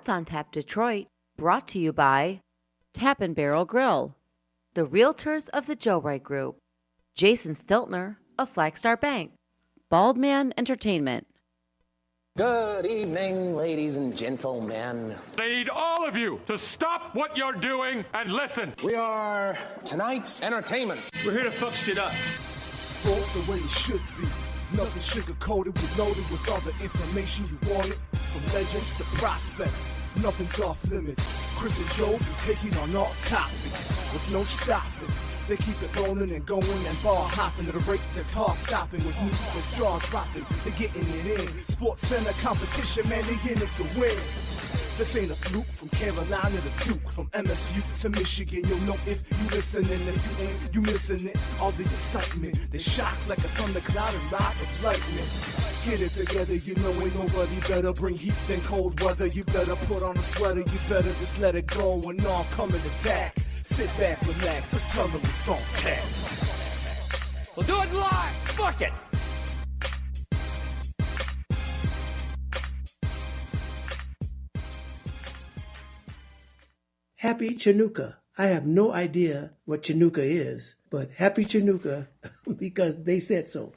Sports on Tap Detroit, brought to you by Tap and Barrel Grill, the Realtors of the Joe Wright Group, Jason Stiltner of Flagstar Bank, Baldman Entertainment. Good evening, ladies and gentlemen. Need all of you to stop what you're doing and listen. We are tonight's entertainment. We're here to fuck shit up. Sports the way it should be. Nothing sugar-coated, we loaded with all the information you wanted. From legends to prospects, nothing's off limits. Chris and Joe be taking on all topics with no stopping. They keep it rolling and going and ball hopping at a rate that's hard stopping with news that's jaw dropping. They're getting it in. Sports Center competition, man, they in it to win. This ain't a fluke from Carolina to Duke, from MSU to Michigan. You'll know if you listening, if you ain't, you missing it. All the excitement, they shock like a thundercloud and ride with lightning. Get it together, you know ain't nobody better. Bring heat than cold weather. You better put on a sweater, you better just let it go when all come and attack. Sit back, relax, let's tell them it's on tap. We'll do it live. Fuck it. Happy Chinooka. I have no idea what Chinooka is, but happy Chinooka because they said so.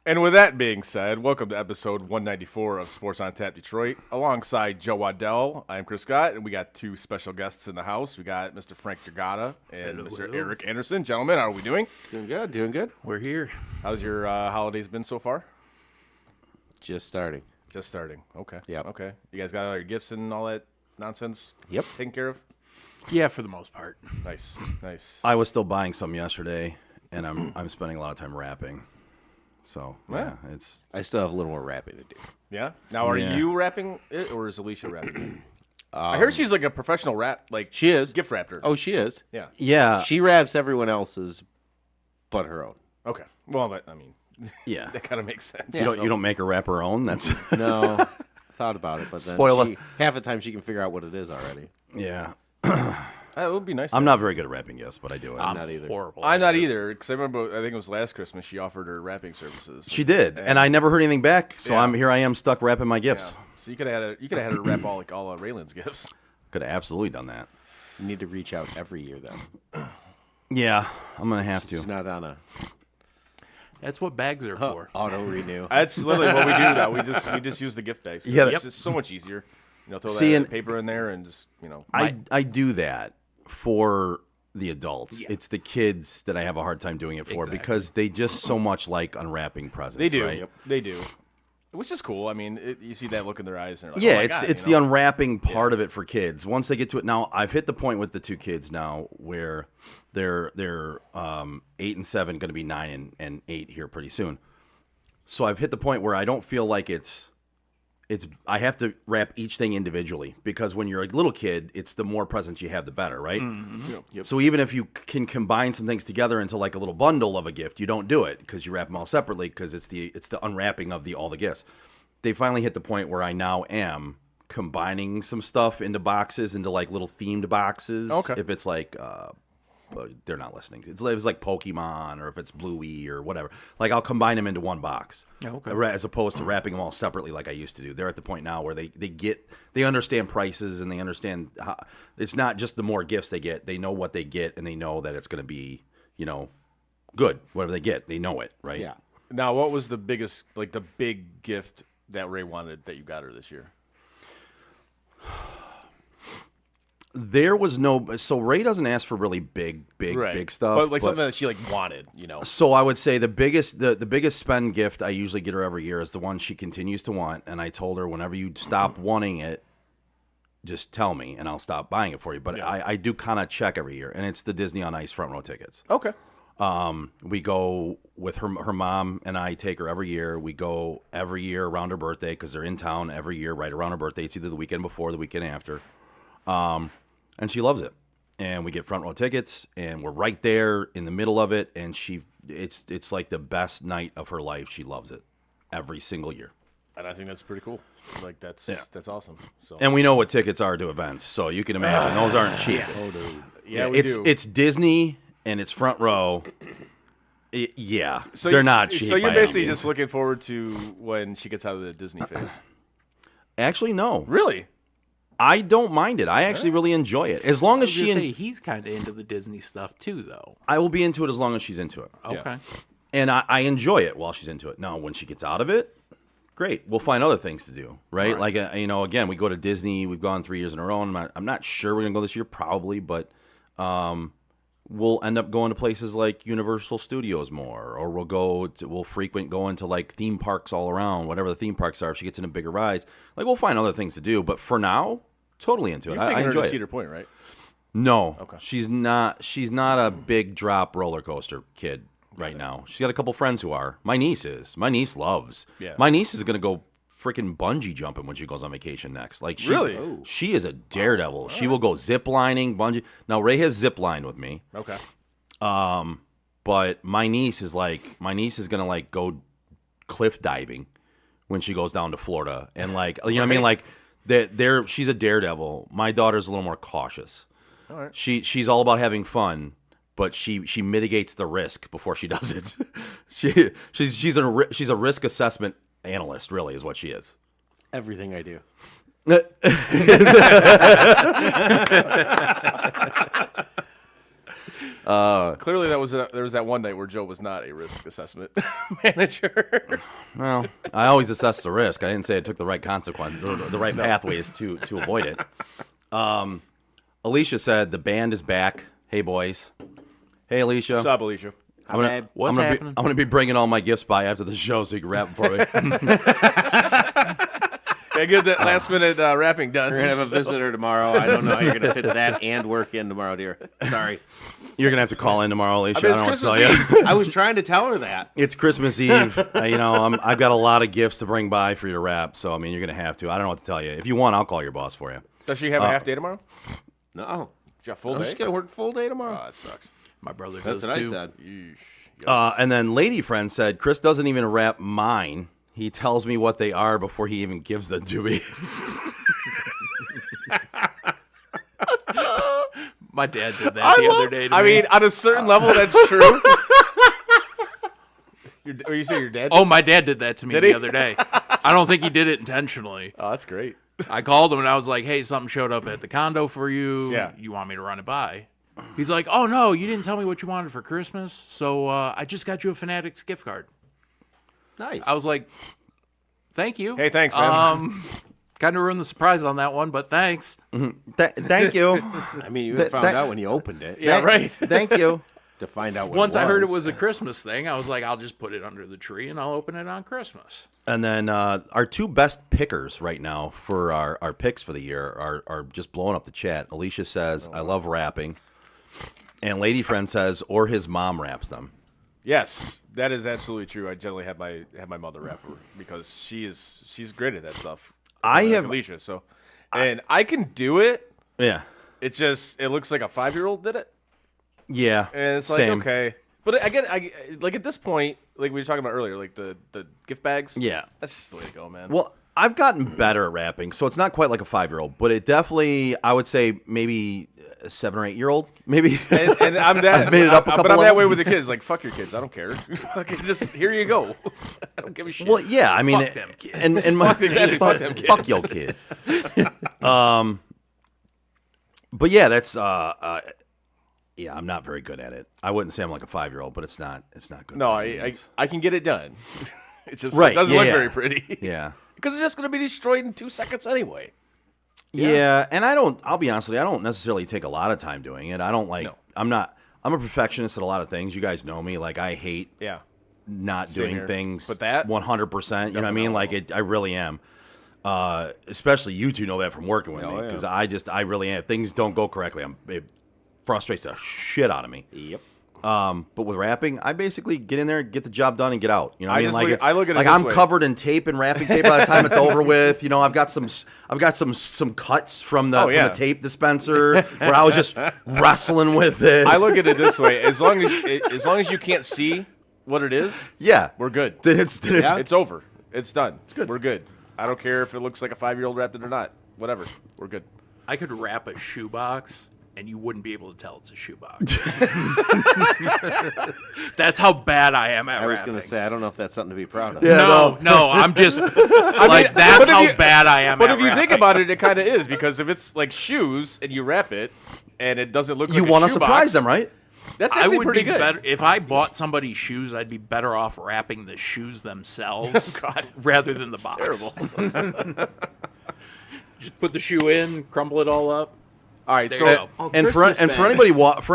And with that being said, welcome to episode 194 of Sports on Tap Detroit. Alongside Joe Waddell, I'm Chris Scott, and we got two special guests in the house. We got Mr. Frank Dergata and Mr. Eric Anderson. Gentlemen, how are we doing? Doing good, doing good. We're here. How's your holidays been so far? Just starting. Just starting. Okay. Yeah. Okay. You guys got all your gifts and all that nonsense Yep. taken care of? Yeah, for the most part. Nice. Nice. I was still buying some yesterday, and I'm spending a lot of time wrapping. So yeah, it's. I still have a little more wrapping to do. Yeah? Now, are Yeah. you wrapping it, or is Alicia wrapping it? I heard she's like a professional She is. gift wrapper. Oh, she is. Yeah. Yeah. She wraps everyone else's but her own. Okay. Well, I mean, Yeah. that kind of makes sense. You don't make her wrap her own. That's. No, I thought about it, but then Spoiler. half the time she can figure out what it is already. Yeah. It would be nice. I'm not very good at wrapping gifts, but I do it. I'm not either. Horrible. I'm not either, because I remember, I think it was last Christmas, she offered her wrapping services. She did, and I never heard anything back. So Yeah. I am stuck wrapping my Yeah. gifts. So you could have had her wrap all Raylan's gifts. Could have absolutely done that. You need to reach out every year, then. Yeah, I'm gonna have to. She's not on a That's what bags are for. auto renew. That's literally what we do now. We just use the gift bags. Yeah, It's just so much easier. Throw See, that and- paper in there and just I do that for the adults. It's the kids that I have a hard time doing it for because they just so much like unwrapping presents. They do. Right? They do. Which is cool. I mean, you see that look in their eyes. And they're like, Yeah, oh my it's God, it's the unwrapping part of it for kids. Once they get to it, now I've hit the point with the two kids now where they're 8 and 7, going to be 9 and 8 here pretty soon. So I've hit the point where I don't feel like it's I have to wrap each thing individually because when you're a little kid, it's the more presents you have, the better, right? Yep. So even if you can combine some things together into like a little bundle of a gift, you don't do it because you wrap them all separately because it's the unwrapping of all the gifts. They finally hit the point where I now am combining some stuff into boxes, into like little themed boxes. Okay. If it's like, they're not listening. It's like Pokemon or if it's Bluey or whatever. Like I'll combine them into one box. Okay. As opposed to wrapping them all separately like I used to do. They're at the point now where they understand prices and they understand how, it's not just the more gifts they get. They know what they get and they know that it's going to be, good. Whatever they get, they know it, right? Yeah. Now, what was the biggest, like the big gift that Ray wanted that you got her this year? There was no, so Ray doesn't ask for really big stuff. But like something that she like wanted, So I would say the biggest spend gift I usually get her every year is the one she continues to want. And I told her whenever you stop wanting it, just tell me and I'll stop buying it for you. But I do kind of check every year, and it's the Disney on Ice front row tickets. Okay. We go with her mom and I take her every year. We go every year around her birthday because they're in town every year right around her birthday. It's either the weekend before or the weekend after. And she loves it. And we get front row tickets, and we're right there in the middle of it. And it's like the best night of her life. She loves it every single year. And I think that's pretty cool. Like that's awesome. So And we know what tickets are to events, so you can imagine those aren't cheap. we do. It's Disney and it's front row. So they're not cheap. So you're by any basically means. just looking forward to when she gets out of the Disney phase. Actually, no. Really? I don't mind it. I actually really enjoy it. As long I as was she, gonna say, he's kind of into the Disney stuff too, though. I will be into it as long as she's into it. Okay. And I enjoy it while she's into it. Now, when she gets out of it, great. We'll find other things to do, right? Like, again, we go to Disney. We've gone 3 years in a row. I'm not sure we're going to go this year, probably, but we'll end up going to places like Universal Studios more, or we'll frequent going to, like, theme parks all around, whatever the theme parks are. If she gets into bigger rides, like, we'll find other things to do. But for now, totally into it. You're I taking her enjoy to it. Cedar Point, right? No. Okay. She's not a big drop roller coaster kid right now. She's got a couple friends who are. My niece is. My niece loves. Yeah. My niece is going to go freaking bungee jumping when she goes on vacation next. Like Really? She is a daredevil. She will go zip lining, bungee. Now Ray has zip lined with me. Okay. But my niece is going to like go cliff diving when she goes down to Florida. And like, you know what I mean? Like she's a daredevil. My daughter's a little more cautious. All right. She's all about having fun, but she mitigates the risk before she does it. she's a risk assessment analyst, really, is what she is. Everything I do. Clearly, there was that one night where Joe was not a risk assessment manager. Well, I always assess the risk. I didn't say it took the right consequence, or the right pathways to avoid it. Alicia said the band is back. Hey, boys. Hey, Alicia. What's up, Alicia? What's happening? I'm gonna be bringing all my gifts by after the show, so you can rap for me. Yeah, get that last minute wrapping done. We're gonna have a visitor tomorrow. I don't know how you're gonna fit that and work in tomorrow, dear. Sorry. You're gonna have to call in tomorrow, Alicia. I mean, I don't it's know what to tell you. I was trying to tell her that. It's Christmas Eve. I've got a lot of gifts to bring by for you to wrap. So I mean, you're gonna have to. I don't know what to tell you. If you want, I'll call your boss for you. Does she have a half day tomorrow? No. She got a full No, day? she's gonna work full day tomorrow. Oh, that sucks. My brother That's does what too. I said. And then Lady Friend said, Chris doesn't even wrap mine. He tells me what they are before he even gives them to me. My dad did that the other day to I me. mean, on a certain level, that's true. You say your dad? Oh, my dad did that to me Did the he? other day. I don't think he did it intentionally. Oh, that's great. I called him and I was like, hey, something showed up at the condo for you. Yeah. You want me to run it by? He's like, oh, no, you didn't tell me what you wanted for Christmas, so I just got you a Fanatics gift card. Nice. I was like, thank you. Hey, thanks, man. Kind of ruined the surprise on that one, but thanks. Thank you. I mean, you found out when you opened it. Yeah, right. Thank you. To find out what Once it was. I heard it was a Christmas thing, I was like, I'll just put it under the tree and I'll open it on Christmas. And then our two best pickers right now for our picks for the year are just blowing up the chat. Alicia says, I love rapping. And Lady Friend says, or his mom raps them. Yes, that is absolutely true. I generally have my mother rap her because she's great at that stuff. I have Alicia, so and I can do it. Yeah. It's just it looks like a 5-year-old did it, Yeah. and it's like same. okay. But I like at this point, like we were talking about earlier, like the gift bags. Yeah. That's just the way to go, man. Well, I've gotten better at rapping, so it's not quite like a 5-year-old, but it definitely, I would say maybe a 7 or 8-year-old, maybe. and I'm that. I've made it up a couple but I'm that levels. way with the kids. Like fuck your kids. I don't care. Fucking just here you go. I don't give a shit. Well, yeah, I mean, Fuck them kids. and my, Exactly, fuck them kids. fuck your kids. But yeah, that's yeah, I'm not very good at it. I wouldn't say I'm like a 5-year-old, but it's not good. No, by any I means. can get it done. It just Right, it doesn't yeah, look yeah. very pretty. Yeah. Because it's just going to be destroyed in 2 seconds anyway. Yeah, and I'll be honest with you, I don't necessarily take a lot of time doing it. I don't like, No. I'm a perfectionist at a a lot of things. You guys know me. Like, I hate Yeah. not Same doing here. things But that- 100%. You know what I mean? No. Like, I really am. Especially you two know that from working with me yeah. because I really am. If things don't go correctly, it frustrates the shit out of me. Yep. But with rapping, I basically get in there, get the job done, and get out. You know what I mean? just Like, look- I look at it like this I'm way. covered in tape and wrapping paper by the time it's over with. You know, I've got some cuts from the, Oh, yeah. from the tape dispenser where I was just wrestling with it. I look at it this way: as long as you can't see what it is, yeah, we're good. Then it's It's over. It's done. It's good. We're good. I don't care if it looks like a 5-year-old wrapped it or not. Whatever. We're good. I could wrap a shoebox and you wouldn't be able to tell it's a shoebox. That's how bad I am at I was wrapping. going to say, I don't know if that's something to be proud of. No, I'm just like that's how bad I am. But at if you think wrapping. about it, it kind of is, because if it's like shoes and you wrap it and it doesn't look You like want a to shoebox, surprise them, right? That's I actually would pretty be good. better if I bought somebody shoes. I'd be better off wrapping the shoes themselves, rather than the box. Terrible. Just put the shoe in, crumble it all up. All right, There so you go. And for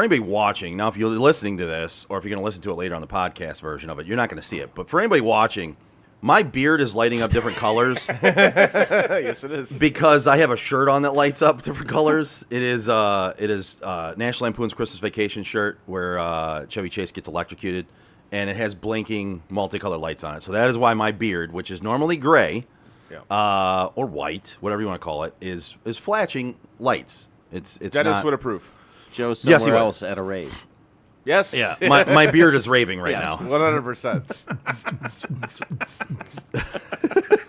anybody watching now, if you're listening to this, or if you're going to listen to it later on the podcast version of it, you're not going to see it. But for anybody watching, my beard is lighting up different colors. yes, it is. Because I have a shirt on that lights up different colors. It is National Lampoon's Christmas Vacation shirt where Chevy Chase gets electrocuted, and it has blinking multicolored lights on it. So that is why my beard, which is normally gray, or white, whatever you want to call it, is flashing lights. It's Dennis not, would approve. Joe Yes, he somewhere would. else at a rave. Yes. Yeah, my beard is raving right now. 100%.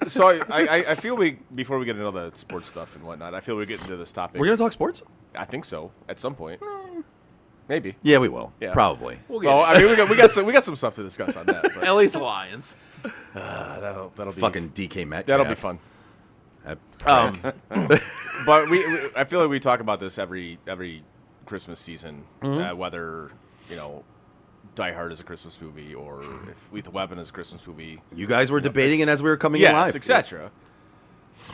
So I feel before we get into the sports stuff and whatnot, I feel we get into this topic. We're going to talk sports? I think so, at some point. Maybe. Yeah, we will. Yeah. Probably. Well, I mean, we got some stuff to discuss on that. But, At least the Lions. that'll be Fucking DK Metcalf. that'll be fun. But I feel like we talk about this every Christmas season, whether Die Hard is a Christmas movie or if Lethal Weapon is a Christmas movie. You guys were debating it as we were coming in live. Yes, etc.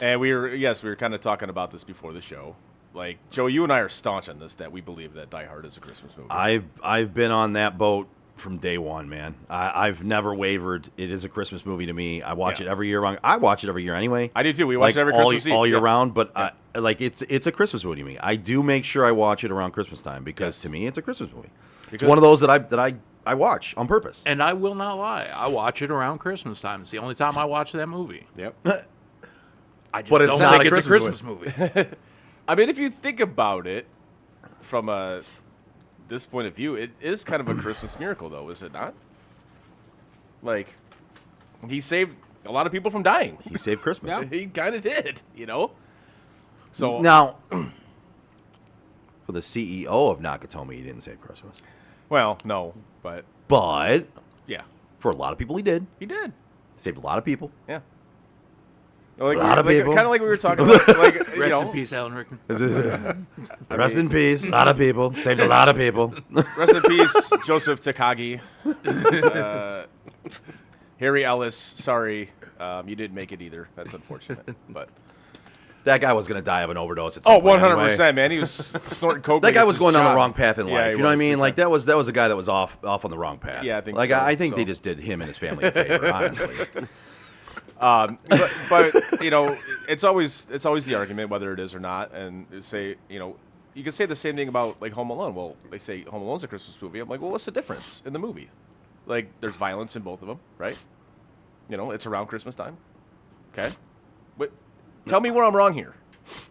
And we were kind of talking about this before the show. Like, Joe, you and I are staunch on this, that we believe that Die Hard is a Christmas movie. I've been on that boat from day one, man. I've never wavered. It is a Christmas movie to me. I watch it every year. I watch it every year anyway. I do too. We watch it every all, Christmas Eve. all year round. But it's a Christmas movie to me. I do make sure I watch it around Christmas time because to me it's a Christmas movie. It's one of those that I watch on purpose. And I will not lie. I watch it around Christmas time. It's the only time I watch that movie. Yep. I just But it's don't not think a it's a Christmas Christmas movie. I mean, if you think about it from this point of view, it is kind of a Christmas miracle, though, is it not? Like, he saved a lot of people from dying. He saved Christmas. He kind of did, So Now, for the CEO of Nakatomi, he didn't save Christmas. well, no, but yeah, for a lot of people, he did. he did. Saved a lot of people. Yeah. Like, A lot of people. Kind of like we were talking about. Like, Rest in peace, Alan Rickman. Rest in peace. A lot of people. Saved a lot of people. Rest in peace, Joseph Takagi. Harry Ellis, sorry, you didn't make it either. That's unfortunate. But That guy was going to die of an overdose at some point 100%, anyway. man. He was snorting coke. That like guy it's was his going down the job. wrong path in Yeah, life. he You know what I was, mean? big Like time. that was a guy that was off on the wrong path. Yeah, I think Like so, I think they so. just did him and his family a favor, honestly. But it's always the argument whether it is or not, and say you can say the same thing about like Home Alone. Well, they say Home Alone's a Christmas movie. I'm like, well, what's the difference in the movie? Like, there's violence in both of them, right? It's around Christmas time. Okay, but tell me where I'm wrong here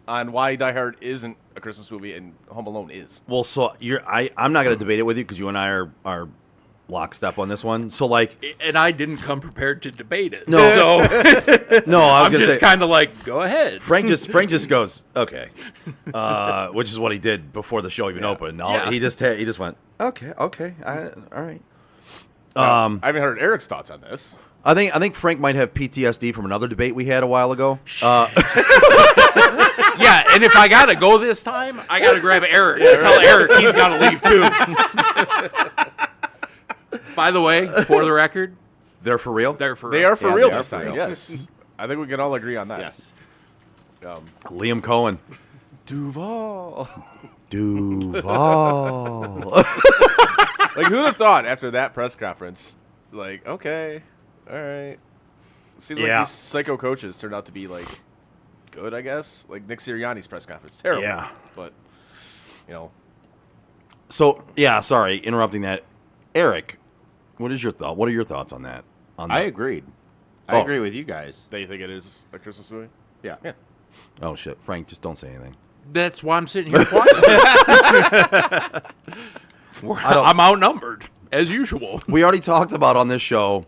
on why Die Hard isn't a Christmas movie and Home Alone is. Well, so I'm not going to debate it with you because you and I are lockstep on this one. So like, And I didn't come prepared to debate it. No. So no, I was I'm going to just say kind of like, go ahead. Frank just goes okay, which is what he did before the show even opened. Yeah. He just went okay, all right. I haven't heard Eric's thoughts on this. I think Frank might have PTSD from another debate we had a while ago. Yeah, and if I got to go this time, I got to grab Eric. Tell Eric he's got to leave too. By the way, for the record, They're for real. They are for they real are this for time. real. Yes, I think we can all agree on that. Yes. Liam Cohen. Duval. Duval. Like, who'd have thought after that press conference? Like, okay, all right. Seems like Yeah. these psycho coaches turned out to be like good, I guess. Like Nick Sirianni's press conference, terrible. Yeah. But So yeah, sorry, interrupting that. Eric, what is your thought? What are your thoughts on that? I agreed. I Oh. agree with you guys. they think it is a Christmas movie. Yeah. Yeah. Oh shit, Frank, just don't say anything. that's why I'm sitting here quiet. I'm outnumbered, as usual. We already talked about on this show.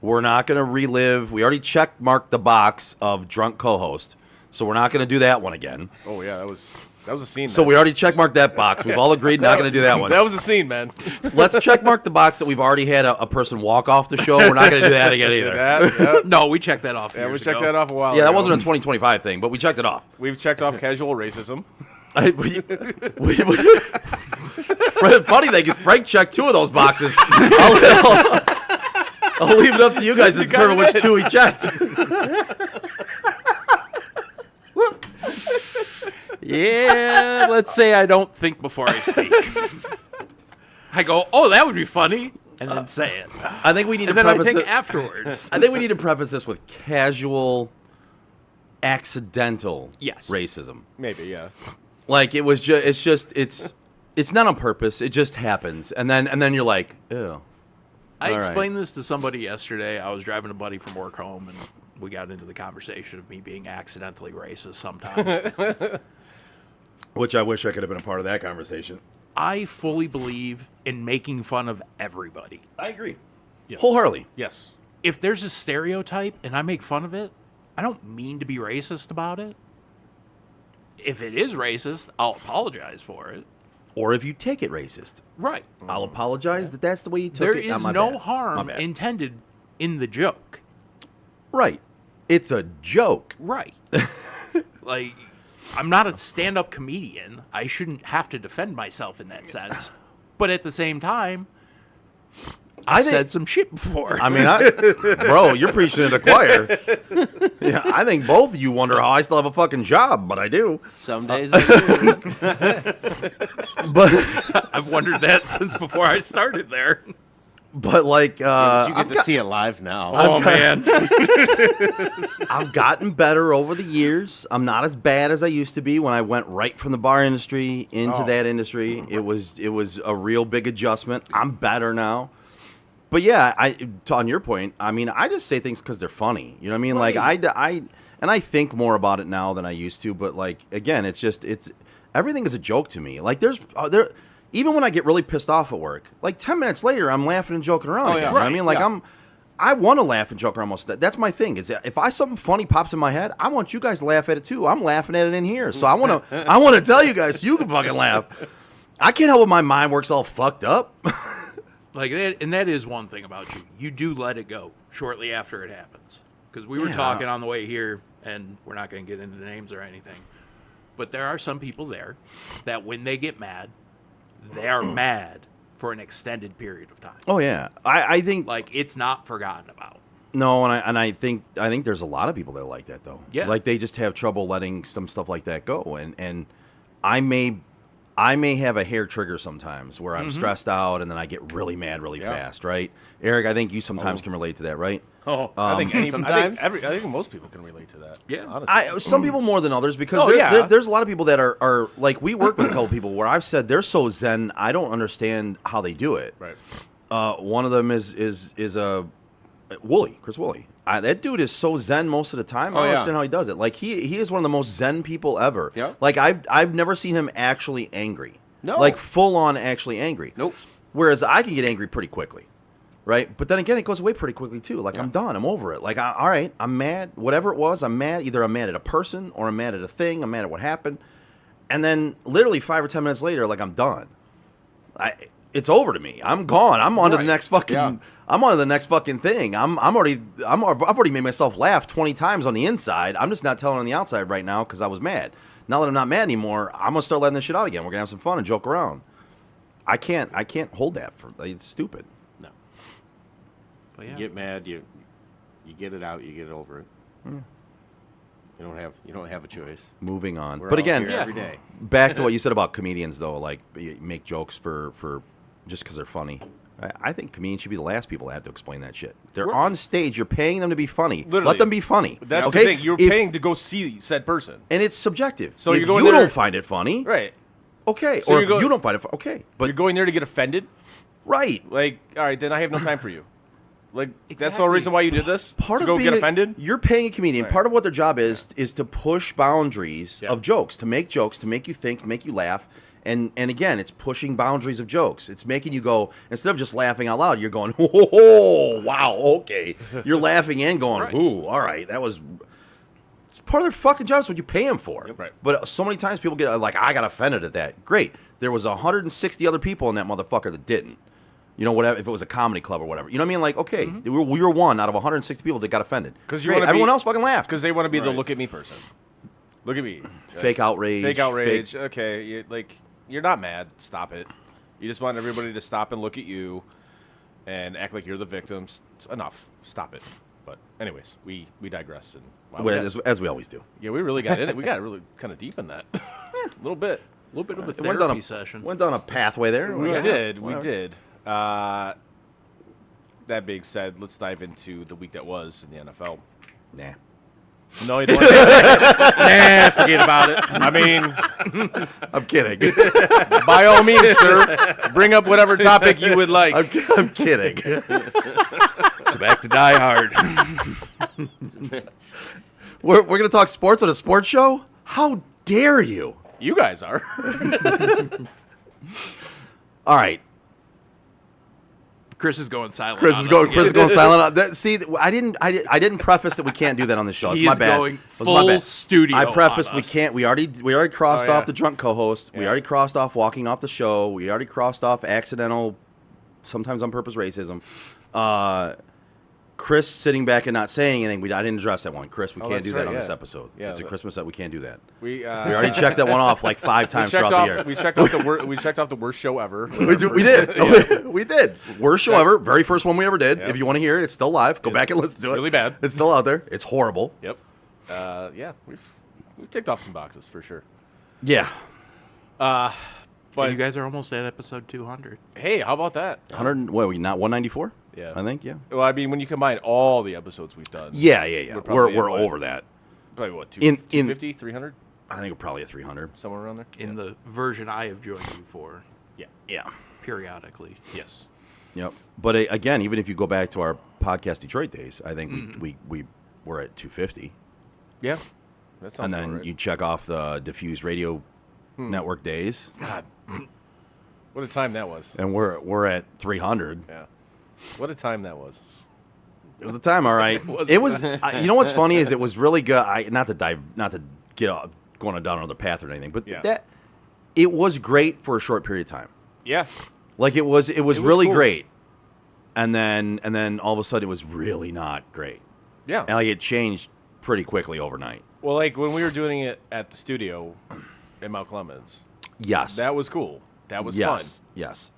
We're not going to relive. We already check marked the box of drunk co-host, so we're not going to do that one again. Oh yeah, that was That was a scene. So man. we already checkmarked that box. We've all agreed not going to do that one. That was a scene, man. Let's checkmark the box that we've already had a person walk off the show. We're not going to do that again either. Yep. No, we checked that off. Yeah, we years checked ago. that off a while Yeah, that ago. wasn't a 2025 thing, but we checked it off. We've checked off casual racism. Funny thing is, Frank checked 2 of those boxes. I'll leave it up to you guys to determine which 2 he checked. Yeah, let's say I don't think before I speak. I go, oh, that would be funny, and then say it. I think we need And to then I preface think it. afterwards. I think we need to preface this with casual, accidental Yes. racism. Maybe, yeah. Like it was just it's not on purpose. It just happens, and then you're like, ew. I All right. explained this to somebody yesterday. I was driving a buddy from work home, and we got into the conversation of me being accidentally racist sometimes. Which I wish I could have been a part of that conversation. I fully believe in making fun of everybody. I agree. Wholeheartedly. Yes. If there's a stereotype and I make fun of it, I don't mean to be racist about it. If it is racist, I'll apologize for it. Or if you take it racist, Right. I'll apologize that that's the way you took There it. is My no bad. My harm bad. intended in the joke. Right. It's a joke. Right. Like, I'm not a stand-up comedian. I shouldn't have to defend myself in that sense. But at the same time, I think- said some shit before. I mean, bro, you're preaching to the choir. Yeah, I think both of you wonder how I still have a fucking job, but I do. Some days I do. But I've wondered that since before I started there. but like you get to see it live now. Oh, man. I've gotten better over the years. I'm not as bad as I used to be when I went right from the bar industry into that industry. It was a real big adjustment. I'm better now. But yeah, on your point, I mean, I just say things because they're funny. You know what I mean? Like I think more about it now than I used to. But like again, it's everything is a joke to me. Like even when I get really pissed off at work, like 10 minutes later, I'm laughing and joking around again. You know what I mean? Like I want to laugh and joke around almost. That's my thing. Is that if something funny pops in my head, I want you guys to laugh at it too. I'm laughing at it in here, so I want to tell you guys so you can fucking laugh. I can't help it. My mind works all fucked up. Like that, and that is one thing about you. You do let it go shortly after it happens. Because we were talking on the way here, and we're not going to get into names or anything. But there are some people there that when they get mad, they are mad for an extended period of time. Oh yeah, I think Like, it's not forgotten about. no, and I think there's a lot of people that are like that though. Yeah. Like they just have trouble letting some stuff like that go, and I may have a hair trigger sometimes where I'm stressed out and then I get really mad really fast, right? Eric, I think you sometimes can relate to that, right? Oh, I think sometimes. I think most people can relate to that. Yeah. honestly. Some people more than others because Oh, yeah. there's a lot of people that are like we work with a couple people where I've said they're so zen I don't understand how they do it. Right. One of them is Chris Woolley. That dude is so zen most of the time. I don't understand how he does it. Like he is one of the most zen people ever. Yep. Like I've never seen him actually angry. No. Like full on actually angry. Nope. Whereas I can get angry pretty quickly. Right? But then again, it goes away pretty quickly too. Like I'm done. I'm over it. Like all right, I'm mad. Whatever it was, I'm mad. Either I'm mad at a person or I'm mad at a thing. I'm mad at what happened. And then literally 5 or 10 minutes later, like I'm done. It's over to me. I'm gone. I'm on to the next fucking. Yeah. I'm on to the next fucking thing. I've already made myself laugh 20 times on the inside. I'm just not telling on the outside right now because I was mad. Now that I'm not mad anymore, I'm gonna start letting this shit out again. We're gonna have some fun and joke around. I can't hold that for. It's stupid. No. But yeah. You get mad, you get it out, you get over it. You don't have a choice. Moving on. We're But all again, here every day. back to what you said about comedians though, like you make jokes for just because they're funny. I think comedians should be the last people to have to explain that shit. They're on stage. You're paying them to be funny. Literally. Let them be funny. That's okay? the thing. You're If- paying to go see said person. and it's subjective. So if you're going you there- don't find it funny, Right. okay. So or you're if going- you don't find it okay. But you're But going there to get offended? right. Like, all right, then I have no time for you. Like, that's the Exactly. whole reason why you did this? Part to of go being get offended? You're paying a comedian. Right. Part of what their job is to push boundaries Yeah. of jokes, to make you think, make you laugh. And again, it's pushing boundaries of jokes. It's making you go, instead of just laughing out loud, you're going, oh, wow, okay. You're laughing and going, Right. ooh, all right, that was. It's part of their fucking job. It's what you pay them for. Yep. Right. But so many times people get like, I got offended at that. Great. There was 160 other people in that motherfucker that didn't. You know, whatever. If it was a comedy club or whatever. You know what I mean? Like, okay, we were one out of 160 people that got offended. Because everyone else fucking laughed. Because they want to be the look at me person. Look at me. Fake outrage. Fake outrage. Okay, you're not mad. Stop it. You just want everybody to stop and look at you and act like you're the victims. Enough. Stop it. But anyways, we digress. And as we always do. Yeah, we really got in it. We got really kind of deep in that. A little bit. A little bit of a It went down therapy session. Went down a pathway there. We Yeah. did. We Whatever. did. That being said, let's dive into the week that was in the NFL. Nah. No, you don't want to Nah, forget about it. I mean, I'm kidding. by all means, sir, bring up whatever topic you would like. I'm kidding. So back to Die Hard. We're going to talk sports on a sports show? How dare you? You guys are. All right. Chris is going silent. Chris on is us going. again. Chris is going silent. See, I didn't preface that we can't do that on the show. It's He my is bad. going It was my full bad. studio I prefaced on we us. can't. We already crossed Oh, yeah. off the drunk co-host. We Yeah. already crossed off walking off the show. We already crossed off accidental, sometimes on purpose racism. Chris sitting back and not saying anything. I didn't address that one. Chris, we Oh, can't that's do that right, on this yeah. episode. Yeah, It's a Christmas set. We can't do that. We already checked that one off like 5 times throughout the year. We checked off the worst show ever. We did. We did. Worst show ever. Very first one we ever did. Yep. If you want to hear it, it's still live. Go back and listen to it. really bad. It's still out there. It's horrible. Yep. Yeah, we've ticked off some boxes for sure. Yeah. But you guys are almost at episode 200. hey, how about that? 100. What are we not 194? Yeah. I think. Yeah. Well, I mean, when you combine all the episodes we've done, Yeah. We're probably We're at what? over that. probably what, In- 250, 300, I think we're probably at 300. somewhere around there. In the version I have joined you for Yeah. periodically. Yes. Yep. But again, even if you go back to our podcast Detroit days, I think we were at 250, Yeah. That sounds and about then right. you check off the Diffused Radio Network days, God, what a time that was. and we're at 300. Yeah. What a time that was. It was a time, all right. It was. You know what's funny is it was really good. Not to get off, going down another path or anything, but Yeah. it was great for a short period of time. Yeah. Like it was really cool. great, and then all of a sudden it was really not great. Yeah. And like it changed pretty quickly overnight. Well, like when we were doing it at the studio in Mount Clemens, Yes. that was cool. That was yes. fun. Yes.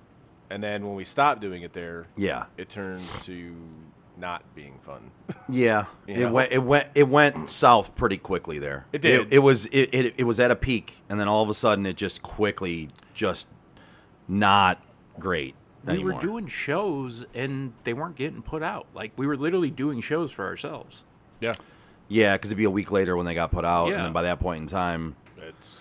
And then when we stopped doing it there, Yeah. it turned to not being fun. Yeah. You know? It went south pretty quickly there. It did. It was at a peak, and then all of a sudden it just quickly just not great We anymore. were doing shows and they weren't getting put out. Like we were literally doing shows for ourselves. Yeah. Yeah, because it'd be a week later when they got put out, and Yeah. then by that point in time. It's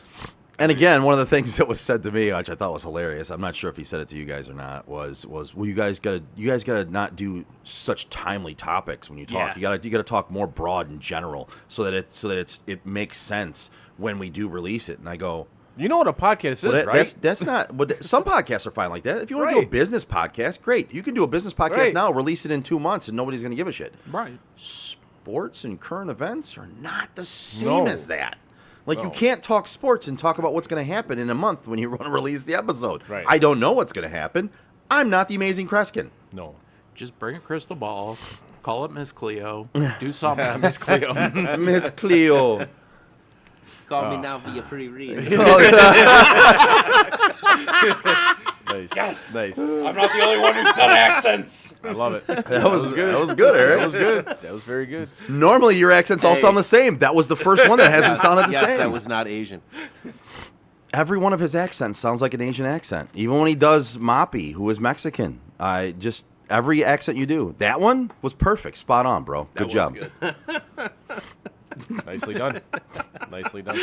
And again, one of the things that was said to me, which I thought was hilarious, I'm not sure if he said it to you guys or not, was well, you guys gotta not do such timely topics when you talk. Yeah. You gotta talk more broad in general, so that it makes sense when we do release it. And I go, you know what a podcast is, well, right? that's not. But some podcasts are fine like that. If you want to do a Right. business podcast, great. You can do a business podcast Right. now, release it in 2 months, and nobody's gonna give a shit. Right. Sports and current events are not the same No. as that. Like you No. can't talk sports and talk about what's going to happen in a month when you want to release the episode. Right. I don't know what's going to happen. I'm not the amazing Kreskin. No. Just bring a crystal ball, call it Miss Cleo, do something. Miss Cleo. Miss Cleo. Call me now via free read. Nice. Yes. Nice. I'm not the only one who's done accents. I love it. That was good. That was good, Eric. That was good. That was very good. Normally your accents all Hey. sound the same. That was the first one that hasn't sounded the yes, same. that was not Asian. Every one of his accents sounds like an Asian accent. Even when he does Moppy, who is Mexican. Every accent you do. That one was perfect. Spot on, bro. Good was job. good. Nicely done. Nicely done.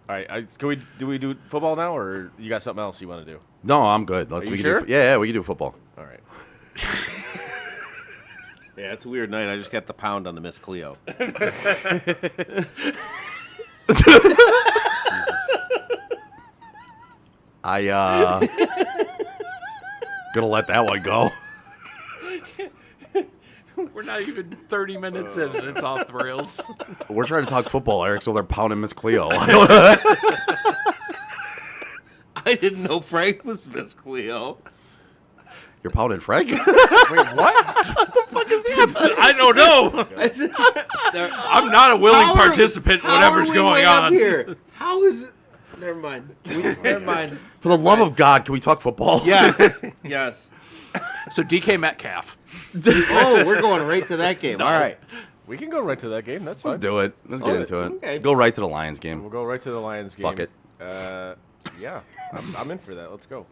All right. Do we do football now, or you got something else you want to do? No, I'm good. you we can sure? Yeah, we can do football. All right. Yeah, it's a weird night. I just got the pound on the Miss Cleo. Gonna let that one go. We're not even 30 minutes in, and it's off the rails. We're trying to talk football, Eric, so they're pounding Miss Cleo. I didn't know Frank was Miss Cleo. You're pounding Frank? Wait, what? What the fuck is happening? I don't know. I'm not a willing participant in whatever's going on. Here? How is it? Never mind. Never mind. For the love of God, can we talk football? Yes. Yes. So DK Metcalf. Oh, we're going right to that game. All right. We can go right to that game. That's fine. Let's do it. Let's get into it. Okay. Go right to the Lions game. We'll go right to the Lions game. Fuck it. Yeah, I'm in for that. Let's go.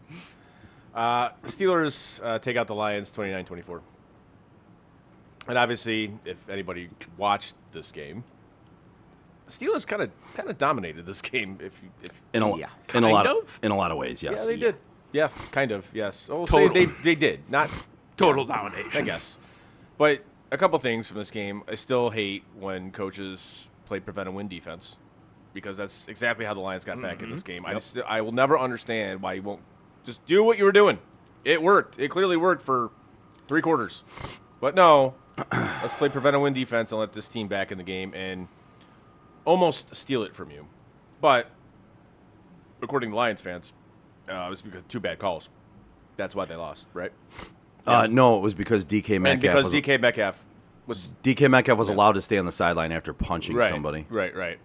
Steelers take out the Lions 29-24. And obviously, if anybody watched this game, the Steelers kind of dominated this game. In a lot of ways, yes. Yeah, they did. Yeah, kind of. Yes. Oh, Total. say they did. Not Total domination. I guess. But a couple things from this game. I still hate when coaches play prevent and win defense, because that's exactly how the Lions got back in this game. I will never understand why you won't just do what you were doing. It worked. It clearly worked for 3 quarters. But no, let's play prevent and win defense and let this team back in the game and almost steal it from you. But according to Lions fans, it was because 2 bad calls. That's why they lost, right? No, it was because DK Metcalf. DK Metcalf was allowed to stay on the sideline after punching right, somebody. Right.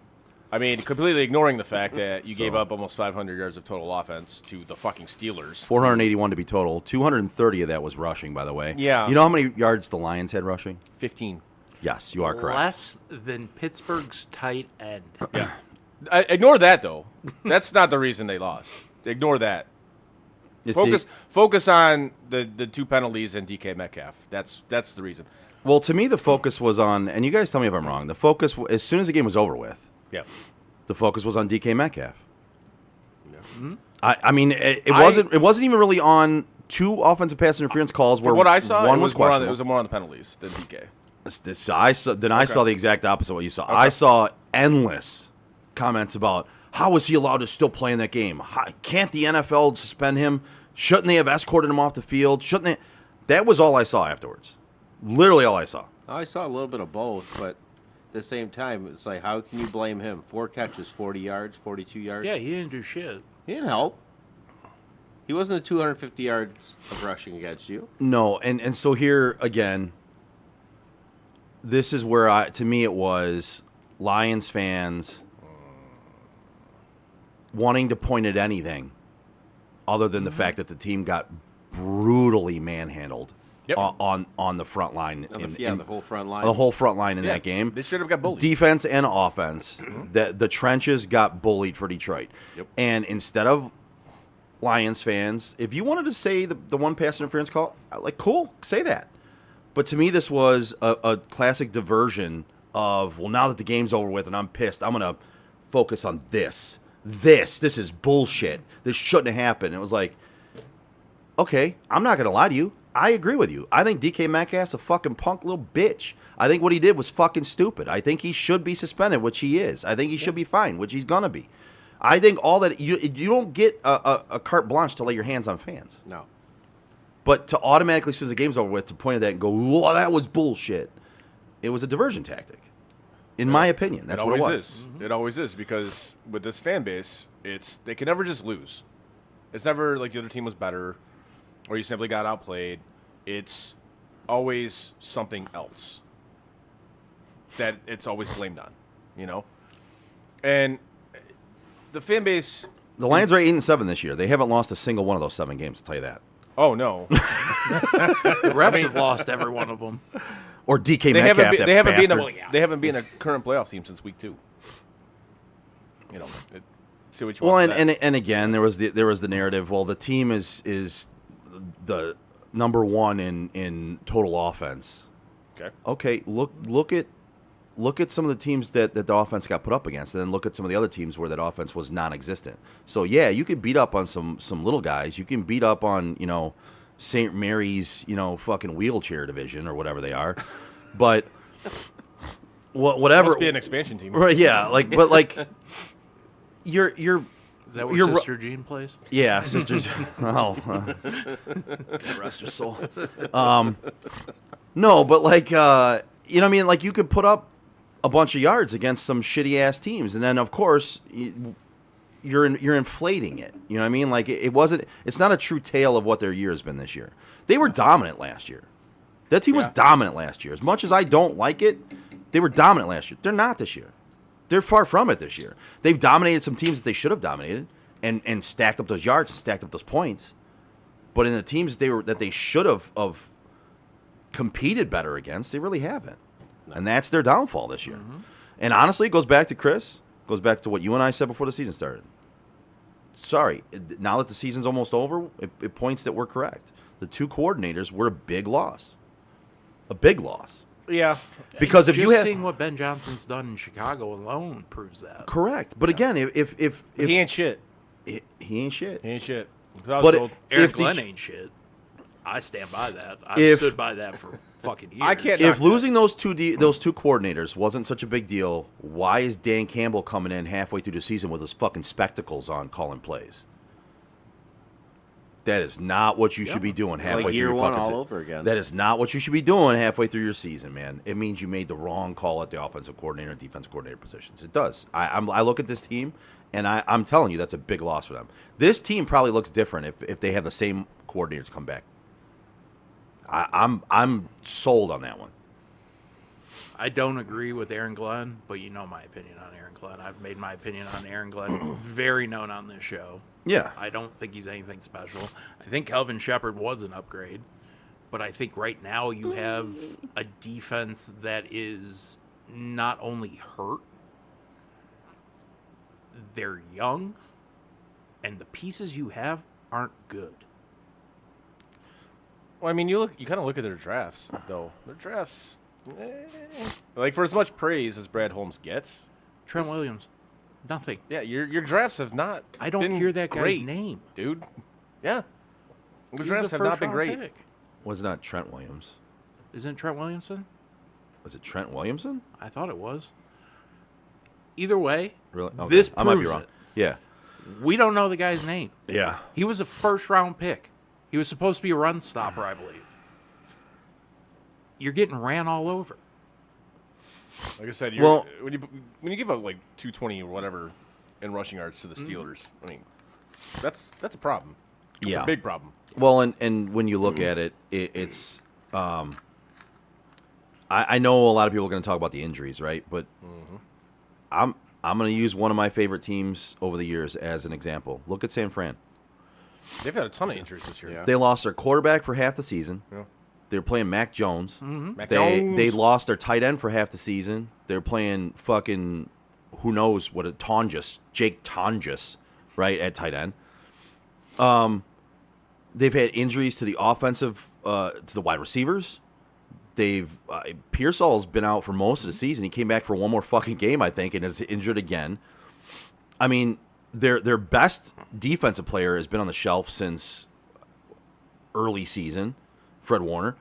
I mean, completely ignoring the fact that you gave up almost 500 yards of total offense to the fucking Steelers. 481 to be total. 230 of that was rushing, by the way. Yeah. You know how many yards the Lions had rushing? 15. Yes, you are correct. Less than Pittsburgh's tight end. Yeah. Ignore that, though. That's not the reason they lost. Ignore that. Focus on the 2 penalties and DK Metcalf. That's the reason. Well, to me, the focus was on, and you guys tell me if I'm wrong, the focus, as soon as the game was over with, the focus was on DK Metcalf. Yeah. Mm-hmm. I mean, it wasn't even really on 2 offensive pass interference calls where what I saw, one it was more questionable. it was more on the penalties than DK. I saw the exact opposite of what you saw. Okay. I saw endless comments about how was he allowed to still play in that game? Can't the NFL suspend him? Shouldn't they have escorted him off the field? Shouldn't they? That was all I saw afterwards. Literally all I saw. I saw a little bit of both, but at the same time, it's like, how can you blame him? 4 catches, 40 yards, 42 yards. Yeah, he didn't do shit. He didn't help. He wasn't at 250 yards of rushing against you. No, and so here again, this is where to me it was Lions fans wanting to point at anything other than the fact that the team got brutally manhandled on the front line. The whole front line. The whole front line in that game. They should have got bullied. Defense and offense. The trenches got bullied for Detroit. Yep. And instead of Lions fans, if you wanted to say the 1 pass interference call, like, cool, say that. But to me, this was a classic diversion of, well, now that the game's over with and I'm pissed, I'm going to focus on this. This is bullshit. This shouldn't have happened. It was like, okay, I'm not going to lie to you. I agree with you. I think DK Metcalf's a fucking punk little bitch. I think what he did was fucking stupid. I think he should be suspended, which he is. I think he should be fined, which he's going to be. I think all that, you don't get a carte blanche to lay your hands on fans. No. But to automatically, as soon as the game's over with, to point at that and go, "Whoa, that was bullshit," it was a diversion tactic, in my opinion. That's what it was. It always is, because with this fan base, they can never just lose. It's never like the other team was better, or you simply got outplayed. It's always something else that it's always blamed on, you know. And the fan base. The Lions are 8-7 this year. They haven't lost a single one of those 7 games. I'll tell you that. Oh, no. The refs have lost every one of them. Or DK Metcalf, they haven't been a current playoff team since week 2. You know, see what you want. Well, and again, there was the narrative. Well, the team is the number 1 in total offense. Okay. Look at some of the teams that the offense got put up against, and then look at some of the other teams where that offense was non-existent. So yeah, you could beat up on some little guys. You can beat up on, St. Mary's, fucking wheelchair division or whatever they are. But whatever. Must be an expansion team. Right? Yeah. You're. Is that where Sister Jean plays? Yeah, Sister. Rest her soul. No, but like, you know what I mean? Like, you could put up a bunch of yards against some shitty-ass teams, and then, of course, you're inflating it. You know what I mean? Like, it's not a true tale of what their year has been this year. They were dominant last year. That team was dominant last year. As much as I don't like it, they were dominant last year. They're not this year. They're far from it this year. They've dominated some teams that they should have dominated and stacked up those yards and stacked up those points. But in the teams that they should have competed better against, they really haven't. And that's their downfall this year. Mm-hmm. And honestly, it goes back to Chris. Goes back to what you and I said before the season started. Sorry, now that the season's almost over, it points that we're correct. The two coordinators were a big loss. A big loss. Yeah. Because if just you have seeing what Ben Johnson's done in Chicago alone proves that. Correct. But again, if he ain't shit. He ain't shit. He ain't shit. But Eric Glenn ain't shit. I stand by that. I've stood by that for fucking years. I can't. If losing those two coordinators wasn't such a big deal, why is Dan Campbell coming in halfway through the season with his fucking spectacles on calling plays? That is not what you should be doing halfway through your fucking season. All over again. That is not what you should be doing halfway through your season, man. It means you made the wrong call at the offensive coordinator and defensive coordinator positions. It does. I look at this team, and I'm telling you, that's a big loss for them. This team probably looks different if they have the same coordinators come back. I'm sold on that one. I don't agree with Aaron Glenn, but you know my opinion on Aaron Glenn. I've made my opinion on Aaron Glenn very known on this show. Yeah. I don't think he's anything special. I think Kelvin Shepard was an upgrade, but I think right now you have a defense that is not only hurt, they're young, and the pieces you have aren't good. Well, I mean, you kind of look at their drafts, though. Their drafts, like for as much praise as Brad Holmes gets, Trent Williams, nothing. Yeah, your drafts have not. I don't been hear that guy's great, name, dude. Yeah, the drafts have not been great. Pick. Was it not Trent Williams? Isn't it Trent Williamson? Was it Trent Williamson? I thought it was. Either way, really? Okay. This I might be proves wrong. it. Yeah. We don't know the guy's name. Yeah. He was a first-round pick. He was supposed to be a run stopper, I believe. You're getting ran all over. Like I said, when you give up like 220 or whatever in rushing yards to the Steelers, I mean, that's a problem. It's a big problem. Well, and when you look at it, it's I know a lot of people are going to talk about the injuries, right? But I'm going to use one of my favorite teams over the years as an example. Look at San Fran. They've had a ton of injuries this year. Yeah. They lost their quarterback for half the season. Yeah. They were playing Mac Jones. Mac They Jones. lost their tight end for half the season. They're playing fucking who knows what Jake Tonjes, right, at tight end. They've had injuries to the offensive to the wide receivers. Pearsall's been out for most of the season. He came back for one more fucking game, I think, and is injured again. I mean, their best defensive player has been on the shelf since early season, Fred Warner.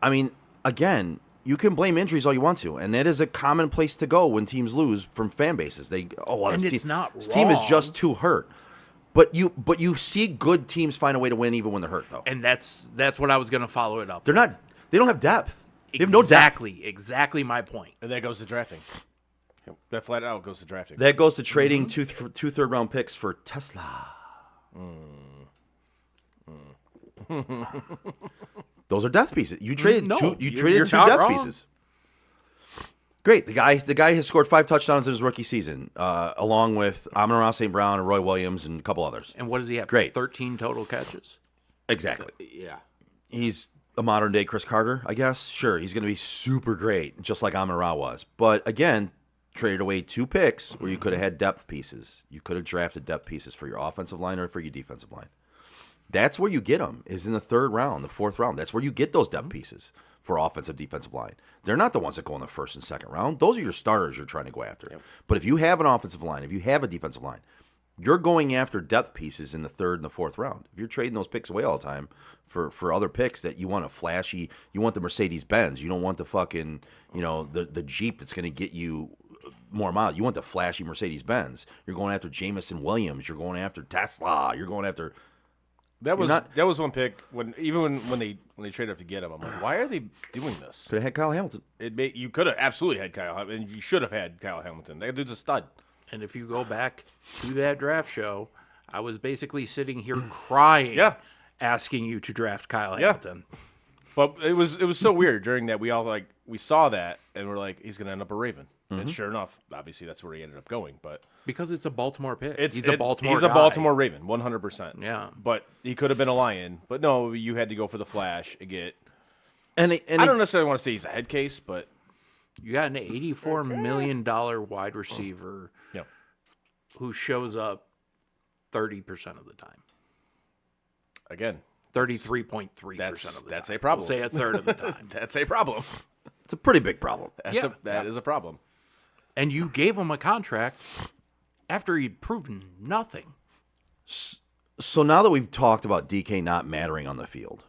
I mean, again, you can blame injuries all you want to, and that is a common place to go when teams lose from fan bases. This team is just too hurt. But you see good teams find a way to win even when they're hurt, though. And that's what I was going to follow it up. They don't have depth. They have no depth. Exactly my point. And that goes to drafting. That flat out goes to drafting. That goes to trading two third-round picks for Tesla. Those are death pieces. You traded two death wrong. pieces. Great. The guy has scored 5 touchdowns in his rookie season, along with Amon-Ra St. Brown and Roy Williams and a couple others. And what does he have? Great. 13 total catches. Exactly. Yeah. He's a modern-day Chris Carter, I guess. Sure, he's going to be super great, just like Amon-Ra was. But, again, traded away 2 picks where you could have had depth pieces. You could have drafted depth pieces for your offensive line or for your defensive line. That's where you get them, is in the 3rd round, the 4th round. That's where you get those depth pieces for offensive, defensive line. They're not the ones that go in the 1st and 2nd round. Those are your starters you're trying to go after. Yep. But if you have an offensive line, if you have a defensive line, you're going after depth pieces in the 3rd and the 4th round. If you're trading those picks away all the time for other picks that you want a flashy, you want the Mercedes-Benz. You don't want the fucking, the Jeep that's going to get you more miles. You want the flashy Mercedes-Benz. You're going after Jameson Williams. You're going after Tesla. You're going after... That was not- that was one pick when they traded up to get him. I'm like, why are they doing this? Could have had Kyle Hamilton. You could have absolutely had Kyle Hamilton, and you should have had Kyle Hamilton. That dude's a stud. And if you go back to that draft show, I was basically sitting here crying, asking you to draft Kyle Hamilton. But it was so weird during that. We saw that and we're like, he's gonna end up a Raven. And sure enough, obviously that's where he ended up going. But Because it's a Baltimore pick. he's He's a Baltimore Raven, 100%. Yeah. But he could have been a Lion. But no, you had to go for the Flash and get. And I don't necessarily want to say he's a head case, but You got an $84 million wide receiver who shows up 30% of the time. Again, 33.3% of the time. That's a problem. We'll say a third of the time. That's a problem. it's a pretty big problem. That is a problem. And you gave him a contract after he'd proven nothing. So now that we've talked about DK not mattering on the field,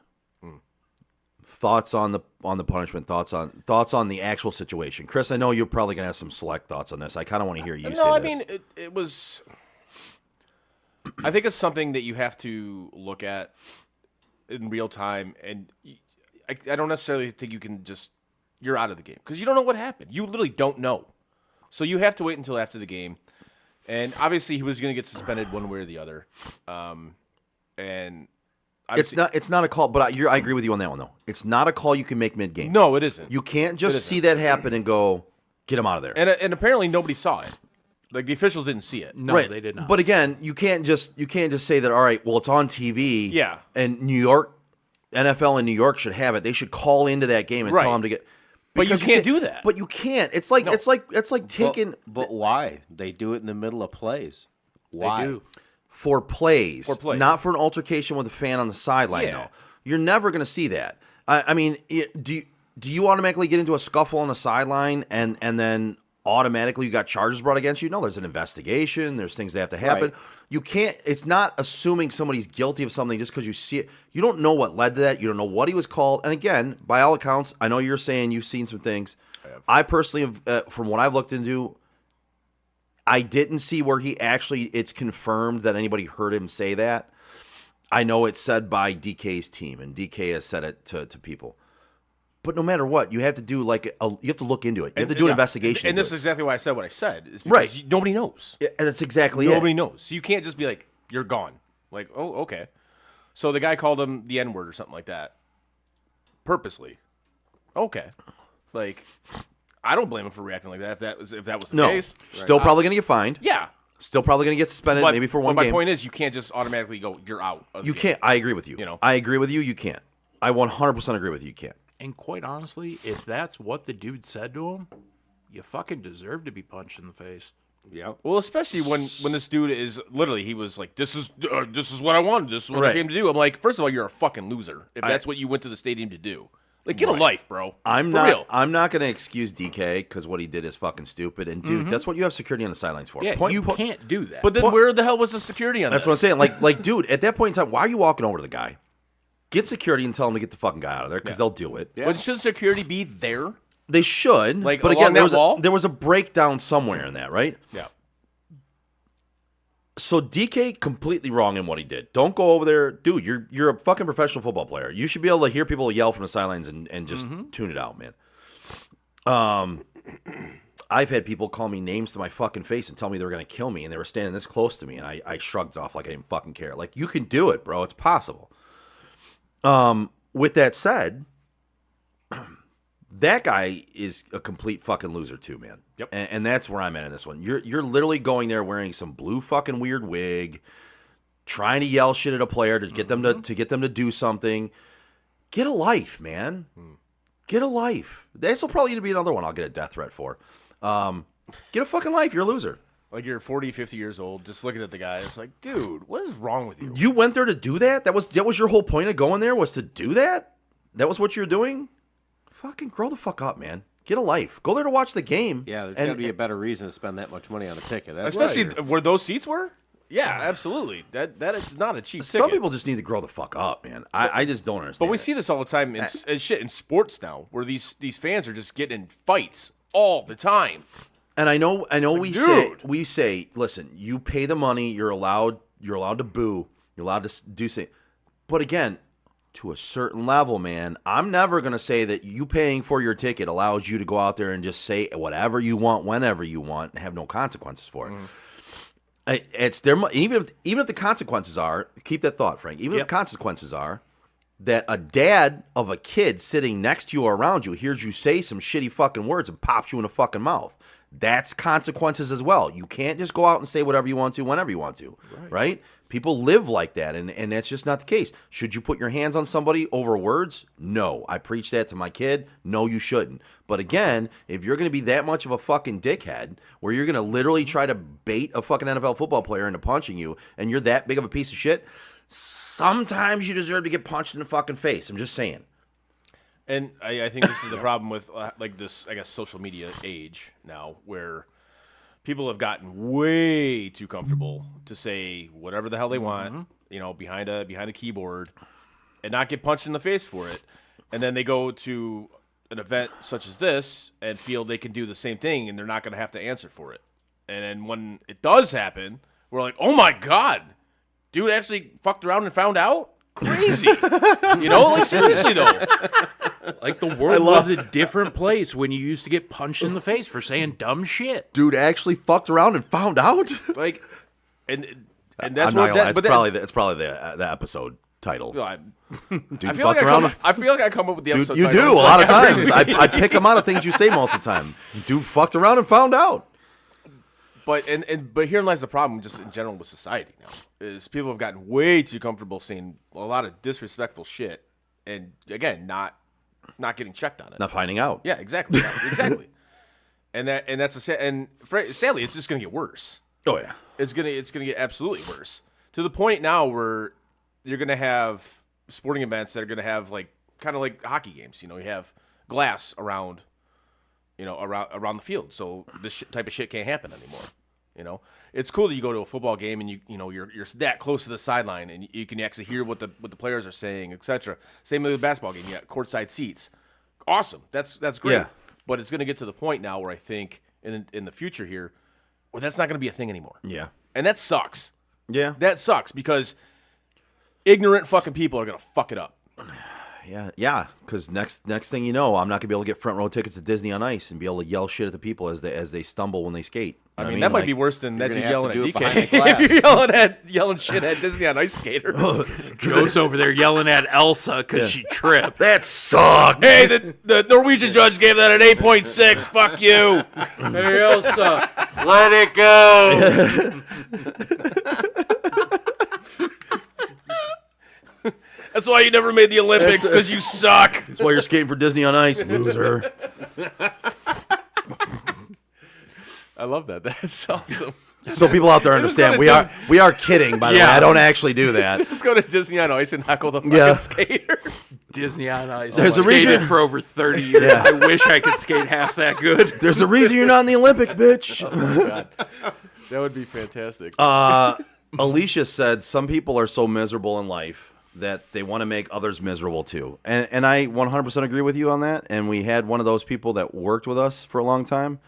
thoughts on the punishment, thoughts on the actual situation. Chris, I know you're probably gonna have some select thoughts on this. I kind of want to hear you say this. No, I mean it was. I think it's something that you have to look at in real time, and I don't necessarily think you can you're out of the game because you don't know what happened. You literally don't know, so you have to wait until after the game. And obviously, he was going to get suspended one way or the other. And it's not a call, but I agree with you on that one though. It's not a call you can make mid game. No, it isn't. You can't just see that happen and go get him out of there. And apparently nobody saw it. Like the officials didn't see it. No, they did not. But again, you can't just say that. All right, well, it's on TV. Yeah. And NFL in New York should have it. They should call into that game and tell them to get. But you can't do that. But you can't. It's like it's like taking. But why? They do it in the middle of plays. Why? They do. For plays, not for an altercation with a fan on the sideline. Yeah. No, you're never going to see that. I mean, do you automatically get into a scuffle on the sideline and then automatically you got charges brought against you? No, there's an investigation. There's things that have to happen. Right. You can't. It's not assuming somebody's guilty of something just because you see it. You don't know what led to that. You don't know what he was called. And again, by all accounts, I know you're saying you've seen some things. I personally have, from what I've looked into, I didn't see where it's confirmed that anybody heard him say that. I know it's said by DK's team, and DK has said it to people. But no matter what, you have to do you have to look into it. You have to do an investigation. And this is exactly why I said what I said. Is because nobody knows. Yeah, and that's exactly nobody it. knows. So you can't just be like, you're gone. Like, oh, okay. So the guy called him the N-word or something like that. Purposely. Okay. Like, I don't blame him for reacting like that if that was the case. Still probably going to get fined. Yeah. Still probably going to get suspended, maybe for one but game. My point is, you can't just automatically go, you're out. You can't. I agree with you. I agree with you. You can't. I 100% agree with you. You can't. And quite honestly, if that's what the dude said to him, you fucking deserve to be punched in the face. Yeah. Well, especially when this dude is literally, he was like, "This is what I wanted. This is what I came to do." I'm like, first of all, you're a fucking loser if that's what you went to the stadium to do. Like, get a life, bro. I'm For not. real. I'm not going to excuse DK because what he did is fucking stupid. And dude, that's what you have security on the sidelines for. Yeah, you can't do that. But then where the hell was the security on That's this? what I'm saying. Like, dude, at that point in time, why are you walking over to the guy? Get security and tell him to get the fucking guy out of there because they'll do it. But should security be there? They should. Like, but along again, that there was a breakdown somewhere in that, right? Yeah. So DK completely wrong in what he did. Don't go over there, dude. You're a fucking professional football player. You should be able to hear people yell from the sidelines and just tune it out, man. I've had people call me names to my fucking face and tell me they were gonna kill me, and they were standing this close to me, and I shrugged it off like I didn't fucking care. Like, you can do it, bro. It's possible. With that said, that guy is a complete fucking loser too, man. Yep. And that's where I'm at in this one. You're literally going there wearing some blue fucking weird wig, trying to yell shit at a player to get them to do something. Get a life, man. Get a life. This will probably be another one I'll get a death threat for. Get a fucking life. You're a loser. Like, you're 40, 50 years old, just looking at the guy. It's like, dude, what is wrong with you? You went there to do that? That was your whole point of going there, was to do that? That was what you were doing? Fucking grow the fuck up, man. Get a life. Go there to watch the game. Yeah, there's got to be a better reason to spend that much money on a ticket. That's Especially where those seats were? Yeah, absolutely. That is not a cheap ticket. Some people just need to grow the fuck up, man. I just don't understand. But we see this all the time in sports now, where these fans are just getting in fights all the time. And I know like, we say, listen, you pay the money, you're allowed to boo, you're allowed to do say, But again, to a certain level, man, I'm never going to say that you paying for your ticket allows you to go out there and just say whatever you want, whenever you want, and have no consequences for it. It's their even if the consequences are, keep that thought, Frank. Even if the consequences are that a dad of a kid sitting next to you or around you hears you say some shitty fucking words and pops you in the fucking mouth. That's consequences as well. You can't just go out and say whatever you want to whenever you want to, right? People live like that, and that's just not the case. Should you put your hands on somebody over words? No. I preach that to my kid. No, you shouldn't. But again, if you're going to be that much of a fucking dickhead where you're going to literally try to bait a fucking NFL football player into punching you and you're that big of a piece of shit, sometimes you deserve to get punched in the fucking face. I'm just saying. And I think this is the problem with like this, I guess, social media age now, where people have gotten way too comfortable to say whatever the hell they want, you know, behind a keyboard, and not get punched in the face for it. And then they go to an event such as this and feel they can do the same thing, and they're not going to have to answer for it. And then when it does happen, we're like, oh my god, dude actually fucked around and found out. Crazy, you know, like seriously though. Like the world was a different place when you used to get punched in the face for saying dumb shit. Dude actually fucked around and found out. Like, and that's what it's probably the episode title. You know, Dude, I feel like I come up with the episode. You titles. do a lot of times. I pick them out of things you say most of the time. Dude fucked around and found out. But herein lies the problem, just in general with society now, is people have gotten way too comfortable saying a lot of disrespectful shit, and again, not getting checked on it, not finding out. Yeah, exactly, exactly. And sadly, it's just gonna get worse. Oh yeah, it's gonna get absolutely worse to the point now where you're gonna have sporting events that are gonna have like kind of like hockey games. You know, you have glass around. You know, around the field, so this type of shit can't happen anymore. You know, it's cool that you go to a football game and you're that close to the sideline and you can actually hear what the players are saying, etc. Same with the basketball game, you got courtside seats. Awesome, that's great. Yeah. But it's going to get to the point now where I think in the future here, where that's not going to be a thing anymore. Yeah, and that sucks. Yeah, that sucks because ignorant fucking people are going to fuck it up. Yeah, because next thing you know, I'm not gonna be able to get front row tickets to Disney on Ice and be able to yell shit at the people as they stumble when they skate. I mean, that might be worse than that dude yelling at DK. If you're yelling shit at Disney on Ice skaters. Joe's over there yelling at Elsa because she tripped. That sucked. Hey, the Norwegian judge gave that an 8.6. Fuck you. Hey, Elsa, let it go. That's why you never made the Olympics, because you suck. That's why you're skating for Disney on Ice, loser. I love that. That's awesome. So people out there understand we are kidding. By the way, I don't actually do that. Just go to Disney on Ice and heckle the fucking skaters. Disney on Ice. There's I've a reason skated for over 30 years. Yeah. I wish I could skate half that good. There's a reason you're not in the Olympics, bitch. Oh my god, that would be fantastic. Alicia said some people are so miserable in life that they want to make others miserable too. And I 100% agree with you on that. And we had one of those people that worked with us for a long time.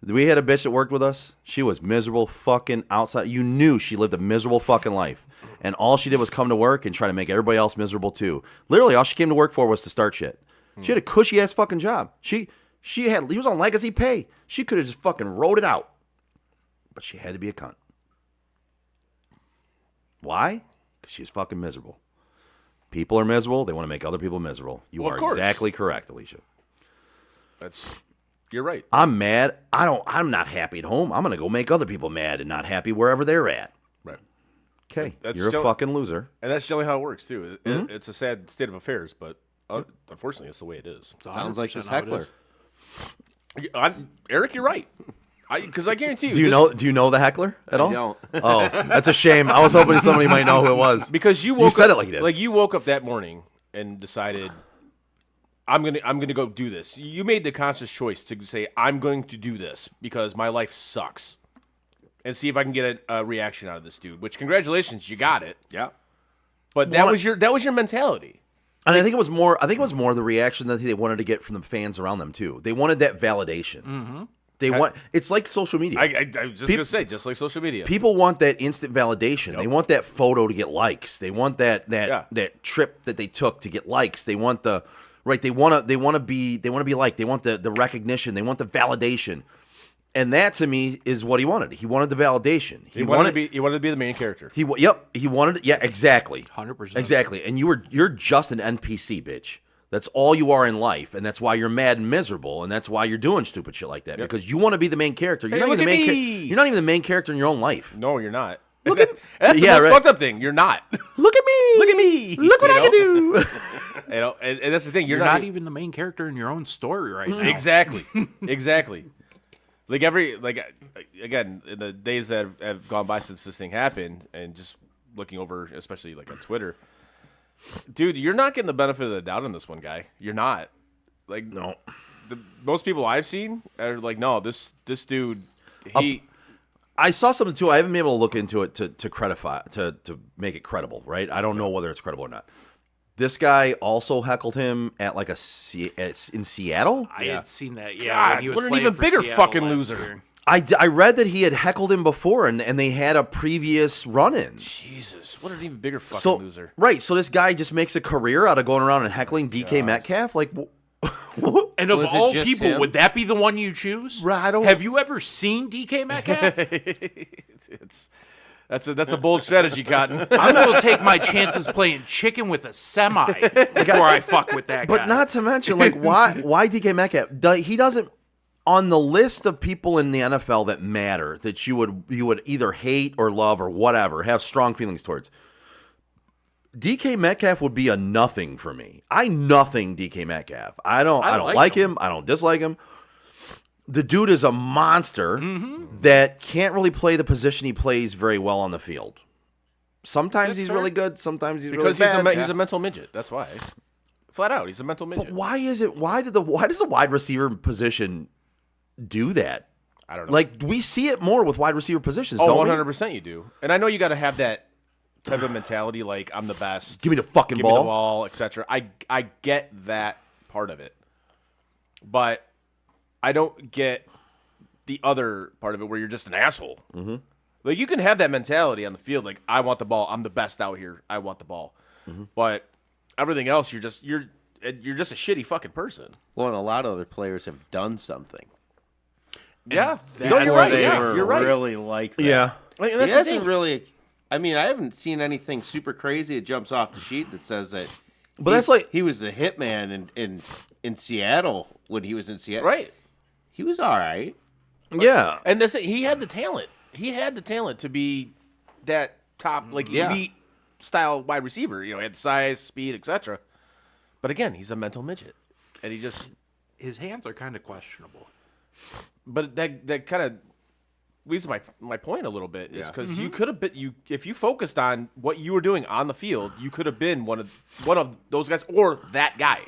We had a bitch that worked with us. She was miserable fucking outside. You knew she lived a miserable fucking life. And all she did was come to work and try to make everybody else miserable too. Literally, all she came to work for was to start shit. She had a cushy-ass fucking job. He was on legacy pay. She could have just fucking rode it out. But she had to be a cunt. Why? Because she's fucking miserable. People are miserable. They want to make other people miserable. You are exactly correct, Alicia. You're right. I'm mad. I'm not happy at home. I'm going to go make other people mad and not happy wherever they're at. Right. Okay. You're a fucking loser. And that's generally how it works, too. It's a sad state of affairs, but unfortunately, it's the way it is. Sounds like this heckler. Eric, you're right. Because I guarantee you. Do you know the heckler at all? I don't. Oh, that's a shame. I was hoping somebody might know who it was. Because you said it like you did. Like you woke up that morning and decided, I'm gonna go do this. You made the conscious choice to say, I'm going to do this because my life sucks, and see if I can get a reaction out of this dude. Which, congratulations, you got it. Yeah. But that was your mentality. And I think it was more the reaction that they wanted to get from the fans around them too. They wanted that validation. Mm-hmm. They want. It's like social media. I was just gonna say, just like social media. People want that instant validation. They want that photo to get likes. They want that trip that they took to get likes. They want the right. They want to be liked. They want the recognition. They want the validation. And that to me is what he wanted. He wanted the validation. He wanted to be the main character. He wanted. Yeah, exactly. 100%. Exactly. And you're just an NPC, bitch. That's all you are in life, and that's why you're mad and miserable, and that's why you're doing stupid shit like that because you want to be the main character. You're not even the main character in your own life. No, you're not. Look at that's the most fucked up thing. You're not. Look at me. Look at me. Look what I can do. And that's the thing. You're not even the main character in your own story right now. Exactly. Like again, in the days that have gone by since this thing happened, and just looking over, especially like on Twitter. Dude, you're not getting the benefit of the doubt on this one, guy. You're not. Like, no. Most people I've seen are like, no, this dude, I saw something too. I haven't been able to look into it to make it credible, right? I don't know whether it's credible or not. This guy also heckled him at like in Seattle. I had seen that. Yeah, God, when he was what an playing even for bigger Seattle fucking last loser. year. I read that he had heckled him before, and they had a previous run-in. Jesus, what an even bigger fucking loser. Right, so this guy just makes a career out of going around and heckling DK Metcalf? Like, and of Was it all just people, him? would that be the one you choose? Right, I don't- Have you ever seen DK Metcalf? That's a bold strategy, Cotton. I'm going to take my chances playing chicken with a semi before I fuck with that guy. But not to mention, like, why DK Metcalf? He doesn't, on the list of people in the NFL that matter, that you would either hate or love or whatever, have strong feelings towards, DK Metcalf would be a nothing for me. I nothing DK Metcalf. I don't like him. I don't dislike him. The dude is a monster that can't really play the position he plays very well on the field. Sometimes he's really good. Sometimes he's really bad. He's a mental midget. That's why. Flat out, he's a mental midget. But why does the wide receiver position do that? I don't know. Like, we see it more with wide receiver positions, Oh, don't 100% you do. And I know you got to have that type of mentality, like, I'm the best. Give me the fucking Give ball. me the ball, etc. I get that part of it. But I don't get the other part of it where you're just an asshole. Mm-hmm. Like, you can have that mentality on the field, like, I want the ball. I'm the best out here. I want the ball. Mm-hmm. But everything else, you're just a shitty fucking person. Well, and a lot of other players have done something. Yeah. That's No, you're right. They Yeah, were you're right. really like that. Yeah. Like, and He that's the hasn't thing. really. I mean, I haven't seen anything super crazy that jumps off the sheet that says that. But that's like he was the hitman in Seattle when he was in Seattle. Right. He was all right. yeah. And he had the talent. He had the talent to be that top, like, elite style wide receiver. You know, he had size, speed, etc. But again, he's a mental midget, and his hands are kind of questionable. But that kind of leads to my point a little bit is because you could have been if you focused on what you were doing on the field, you could have been one of those guys or that guy.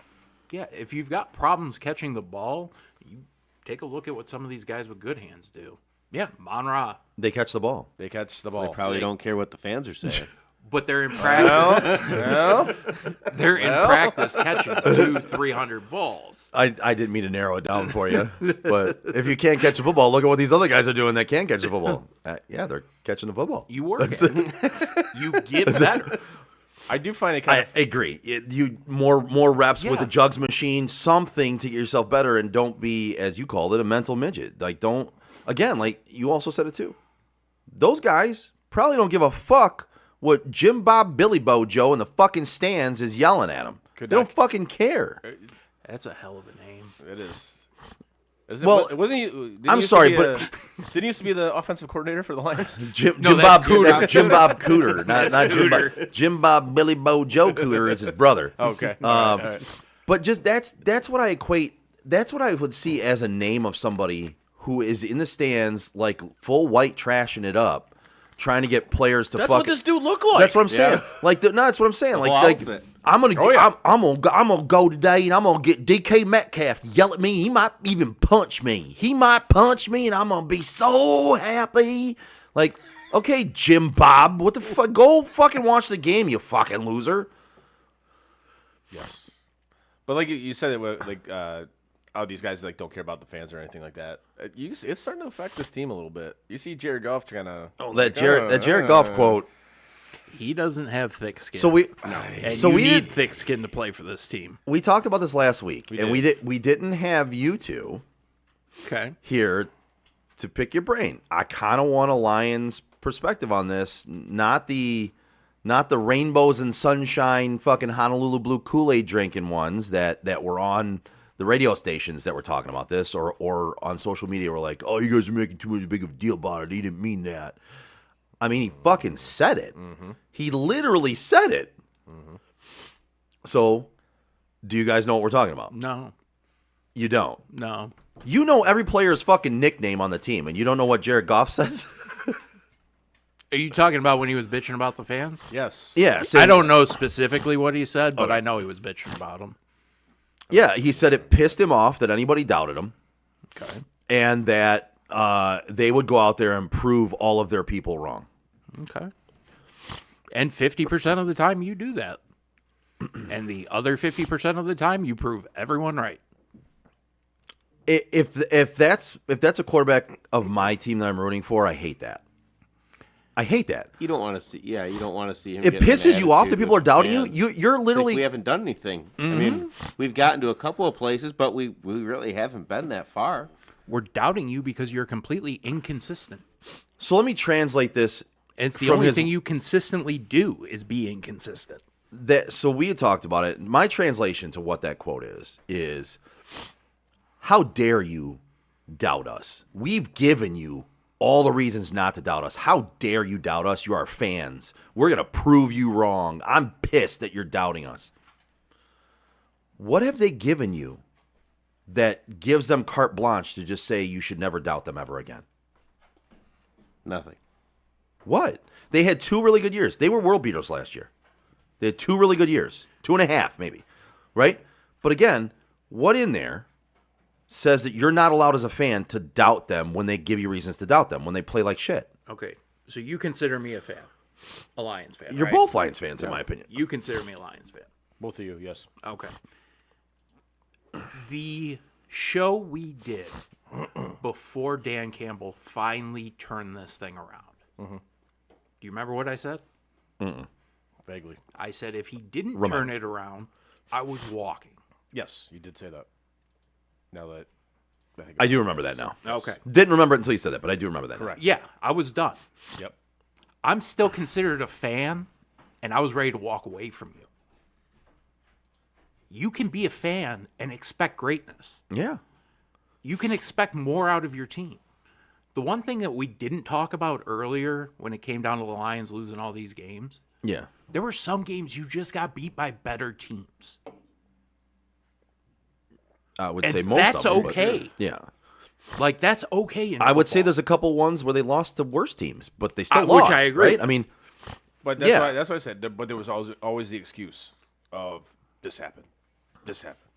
Yeah, if you've got problems catching the ball, you take a look at what some of these guys with good hands do. Yeah, Mon-Ra. They catch the ball. they catch the ball. They probably don't care what the fans are saying. But they're in practice. Well, They're in practice catching 200-300 balls. I didn't mean to narrow it down for you, but if you can't catch a football, look at what these other guys are doing that can catch a football. Yeah, they're catching the football. You work at it. You get better. I do find it kind I agree. You more reps with the jugs machine, something to get yourself better, and don't be, as you called it, a mental midget. Like, don't, again, like you also said it too. Those guys probably don't give a fuck what Jim Bob Billy Bo Joe in the fucking stands is yelling at them. They don't fucking care. That's a hell of a name. It is. Well, wasn't he? Didn't I'm he used sorry, to be but didn't he used to be the offensive coordinator for the Lions? Jim that's Bob Cooter. Cooter. That's Jim Bob Cooter, not Jim Bob. Cooter. Jim Bob Billy Bo Joe Cooter is his brother. Okay. All right. But just that's what I equate. That's what I would see as a name of somebody who is in the stands, like full white trashing it up, trying to get players to. That's fuck what this dude looked like. That's what I'm saying. Like, no, that's what I'm saying. whole Like outfit. I'm gonna, Oh, yeah. I'm gonna go today, and I'm gonna get DK Metcalf to yell at me. He might even punch me. He might punch me, and I'm gonna be so happy. Like, okay, Jim Bob, what the fuck? Go fucking watch the game, you fucking loser. Yes. But like you said, it was like oh, these guys like don't care about the fans or anything like that. It's starting to affect this team a little bit. You see Jared Goff kind of. Oh, that Jared Goff quote. He doesn't have thick skin. So we need thick skin to play for this team. We talked about this last week, we didn't have you two here to pick your brain. I kind of want a Lions perspective on this, not the rainbows and sunshine fucking Honolulu blue Kool-Aid drinking ones that were on the radio stations that were talking about this or on social media were like, oh, you guys are making too much big of a deal about it. He didn't mean that. I mean, he fucking said it. Mm-hmm. He literally said it. Mm-hmm. So, do you guys know what we're talking about? No. You don't? No. You know every player's fucking nickname on the team, and you don't know what Jared Goff says? Are you talking about when he was bitching about the fans? Yes. Yeah. I don't know specifically what he said, but I know he was bitching about them. Yeah, he said it pissed him off that anybody doubted him. Okay. And that they would go out there and prove all of their people wrong. Okay. And 50% of the time you do that. And the other 50% of the time you prove everyone right. If that's a quarterback of my team that I'm rooting for, I hate that. I hate that. You don't want to see. Yeah, you don't want to see him. It pisses you off that people are doubting you. You're literally. Like we haven't done anything. Mm-hmm. I mean, we've gotten to a couple of places, but we really haven't been that far. We're doubting you because you're completely inconsistent. So let me translate this. And it's the only thing you consistently do is be inconsistent. So we had talked about it. My translation to what that quote is, how dare you doubt us? We've given you all the reasons not to doubt us. How dare you doubt us? You are fans. We're going to prove you wrong. I'm pissed that you're doubting us. What have they given you that gives them carte blanche to just say you should never doubt them ever again? Nothing. What? They had 2 really good years. They were world beaters last year. They had 2 really good years. 2.5 maybe. Right? But again, what in there says that you're not allowed as a fan to doubt them when they give you reasons to doubt them, when they play like shit? Okay. So you consider me a fan. A Lions fan, You're right? both Lions fans, in my opinion. You consider me a Lions fan. Both of you, yes. Okay. The show we did before Dan Campbell finally turned this thing around. Mm-hmm. Do you remember what I said? Mm-mm. Vaguely. I said if he didn't turn it around, I was walking. Yes, you did say that. Now that I do remember that now. Okay. Didn't remember it until you said that, but I do remember that. Correct. Yeah, I was done. Yep. I'm still considered a fan, and I was ready to walk away from you. You can be a fan and expect greatness. Yeah. You can expect more out of your team. The one thing that we didn't talk about earlier when it came down to the Lions losing all these games, Yeah. there were some games you just got beat by better teams. I would And say most that's of them. okay. But yeah. Like, that's okay in I would say football. there's a couple ones where they lost to worse teams, but they still lost. Which I agree. Right? I mean, But that's why I said. But there was always the excuse of this happened, this happened,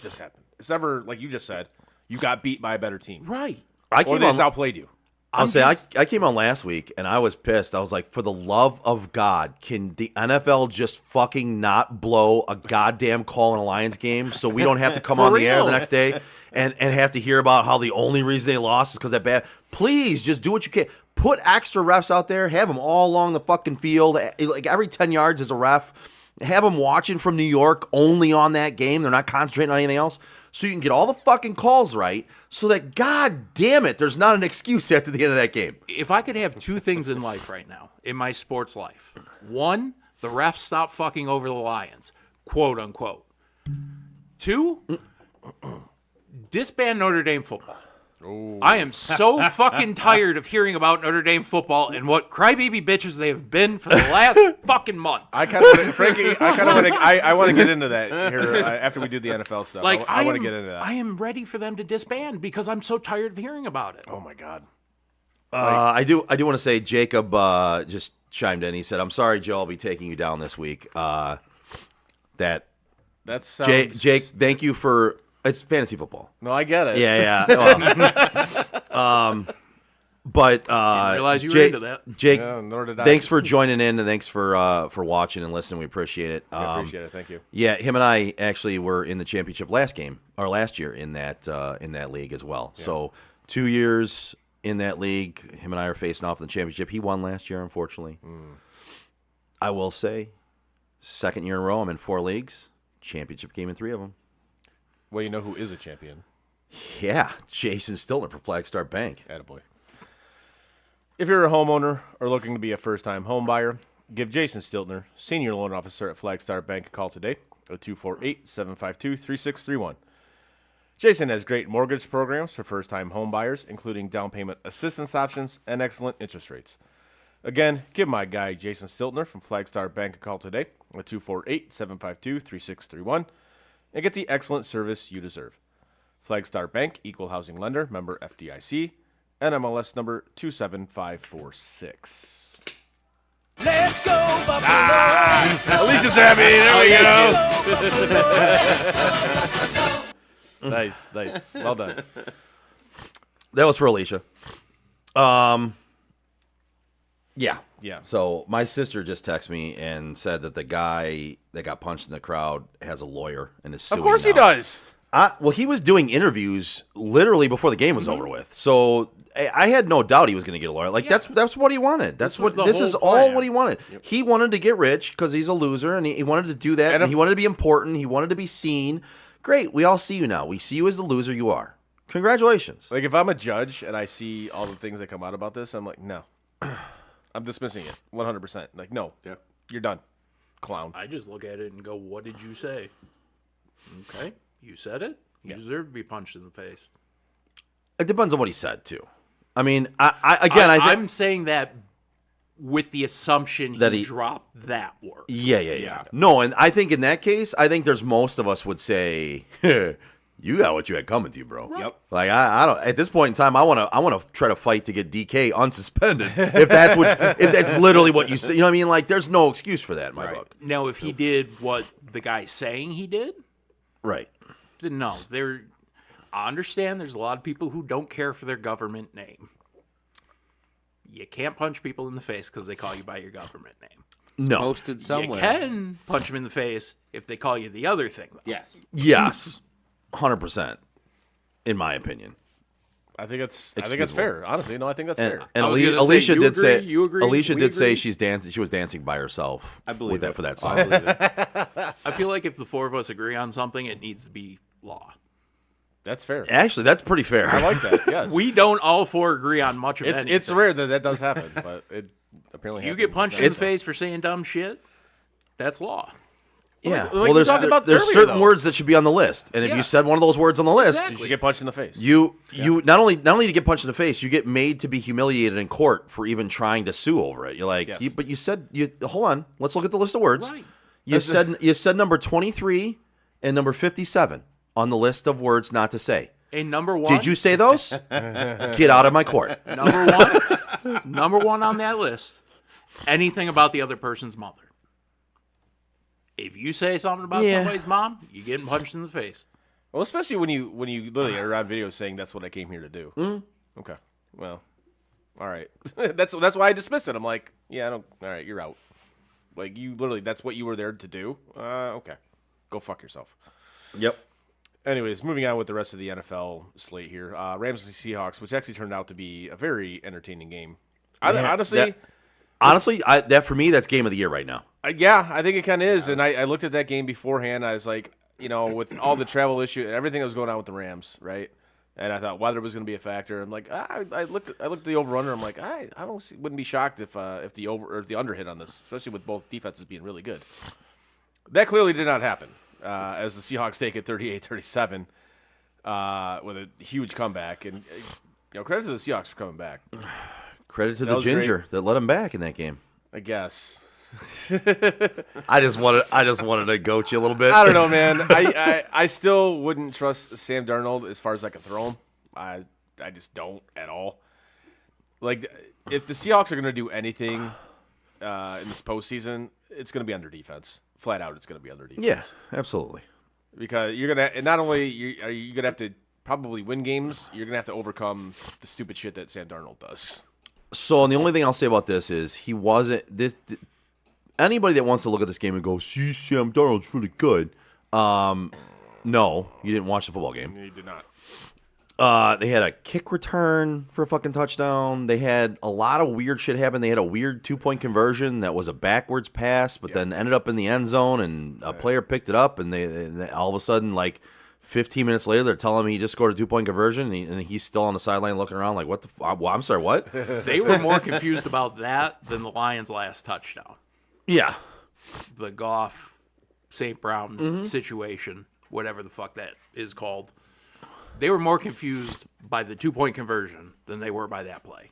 this happened. It's never like you just said. You got beat by a better team, Right. or they just outplayed you. I came on last week and I was pissed. I was like, for the love of God, can the NFL just fucking not blow a goddamn call in a Lions game so we don't have to come on the air the next day and have to hear about how the only reason they lost is because that bad. Please just do what you can. Put extra refs out there. Have them all along the fucking field. Like every 10 yards is a ref. Have them watching from New York only on that game. They're not concentrating on anything else. So you can get all the fucking calls right so that, God damn it, there's not an excuse after the end of that game. If I could have 2 things in life right now, in my sports life. 1, the refs stop fucking over the Lions, quote unquote. 2, disband Notre Dame football. Ooh. I am so fucking tired of hearing about Notre Dame football and what crybaby bitches they have been for the last fucking month. I kind of, Frankie. I want to get into that here after we do the NFL stuff. Like I want to get into that. I am ready for them to disband because I'm so tired of hearing about it. Oh my God. I do want to say Jacob just chimed in. He said, "I'm sorry, Joe. I'll be taking you down this week." That sounds... Jake, thank you for. It's fantasy football. No, I get it. Yeah. But Didn't realize you were Jake, into that. Jake, Yeah, nor did I. thanks for joining in and thanks for watching and listening. We appreciate it. I appreciate it. Thank you. Yeah, him and I actually were in the championship last year in that league as well. Yeah. So 2 years in that league, him and I are facing off in the championship. He won last year, unfortunately. I will say, second year in a row, I'm in 4 leagues. Championship game in 3 of them. Well, you know who is a champion? Yeah, Jason Stiltner for Flagstar Bank. Attaboy. If you're a homeowner or looking to be a first-time home buyer, give Jason Stiltner, Senior Loan Officer at Flagstar Bank, a call today at 248-752-3631. Jason has great mortgage programs for first-time home buyers, including down payment assistance options and excellent interest rates. Again, give my guy Jason Stiltner from Flagstar Bank a call today at 248-752-3631 and get the excellent service you deserve. Flagstar Bank, Equal Housing Lender, member FDIC, NMLS number 27546. Let's go, Buffalo! Alicia's happy. There we go. Nice. Well done. That was for Alicia. Yeah. So my sister just texted me and said that the guy that got punched in the crowd has a lawyer and is suing. Of course now. he does. Well, he was doing interviews literally before the game was over with. So I had no doubt he was going to get a lawyer. Like that's what he wanted. This is all what he wanted. Yep. He wanted to get rich because he's a loser, and he wanted to do that. And he wanted to be important. He wanted to be seen. Great. We all see you now. We see you as the loser you are. Congratulations. Like if I'm a judge and I see all the things that come out about this, I'm like, no, I'm dismissing it 100%. Like, no, you're done, clown. I just look at it and go, what did you say? Okay. You said it. You deserve to be punched in the face. It depends on what he said, too. I mean, I'm saying that with the assumption that he dropped that word. Yeah. No, and I think in that case, there's most of us would say, you got what you had coming to you, bro. Yep. Like I don't. At this point in time, I want to try to fight to get DK unsuspended. if that's literally what you say, you know what I mean? Like, there's no excuse for that in my book. Now, if he did what the guy's saying he did, right? Then no. I understand. There's a lot of people who don't care for their government name. You can't punch people in the face because they call you by your government name. No. Posted somewhere. You can punch them in the face if they call you the other thing, though. Yes. 100%. In my opinion. I think that's fair. Honestly, no, I think that's fair. And Alicia did say she was dancing by herself. I believe for that song. I feel like if the four of us agree on something, it needs to be law. That's fair. Actually, that's pretty fair. I like that. Yes. We don't all four agree on much of anything. It's rare that does happen, but it apparently happens. You get punched in the face for saying dumb shit, that's law. Yeah. Like there's certain words that should be on the list, and if you said one of those words on the list, you should get punched in the face. You not only do you get punched in the face, you get made to be humiliated in court for even trying to sue over it. You're like, but you said hold on, let's look at the list of words. Right. You said number 23 and number 57 on the list of words not to say. And number one. Did you say those? Get out of my court. Number one on that list. Anything about the other person's mother. If you say something about somebody's mom, you're getting punched in the face. Well, especially when you literally are on video saying that's what I came here to do. Mm-hmm. Okay. Well, all right. that's why I dismiss it. I'm like, yeah, I don't. All right, you're out. Like you literally, that's what you were there to do. Okay, go fuck yourself. Yep. Anyways, moving on with the rest of the NFL slate here. Rams and Seahawks, which actually turned out to be a very entertaining game. Honestly, that for me, that's game of the year right now. I think it kind of is. And I looked at that game beforehand. I was like, with all the travel issue and everything that was going on with the Rams, right? And I thought weather was going to be a factor. I'm like, I looked at the over/under. I'm like, I wouldn't be shocked if the over or if the under hit on this, especially with both defenses being really good. That clearly did not happen. As the Seahawks take it 38-37 with a huge comeback, and credit to the Seahawks for coming back. Credit to the ginger that let him back in that game. I guess. I just wanted to goat you a little bit. I don't know, man. I still wouldn't trust Sam Darnold as far as I can throw him. I just don't at all. Like, if the Seahawks are going to do anything in this postseason, it's going to be under defense. Flat out, it's going to be under defense. Yeah, absolutely. Because you're going to not only are you going to have to probably win games, you're going to have to overcome the stupid shit that Sam Darnold does. So, and the only thing I'll say about this is he wasn't this. Anybody that wants to look at this game and go, "See, Sam Darnold's really good," no, you didn't watch the football game. You did not. They had a kick return for a fucking touchdown. They had a lot of weird shit happen. They had a weird 2-point conversion that was a backwards pass, but then ended up in the end zone, and a player picked it up, and they all of a sudden, like 15 minutes later, they're telling him he just scored a 2-point conversion, and he's still on the sideline looking around like, what the I'm sorry, what? They were more confused about that than the Lions' last touchdown. Yeah. The Goff, St. Brown situation, whatever the fuck that is called. They were more confused by the 2-point conversion than they were by that play.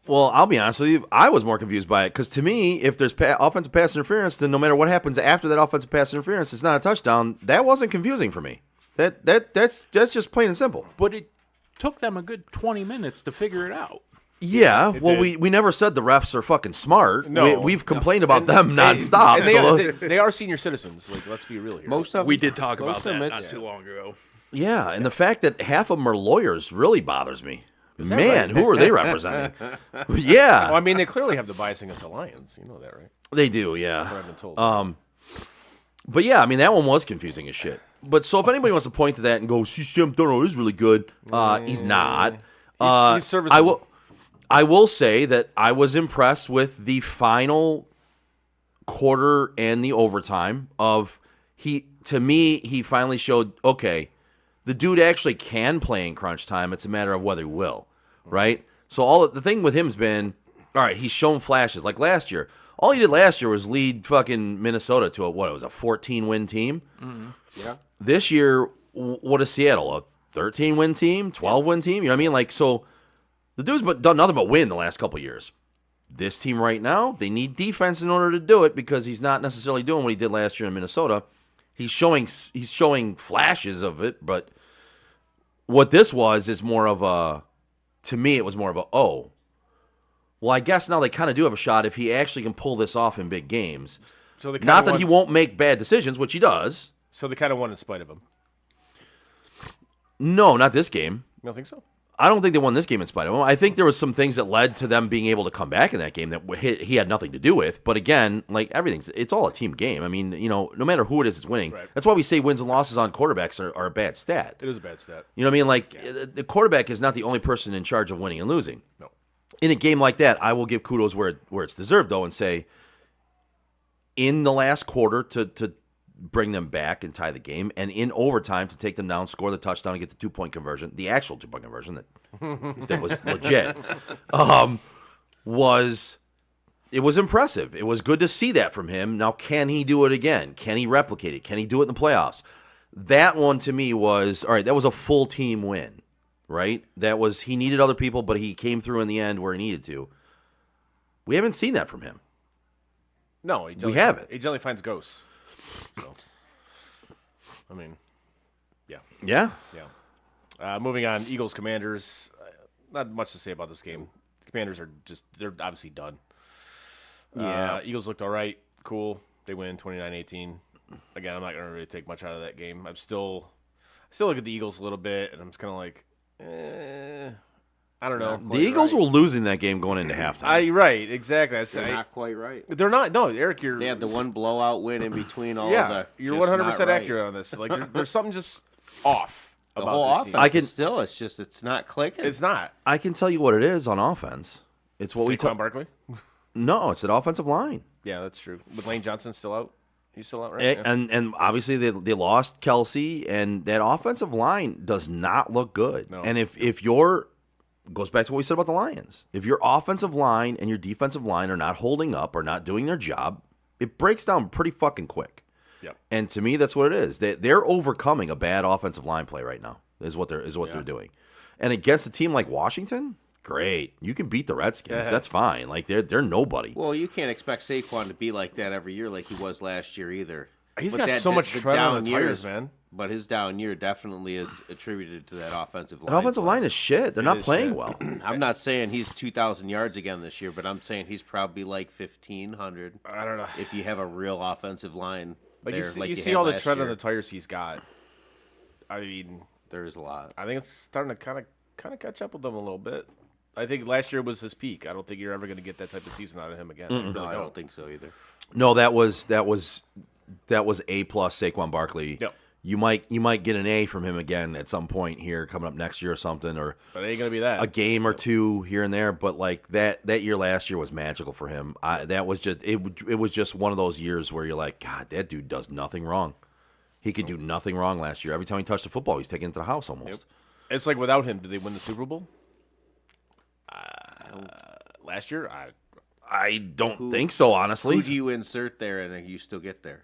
Well, I'll be honest with you. I was more confused by it because to me, if there's offensive pass interference, then no matter what happens after that offensive pass interference, it's not a touchdown. That wasn't confusing for me. That's just plain and simple. But it took them a good 20 minutes to figure it out. Yeah, well, we never said the refs are fucking smart. No. We've complained about them nonstop. And they are senior citizens. Like, let's be real here. Most of We them- did talk about most of them, that it's- not too long ago. Yeah, and the fact that half of them are lawyers really bothers me. Man, who are they representing? Yeah. Well, I mean, they clearly have the bias against the Lions. You know that, right? They do, yeah. That's what I've been told. But yeah, I mean, that one was confusing as shit. But so if anybody wants to point to that and go, see, Sam Darnold is really good, he's not. He's serviceable. I will say that I was impressed with the final quarter and the overtime of to me, he finally showed, okay, the dude actually can play in crunch time. It's a matter of whether he will, right? So the thing with him has been, all right, he's shown flashes. Like last year, all he did last year was lead fucking Minnesota to a 14-win team. Mm-hmm. Yeah. This year, what is Seattle? A 13-win team? 12-win team? You know what I mean? Like, so the dude's done nothing but win the last couple of years. This team right now, they need defense in order to do it because he's not necessarily doing what he did last year in Minnesota. He's showing flashes of it, but what this is more of a, to me, it was more of a, oh, well, I guess now they kind of do have a shot if he actually can pull this off in big games. So they not that he won't make bad decisions, which he does. So they kind of won in spite of him. No, not this game. You don't think so? I don't think they won this game in spite of him. I think there was some things that led to them being able to come back in that game that he had nothing to do with. But again, like it's all a team game. I mean, you know, no matter who it is that's winning. Right. That's why we say wins and losses on quarterbacks are a bad stat. It is a bad stat. You know what I mean? Like the quarterback is not the only person in charge of winning and losing. No. In a game like that, I will give kudos where it's deserved, though, and say in the last quarter to bring them back and tie the game, and in overtime to take them down, score the touchdown, and get the 2-point conversion, the actual 2-point conversion that was legit, was impressive. It was good to see that from him. Now, can he do it again? Can he replicate it? Can he do it in the playoffs? That one to me was, all right, that was a full team win, right? That was, he needed other people, but he came through in the end where he needed to. We haven't seen that from him. No, we haven't. He generally finds ghosts. So, I mean, yeah. Yeah? Yeah. Moving on, Eagles, Commanders. Not much to say about this game. The Commanders they're obviously done. Yeah. Eagles looked all right. Cool. They win 29-18. Again, I'm not going to really take much out of that game. I still look at the Eagles a little bit, and I'm just kind of like, I don't know. The Eagles were losing that game going into halftime. Right, exactly. They're not quite right. They're not. No, Eric, They had the one blowout win in between all of yeah, the. you're just 100% not right. accurate on this. Like, there's something just off The about whole this offense team. is still, it's not clicking. It's not. I can tell you what it is on offense. It's what we Saquon talk. Barkley? No, it's an offensive line. Yeah, that's true. With Lane Johnson still out? He's still out, right? And obviously they lost Kelsey, and that offensive line does not look good. No. And if you're goes back to what we said about the Lions. If your offensive line and your defensive line are not holding up or not doing their job, it breaks down pretty fucking quick. Yep. And to me, that's what it is. They're overcoming a bad offensive line play right now. Is what they're doing. And against a team like Washington, great. You can beat the Redskins. Yeah. That's fine. Like they're nobody. Well, you can't expect Saquon to be like that every year like he was last year either. He's But got so much the tread on the down tires, years, man. But his down year definitely is attributed to that offensive line. That offensive line is shit. They're not is playing shit. well. I'm not saying he's 2,000 yards again this year, but I'm saying he's probably like 1,500. I don't know. If you have a real offensive line Like there, you see had all the last tread year. on the tires he's got. I mean, There is a lot. I think it's starting to kind of catch up with them a little bit. I think last year was his peak. I don't think you're ever going to get that type of season out of him again. No, I don't think so either. No, that was A+ Saquon Barkley. Yep. You might get an A from him again at some point here coming up next year or something, or But it ain't going to be that. a game or two here and there. But like that year last year was magical for him. That was just it was just one of those years where you're like, God, that dude does nothing wrong. He could do nothing wrong last year. Every time he touched the football, he's taken it to the house almost. Yep. It's like without him, did they win the Super Bowl? Last year? I don't think so, honestly. Who do you insert there and you still get there?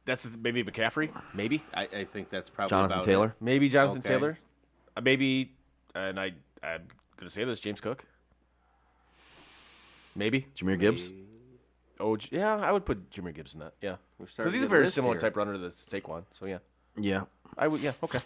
That's maybe McCaffrey. Maybe. I think that's probably Jonathan about Taylor? it. Maybe Jonathan Okay. Taylor. Maybe, and I'm going to say this, James Cook. Maybe. Jameer Gibbs? Oh, yeah, I would put Jameer Gibbs in that. Yeah. We're starting Because he's to a get very list similar here. type runner to Saquon. So, yeah. Yeah. I would, yeah, okay.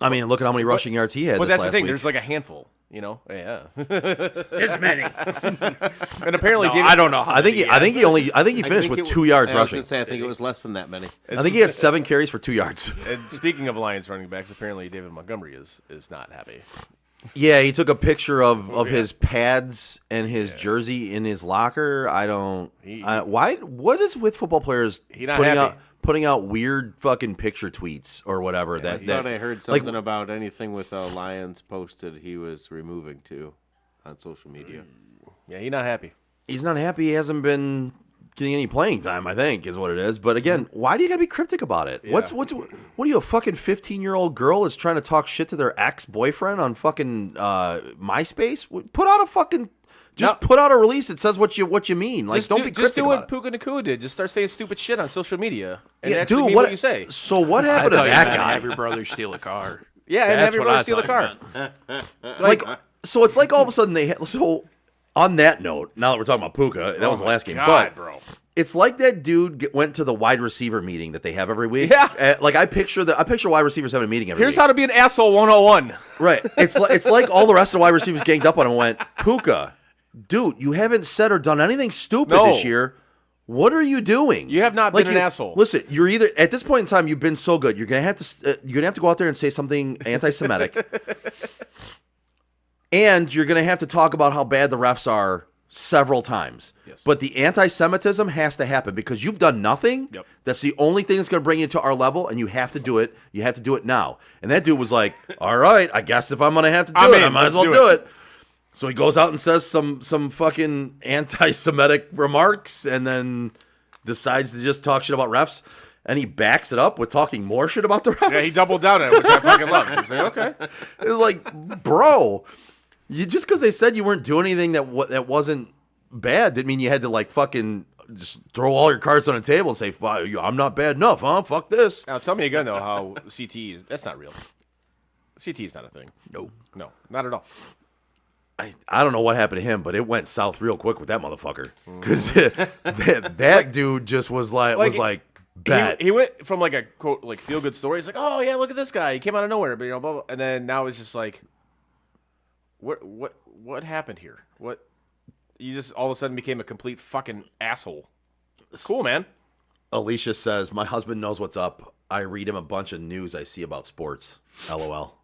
I mean, look at how many rushing yards he had. But this that's the last thing. week. There's like a handful, you know? Yeah. There's many. And apparently, No, I don't know. I think he finished with 2 yards I was rushing. gonna say, I think it was less than that many. I think he had 7 carries for 2 yards. And speaking of Lions running backs, apparently David Montgomery is not happy. Yeah, he took a picture of his pads and his jersey in his locker. Why? What is with football players He not putting happy. out weird fucking picture tweets or whatever? I thought I heard something about anything with Lions posted he was removing too on social media. Yeah, he's not happy. He's not happy. He hasn't been getting any playing time, I think, is what it is. But again, why do you gotta be cryptic about it? Yeah. What are you, a fucking 15-year-old girl that's trying to talk shit to their ex-boyfriend on fucking MySpace? Put out a fucking put out a release that says what you mean. Like, don't be just cryptic do what about it. Puka Nakua did. Just start saying stupid shit on social media and Yeah, actually dude, mean what you say. So what I happened to thought you that meant guy? have your brother steal a car. Yeah, and That's have your what I brother steal a thought car. you Like, so it's like all of a sudden so on that note, now that we're talking about Puka, that was the last game. God, But bro. it's like that dude went to the wide receiver meeting that they have every week. Yeah. Like I picture wide receivers having a meeting every Here's week. how to be an asshole 101. Right. It's like all the rest of the wide receivers ganged up on him and went, Puka, dude, you haven't said or done anything stupid No. this year. What are you doing? You have not been an asshole. Listen, you're either at this point in time you've been so good. You're gonna have to go out there and say something anti-Semitic, and you're gonna have to talk about how bad the refs are several times. Yes. But the anti-Semitism has to happen because you've done nothing. Yep. That's the only thing that's going to bring you to our level, and you have to do it. You have to do it now. And that dude was like, all right, I guess if I'm going to have to do I'm it, in. I might as Let's well do do it. it. So he goes out and says some fucking anti-Semitic remarks and then decides to just talk shit about refs. And he backs it up with talking more shit about the refs. Yeah, he doubled down on it, which I fucking love. He's like, okay. It was like, bro, you just because they said you weren't doing anything that wasn't bad didn't mean you had to like fucking just throw all your cards on the table and say, I'm not bad enough, huh? Fuck this. Oh. Now tell me again though how CT is. That's not real. CT is not a thing. No, not at all. I don't know what happened to him, but it went south real quick with that motherfucker because that dude just was like bad. He went from like a quote like feel good story. He's like, oh yeah, look at this guy. He came out of nowhere, but blah, blah. And then now it's just like, what happened here? What? You just all of a sudden became a complete fucking asshole. Cool, man. Alicia says, my husband knows what's up. I read him a bunch of news I see about sports. LOL.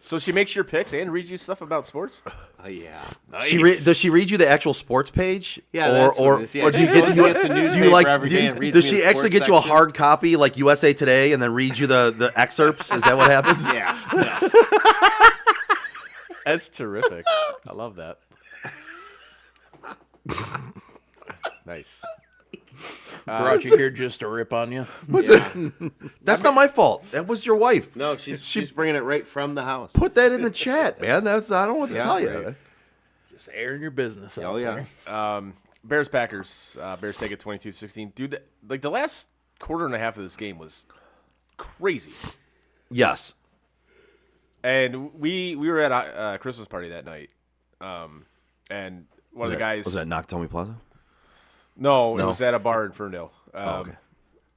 So she makes your picks and reads you stuff about sports? Oh, yeah. Nice. Does she read you the actual sports page? Yeah, that's what it is. Yeah, or do you she get goes do and gets a you newspaper like every day and reads does me she the actually sports get you a section. hard copy like USA Today and then read you the excerpts? Is that what happens? Yeah. That's terrific. I love that. Nice. Brought you here just to rip on you. That's not my fault. That was your wife. No, she's bringing it right from the house. Put that in the chat, man. I don't know what to tell you. right. Just airing your business out yeah. there. Bears Packers. Bears take it 22-16. Dude, like the last quarter and a half of this game was crazy. Yes. And we were at a Christmas party that night. And one of the guys Was that Nakatomi Plaza? No, it No. was at a bar in Ferndale. Okay.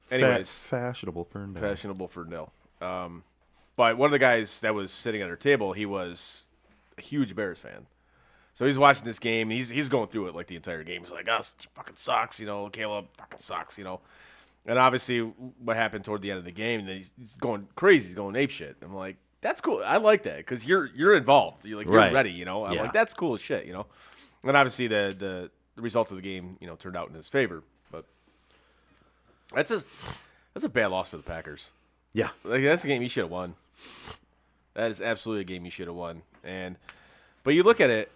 Anyways, Fashionable Ferndale. fashionable Ferndale. But one of the guys that was sitting at our table, he was a huge Bears fan. So he's watching this game. And he's going through it like the entire game. He's like, "Oh, it fucking sucks," Caleb fucking sucks, And And obviously, what happened toward the end of the game, that he's going crazy. He's going ape shit. I'm like, that's cool. I like that because you're involved. You're Right. ready. You know, I'm Yeah. like, that's cool as shit. You know, and obviously the result of the game, turned out in his favor. But that's a bad loss for the Packers. Yeah. Like that's a game you should have won. That is absolutely a game you should have won. But you look at it,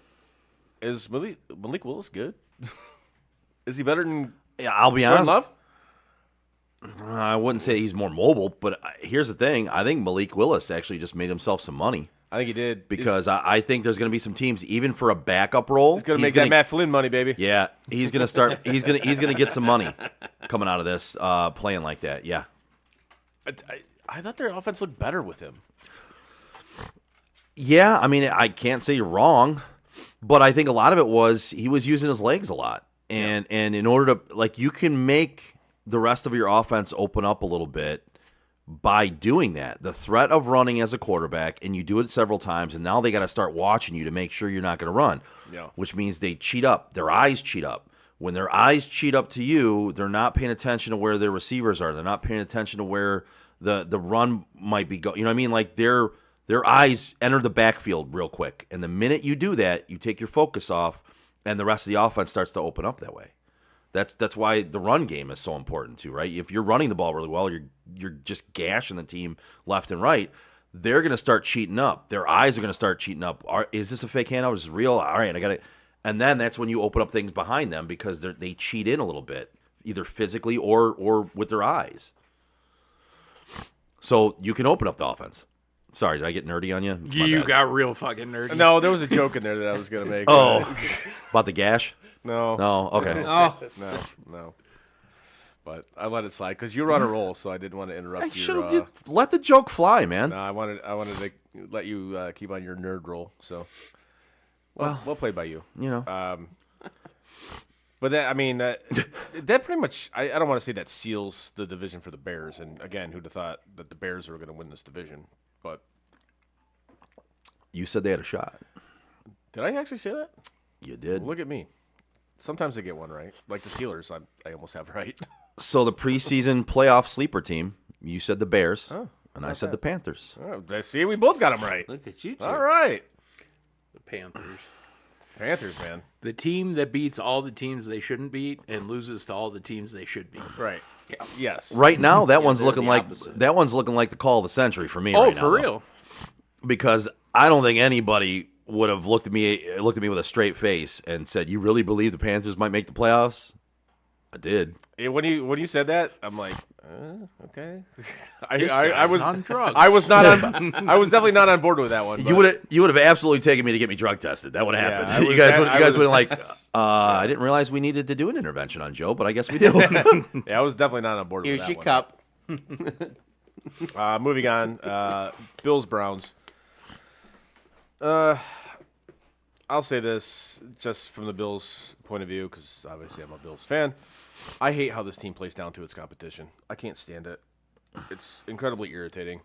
is Malik Willis good? Is he better than Yeah, I'll be Jordan honest. Love? I wouldn't say he's more mobile, but here's the thing. I think Malik Willis actually just made himself some money I think he did. because I think there's going to be some teams, even for a backup role. He's gonna make that Matt Flynn money, baby. Yeah, he's going to start. He's going to get some money coming out of this playing like that. Yeah. I thought their offense looked better with him. Yeah, I mean, I can't say you're wrong, but I think a lot of it was he was using his legs a lot. And in order to, you can make the rest of your offense open up a little bit by doing that. The threat of running as a quarterback, and you do it several times, and now they got to start watching you to make sure you're not going to run, which means they cheat up. Their eyes cheat up. When their eyes cheat up to you, they're not paying attention to where their receivers are. They're not paying attention to where the run might be going. You know what I mean? Like their eyes enter the backfield real quick. And the minute you do that, you take your focus off, and the rest of the offense starts to open up that way. That's why the run game is so important too, right? If you're running the ball really well, you're just gashing the team left and right. They're going to start cheating up. Their eyes are going to start cheating up. Is this a fake handout? Is this real? All right, I got it. And then that's when you open up things behind them because they cheat in a little bit, either physically or with their eyes. So you can open up the offense. Sorry, did I get nerdy on you? It's my You bad. got real fucking nerdy. No, there was a joke in there that I was gonna make. Oh, about the gash? No. No, okay. No. But I let it slide because you were on a roll, so I didn't want to interrupt I you. should have just let the joke fly, man. No, I wanted to let you keep on your nerd roll. So, well played by you. You know. But that pretty much. I don't want to say that seals the division for the Bears. And again, who'd have thought that the Bears were going to win this division? But You said they had a shot. did I actually say that? You did. Look at me. Sometimes I get one right. Like the Steelers, I almost have right. So the preseason playoff sleeper team, you said the Bears, and I said the Panthers. Oh, see, we both got them right. Look at you two. All right. The Panthers. Panthers, man. The team that beats all the teams they shouldn't beat and loses to all the teams they should beat. Right. Yeah. Yes. Right now, that one's they're looking the like opposite. the call of the century for me. Oh, right now, for though. real? Because I don't think anybody would have looked at me with a straight face and said, "You really believe the Panthers might make the playoffs?" I did. When you said that, I'm like, okay. This I guy's was on drugs. I was not on. I was definitely not on board with that one. You would have absolutely taken me to get me drug tested. That would have Yeah, happened. I You guys was- would have like, I didn't realize we needed to do an intervention on Joe, but I guess we do. Yeah, I was definitely not on board Here's with your that cup. one. Moving on. Bills Browns. I'll say this just from the Bills' point of view, because obviously I'm a Bills fan. I hate how this team plays down to its competition. I can't stand it. It's incredibly irritating.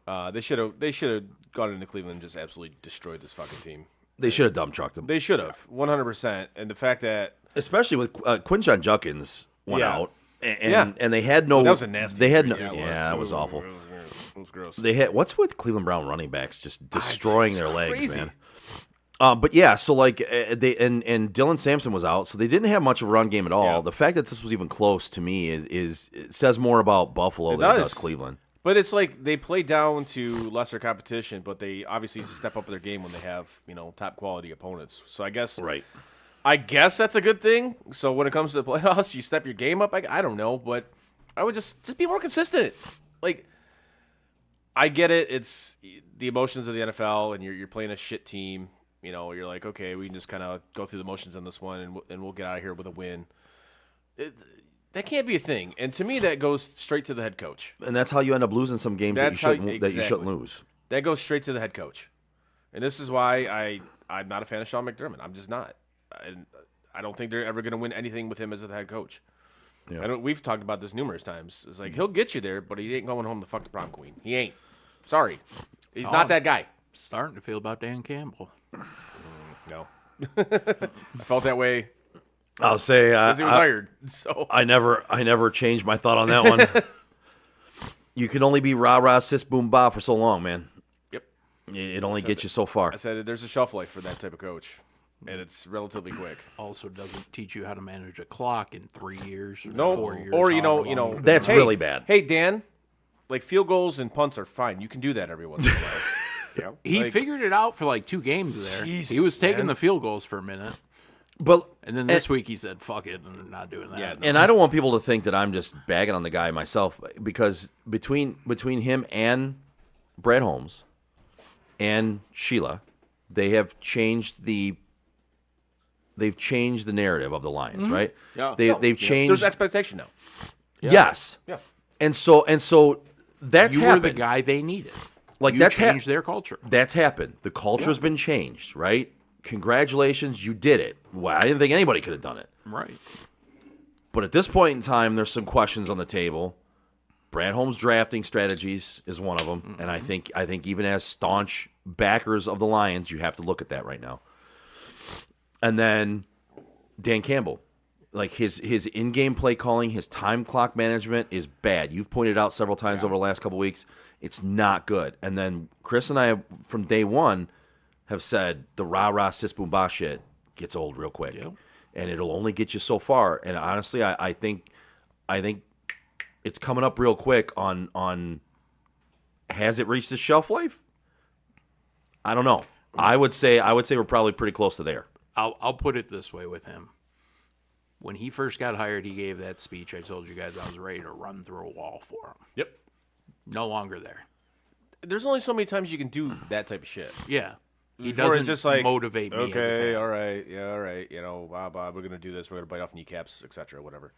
They should have gone into Cleveland and just absolutely destroyed this fucking team. They should have dump trucked him. They should have 100%. And the fact that Especially with Quinshon Judkins went Yeah. out, Yeah. and they had no. that was a nasty. They had no. injury, too. Yeah, it was awful. It was gross. They had what's with Cleveland Brown running backs just destroying it's their legs, crazy. man. But yeah, so like they and Dylan Sampson was out, so they didn't have much of a run game at all. Yeah. The fact that this was even close to me is it says more about Buffalo than it does Cleveland. But it's like they play down to lesser competition, but they obviously step up their game when they have, top quality opponents. So I guess that's a good thing. So when it comes to the playoffs, you step your game up. I don't know, but I would just be more consistent. Like, I get it. It's the emotions of the NFL, and you're playing a shit team. You're like, okay, we can just kind of go through the motions on this one, and we'll get out of here with a win. That can't be a thing. And to me, that goes straight to the head coach. And that's how you end up losing some games that you shouldn't lose. That goes straight to the head coach. And this is why I'm not a fan of Sean McDermott. I'm just not. I don't think they're ever going to win anything with him as the head coach. Yeah. We've talked about this numerous times. It's like, he'll get you there, but he ain't going home to fuck the prom queen. He ain't. Sorry. He's not that guy. Starting to feel about Dan Campbell. No. I felt that way I'll say Because he was hired. So I never changed my thought on that one. You can only be rah rah sis boom ba for so long, man. Yep. It only gets you so far. I said there's a shelf life for that type of coach, and it's relatively quick. Also doesn't teach you how to manage a clock in 3 years or No, 4 years. or however long it's That's gonna be. really bad. Hey Dan, like field goals and punts are fine. You can do that every once in a while. Yeah. He Like, figured it out for like 2 games there. He Jesus, was taking man. the field goals for a minute. But And then this week he said, fuck it, and I'm not doing that. Yeah, and I don't want people to think that I'm just bagging on the guy myself, because between him and Brad Holmes and Sheila, they've changed the narrative of the Lions, right? Yeah. They've changed. there's expectation now. Yes. Yeah. And so that's You were happened. the guy they needed. Like You that's changed their culture. That's happened. The culture's been changed, right? Congratulations, you did it. Well, I didn't think anybody could have done it. Right. But at this point in time, there's some questions on the table. Brad Holmes' drafting strategies is one of them, and I think even as staunch backers of the Lions, you have to look at that right now. And then Dan Campbell, like his in-game play calling, his time clock management is bad. You've pointed out several times over the last couple weeks, it's not good. And then Chris and I, from day one, have said the rah-rah sis-boom-ba shit gets old real quick. Yep. And it'll only get you so far. And honestly, I think it's coming up real quick on has it reached its shelf life? I don't know. I would say we're probably pretty close to there. I'll put it this way with him. When he first got hired, he gave that speech. I told you guys I was ready to run through a wall for him. Yep. No longer there. There's only so many times you can do that type of shit. Yeah. He Before doesn't it's just like, motivate me as a okay, fan. all right, yeah, all right, you know, blah, blah, we're gonna do this, we're gonna bite off kneecaps, etc., whatever.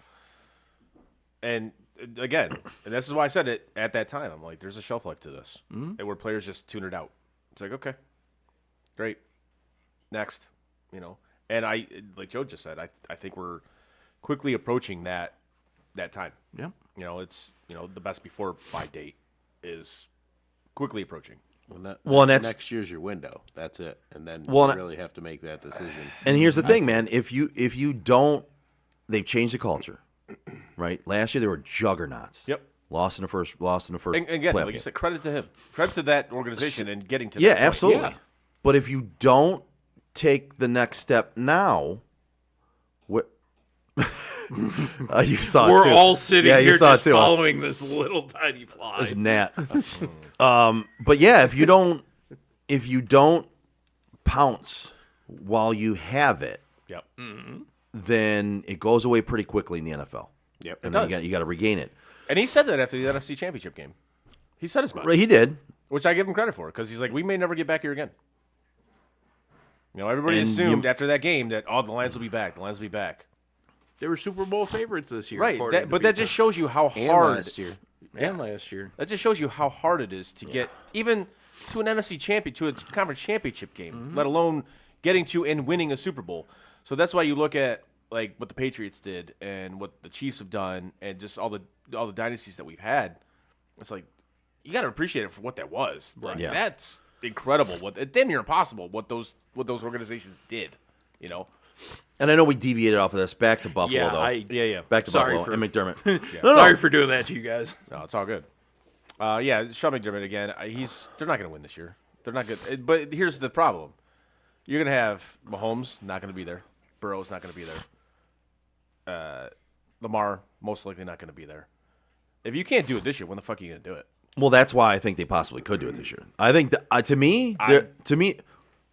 And again, and this is why I said it at that time. I'm like, there's a shelf life to this, and where players just tune it out. It's like, okay, great, next, you know. And I, like Joe just said, I think we're quickly approaching that time. Yeah. You know, it's the best before buy date is quickly approaching. Well, and that's- next year's your window. That's it, and then Well, you really have to make that decision. And here's the thing, man. If you don't, they've changed the culture, right? Last year they were juggernauts. Yep. Lost in the first. And again, playoff like you game. said, credit to him, credit to that organization, and getting to Yeah, that point. absolutely. Yeah. But if you don't take the next step now, what? You saw it We're too. all sitting yeah, you here saw just it too, huh? following this little tiny fly. This gnat. But yeah, if you don't pounce while you have it, Yep. then it goes away pretty quickly in the NFL. Yep. And It then does. you got to regain it. And he said that after the NFC Championship game. He said as much. Right, he did. Which I give him credit for, because he's like, we may never get back here again. You know, everybody And assumed after that game that, the Lions will be back. The Lions will be back. They were Super Bowl favorites this year. Right. according to But that people. just shows you how And hard. last year. And last year. That just shows you how hard it is to get even to an NFC champion, to a conference championship game, let alone getting to and winning a Super Bowl. So that's why you look at like what the Patriots did and what the Chiefs have done, and just all the dynasties that we've had. It's like you got to appreciate it for what that was. Like Yeah. that's incredible. What damn near impossible. What those organizations did. You know. And I know we deviated off of this. Back to Buffalo, Yeah, though. Yeah. Back to Sorry Buffalo and McDermott. Sorry for doing that to you guys. No, it's all good. Yeah, Sean McDermott again. They're not going to win this year. They're not good. But here's the problem: you're going to have Mahomes not going to be there. Burrow's not going to be there. Lamar most likely not going to be there. If you can't do it this year, when the fuck are you going to do it? Well, that's why I think they possibly could do it this year. I think to me,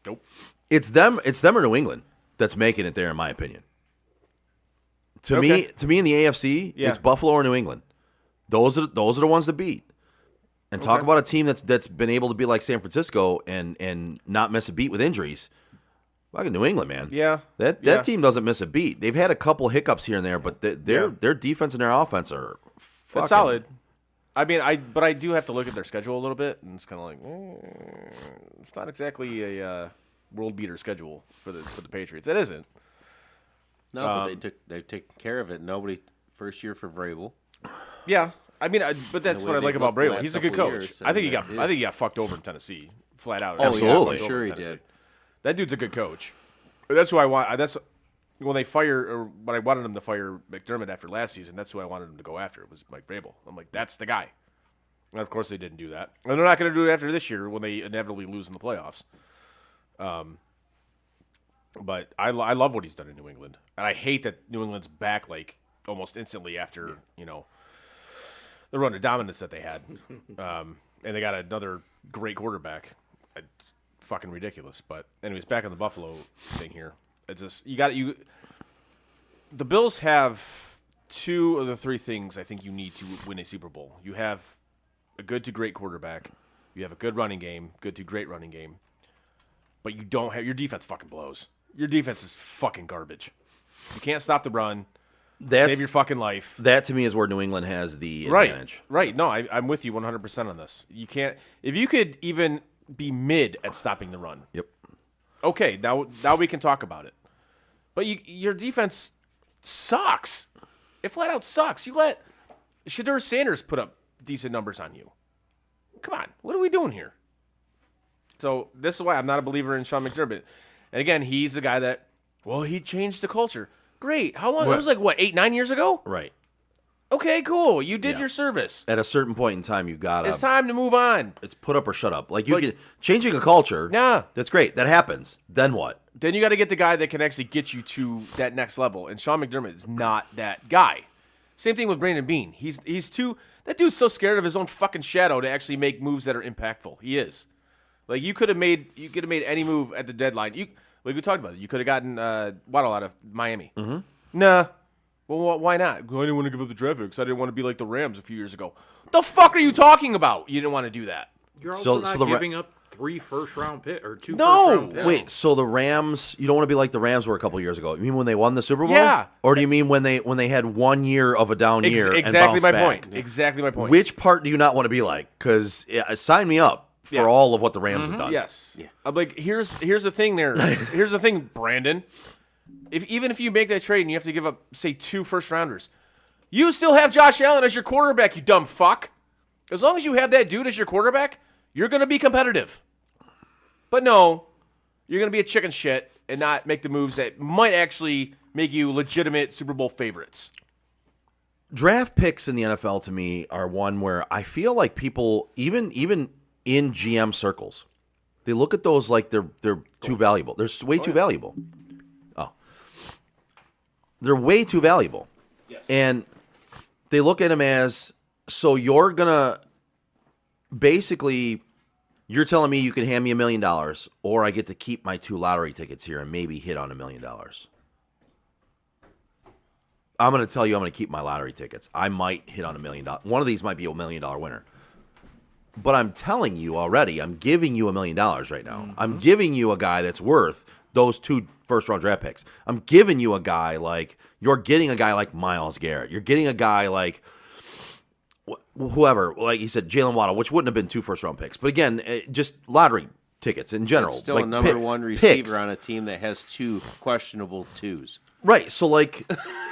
Nope. it's them or New England that's making it there, in my opinion. To me in the AFC, Yeah. it's Buffalo or New England. Those are the ones to beat. And talk about a team that's been able to be like San Francisco and not miss a beat with injuries. Fucking New England, man. Yeah. That team doesn't miss a beat. They've had a couple hiccups here and there, but their defense and their offense are fucking It's solid. I mean, I do have to look at their schedule a little bit, and it's kind of like it's not exactly a world beater schedule for the Patriots. It isn't. No, but they've taken care of it. Nobody first year for Vrabel. Yeah, I mean, but that's the what way I like they've about looked the Brady. last He's a good couple coach. years, I think and he got fucked over in Tennessee, flat out. Oh, absolutely. Fucked over Sure in he Tennessee. did. That dude's a good coach. That's who I want. That's when they when I wanted them to fire McDermott after last season, that's who I wanted them to go after. It was Mike Vrabel. I'm like, that's the guy. And of course they didn't do that. And they're not going to do it after this year when they inevitably lose in the playoffs. But I love what he's done in New England. And I hate that New England's back like almost instantly after, the run of dominance that they had. And they got another great quarterback. It's fucking ridiculous. But anyways, back on the Buffalo thing here. It's just the Bills have two of the three things I think you need to win a Super Bowl. You have a good to great quarterback. You have a good running game, good to great running game. But you don't have – your defense fucking blows. Your defense is fucking garbage. You can't stop the run. Save your fucking life. That, to me, is where New England has the advantage. Right. No, I'm with you 100% on this. You can't – if you could even be mid at stopping the run. Yep. Okay, now we can talk about it. But your defense sucks. It flat out sucks. You let Shedeur Sanders put up decent numbers on you. Come on, what are we doing here? So this is why I'm not a believer in Sean McDermott. And again, he's the guy that, he changed the culture. Great. How long? It was 8-9 years ago? Right. Okay, cool. You did your service. At a certain point in time, you got to. It's time to move on. It's put up or shut up. Changing a culture. Yeah. That's great. That happens. Then what? Then you got to get the guy that can actually get you to that next level. And Sean McDermott is not that guy. Same thing with Brandon Beane. He's too. That dude's so scared of his own fucking shadow to actually make moves that are impactful. He is. You could have made any move at the deadline. We talked about it. You could have gotten Waddle out of Miami. Mm-hmm. Nah. Well, why not? Well, I didn't want to give up the draft pick because I didn't want to be like the Rams a few years ago. The fuck are you talking about? You didn't want to do that. You're also not giving up 3 first-round picks or 2 No. first-round picks. Wait, so the Rams, you don't want to be like the Rams were a couple years ago. You mean when they won the Super Bowl? Yeah. Or do you mean when they had 1 year of a down year Exactly and bounced my back? point. Exactly my point. Which part do you not want to be like? Because sign me up for all of what the Rams have done. Yes. Yeah. I'm like, here's the thing there. Here's the thing, Brandon. Even if you make that trade and you have to give up, say, 2 first-rounders, you still have Josh Allen as your quarterback, you dumb fuck. As long as you have that dude as your quarterback, you're going to be competitive. But no, you're going to be a chicken shit and not make the moves that might actually make you legitimate Super Bowl favorites. Draft picks in the NFL, to me, are one where I feel like people, even in GM circles, they look at those like they're too valuable. They're way too valuable. Oh. They're way too valuable. Yes. And they look at them as, so you're going to basically, you're telling me you can hand me $1 million, or I get to keep my 2 lottery tickets here and maybe hit on $1 million. I'm going to tell you I'm going to keep my lottery tickets. I might hit on $1 million. One of these might be a $1 million winner. But I'm telling you already, I'm giving you $1 million right now. Mm-hmm. I'm giving you a guy that's worth those 2 first-round draft picks. I'm giving you a guy you're getting a guy like Myles Garrett. You're getting a guy like whoever, like you said, Jalen Waddle, which wouldn't have been 2 first-round picks. But again, just lottery tickets in general. It's still a number 1 receiver on a team that has 2 questionable 2s. Right. So,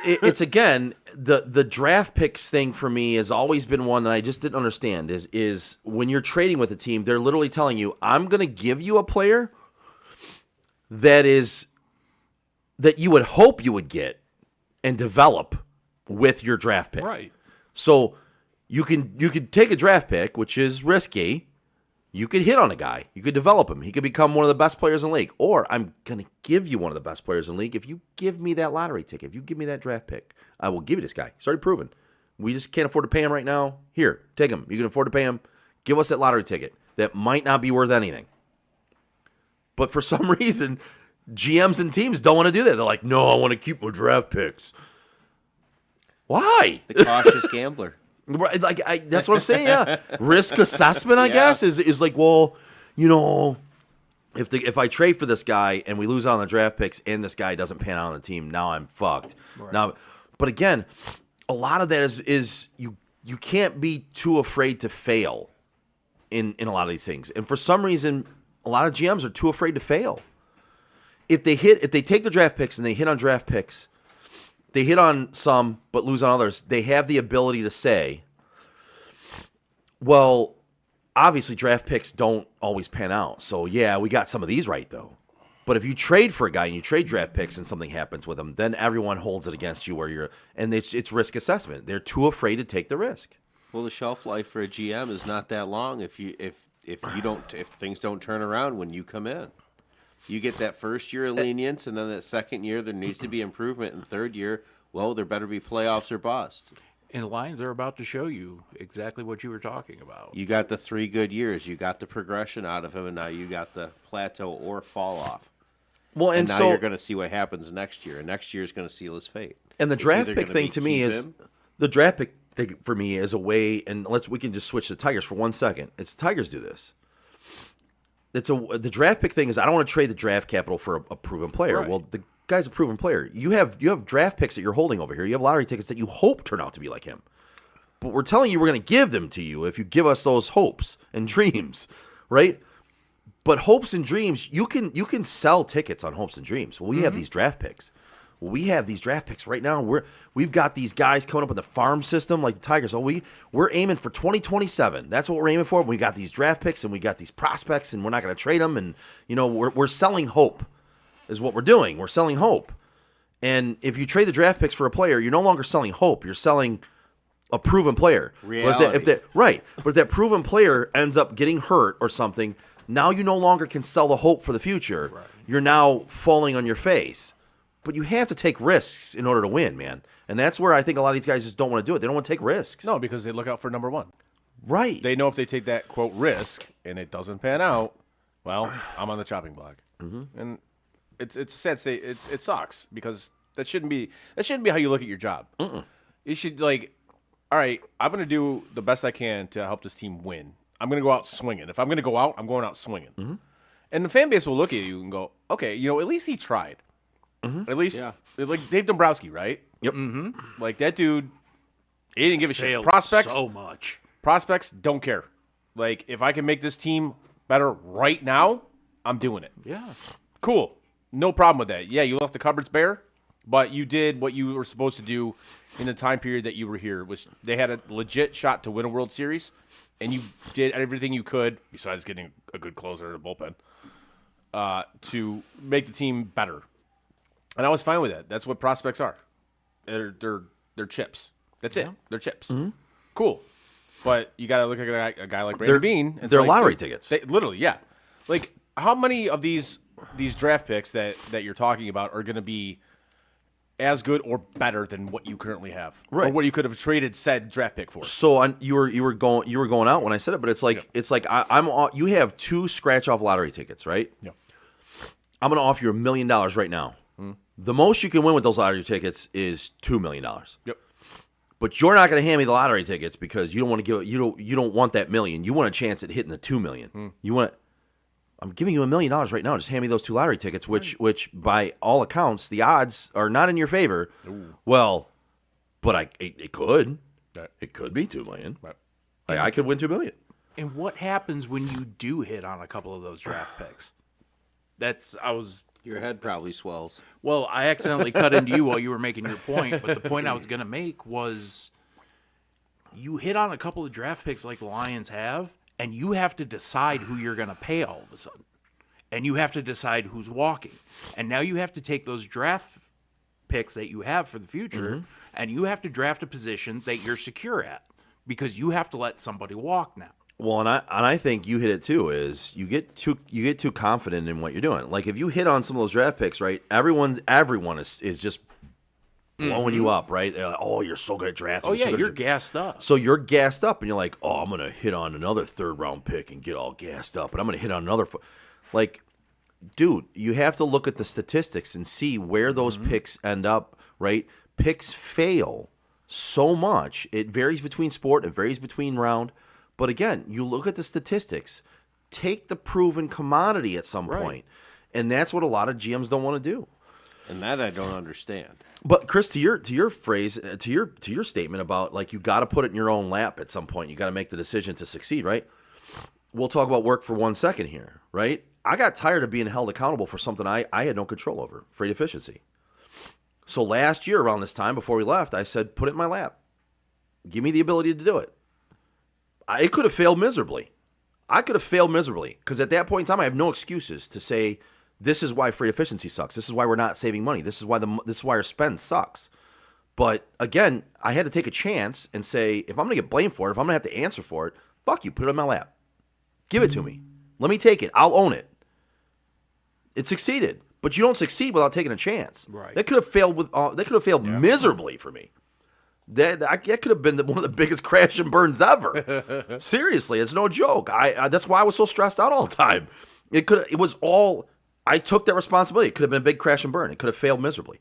it's again, the draft picks thing for me has always been one that I just didn't understand is when you're trading with a team, they're literally telling you, I'm going to give you a player that you would hope you would get and develop with your draft pick. Right. So you can take a draft pick, which is risky. You could hit on a guy. You could develop him. He could become one of the best players in the league. Or I'm going to give you one of the best players in the league if you give me that lottery ticket. If you give me that draft pick, I will give you this guy. He's already proven. We just can't afford to pay him right now. Here, take him. You can afford to pay him. Give us that lottery ticket that might not be worth anything. But for some reason, GMs and teams don't want to do that. They're like, no, I want to keep my draft picks. Why? The cautious gambler. Right, that's what I'm saying. Yeah, risk assessment, I guess, is like, well, if I trade for this guy and we lose out on the draft picks and this guy doesn't pan out on the team, now I'm fucked. Right. Now, but again, a lot of that is you can't be too afraid to fail in a lot of these things, and for some reason, a lot of GMs are too afraid to fail. If they take the draft picks and they hit on draft picks. They hit on some, but lose on others. They have the ability to say, well, obviously draft picks don't always pan out. So, yeah, we got some of these right, though. But if you trade for a guy and you trade draft picks and something happens with him, then everyone holds it against you and it's risk assessment. They're too afraid to take the risk. Well, the shelf life for a GM is not that long if things don't turn around when you come in. You get that first year of lenience, and then that second year there needs to be improvement, and third year, well, there better be playoffs or bust. And the Lions are about to show you exactly what you were talking about. You got the 3 good years. You got the progression out of him, and now you got the plateau or fall off. Well, and now so you're going to see what happens next year, and next year is going to seal his fate. And the It's draft either pick gonna thing be to me keep is him- the draft pick thing for me is a way, and we can just switch to Tigers for 1 second. It's the Tigers do this. The draft pick thing is I don't want to trade the draft capital for a proven player. Right. Well, the guy's a proven player. You have draft picks that you're holding over here. You have lottery tickets that you hope turn out to be like him. But we're telling you we're going to give them to you if you give us those hopes and dreams, right? But hopes and dreams, you can sell tickets on hopes and dreams. Well, we have these draft picks. Well, we have these draft picks right now. We've got these guys coming up in the farm system like the Tigers. Oh, we're aiming for 2027. That's what we're aiming for. We got these draft picks and we got these prospects, and we're not going to trade them. And we're selling hope, is what we're doing. We're selling hope. And if you trade the draft picks for a player, you're no longer selling hope. You're selling a proven player. Reality. But if that proven player ends up getting hurt or something, now you no longer can sell the hope for the future. Right. You're now falling on your face. But you have to take risks in order to win, man. And that's where I think a lot of these guys just don't want to do it. They don't want to take risks. No, because they look out for number one. Right. They know if they take that, quote, risk, and it doesn't pan out, well, I'm on the chopping block. Mm-hmm. And it's sad to say it sucks, because that shouldn't be how you look at your job. You should, all right, I'm going to do the best I can to help this team win. I'm going to go out swinging. If I'm going to go out, I'm going out swinging. Mm-hmm. And the fan base will look at you and go, okay, at least he tried. Mm-hmm. At least, like Dave Dombrowski, right? Yep. Mm-hmm. Like that dude, he didn't give a shit. Prospects, so much. Prospects don't care. Like, if I can make this team better right now, I'm doing it. Yeah. Cool. No problem with that. Yeah, you left the cupboards bare, but you did what you were supposed to do in the time period that you were here. Which they had a legit shot to win a World Series, and you did everything you could, besides getting a good closer in the bullpen, to make the team better. And I was fine with that. That's what prospects are. They're chips. That's it. They're chips. Mm-hmm. Cool. But you got to look at a guy like Brandon Beane. They're lottery tickets. Literally, yeah. Like, how many of these draft picks that you're talking about are going to be as good or better than what you currently have, right? Or what you could have traded said draft pick for? So you were going out when I said it, but it's like you have 2 scratch off lottery tickets, right? Yeah. I'm going to offer you $1 million right now. The most you can win with those lottery tickets is $2 million. Yep. But you're not going to hand me the lottery tickets because you don't want to give you don't want that $1 million. You want a chance at hitting the $2 million. You want. I'm giving you $1 million right now. Just hand me those 2 lottery tickets, which by all accounts the odds are not in your favor. Ooh. Well, but it could. Right. It could be $2 million. Right. I could win $2 million. And what happens when you do hit on a couple of those draft picks? Your head probably swells. Well, I accidentally cut into you while you were making your point, but the point I was going to make was you hit on a couple of draft picks like the Lions have, and you have to decide who you're going to pay all of a sudden. And you have to decide who's walking. And now you have to take those draft picks that you have for the future, and you have to draft a position that you're secure at, because you have to let somebody walk now. Well, and I think you hit it too. Is you get too confident in what you're doing. Like if you hit on some of those draft picks, right? Everyone is just blowing you up, right? They're like, oh, you're so good at drafting. Oh yeah, you're gassed up. So you're gassed up, and you're like, oh, I'm gonna hit on another 3rd round pick and get all gassed up, and I'm gonna hit on another. Like, dude, you have to look at the statistics and see where those picks end up. Right? Picks fail so much. It varies between sport. It varies between round. But again, you look at the statistics. Take the proven commodity at some point. And that's what a lot of GMs don't want to do. And that I don't understand. But Chris, to your phrase, to your statement about like you got to put it in your own lap at some point. You got to make the decision to succeed, right? We'll talk about work for 1 second here, right? I got tired of being held accountable for something I had no control over, freight efficiency. So last year around this time before we left, I said, put it in my lap. Give me the ability to do it. It could have failed miserably. I could have failed miserably because at that point in time, I have no excuses to say This is why freight efficiency sucks. This is why we're not saving money. This is why our spend sucks. But again, I had to take a chance and say, if I'm going to get blamed for it, if I'm going to have to answer for it, fuck you, put it on my lap. Give it to me. Let me take it. I'll own it. It succeeded, but you don't succeed without taking a chance. Right. That could have failed miserably for me. That could have been one of the biggest crash and burns ever. Seriously, it's no joke. I that's why I was so stressed out all the time. It was all. I took that responsibility. It could have been a big crash and burn. It could have failed miserably.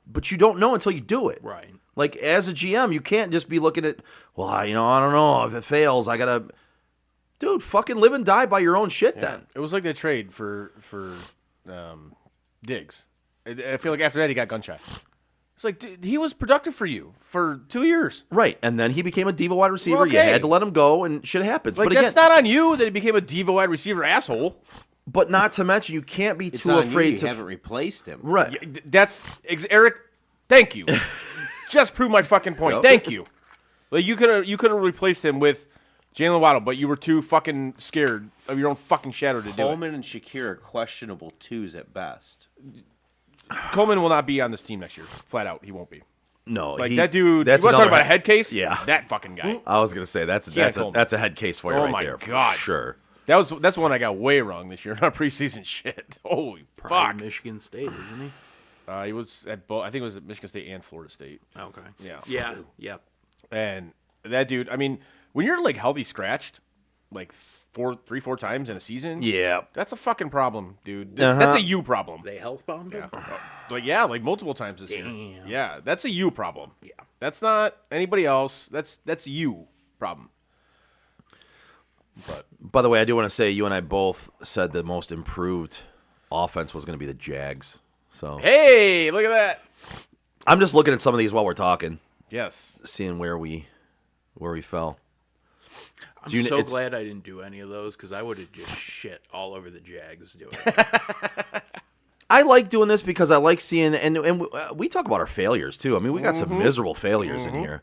But you don't know until you do it. Right. Like, as a GM, you can't just be looking at, well, I don't know. If it fails, I got to... Dude, fucking live and die by your own shit then. It was like the trade for Diggs. I feel like after that, he got gun shy. It's like, dude, he was productive for you for 2 years. Right, and then he became a diva wide receiver. Okay. You had to let him go, and shit happens. Like, but that's again, not on you that he became a diva wide receiver asshole. But not to mention, you can't be It's too on afraid you to... haven't replaced him. Right. Yeah, that's Eric. Thank you. Just prove my fucking point. Yep. Thank you. Like, you could have replaced him with Jalen Waddle, but you were too fucking scared of your own fucking shadow to do it. Coleman and Shakir are questionable twos at best. Coleman will not be on this team next year. Flat out, he won't be. No, Like, that dude. That's You want to talk another about a head case? Yeah. That fucking guy. I was gonna say that's Coleman. a head case for you Oh right my there. God. For sure. That's one I got way wrong this year in our preseason shit. Holy Probably fuck. Michigan State, isn't he? He was at both. I think it was at Michigan State and Florida State. Okay. Yeah. Yeah. And that dude, I mean, when you're like healthy scratched, like 3-4 times in a season, Yeah. that's a fucking problem, dude. Uh-huh. That's a you problem. They health bombed him? Like multiple times this year. Damn. Yeah, that's a you problem. Yeah. That's not anybody else. That's you problem. But By the way, I do want to say you and I both said the most improved offense was going to be the Jags. So hey, look at that. I'm just looking at some of these while we're talking, Yes. seeing where we fell. I'm Do you- so it's- glad I didn't do any of those because I would have just shit all over the Jags doing it. I like doing this because I like seeing, and we talk about our failures too. I mean, we got some miserable failures in here.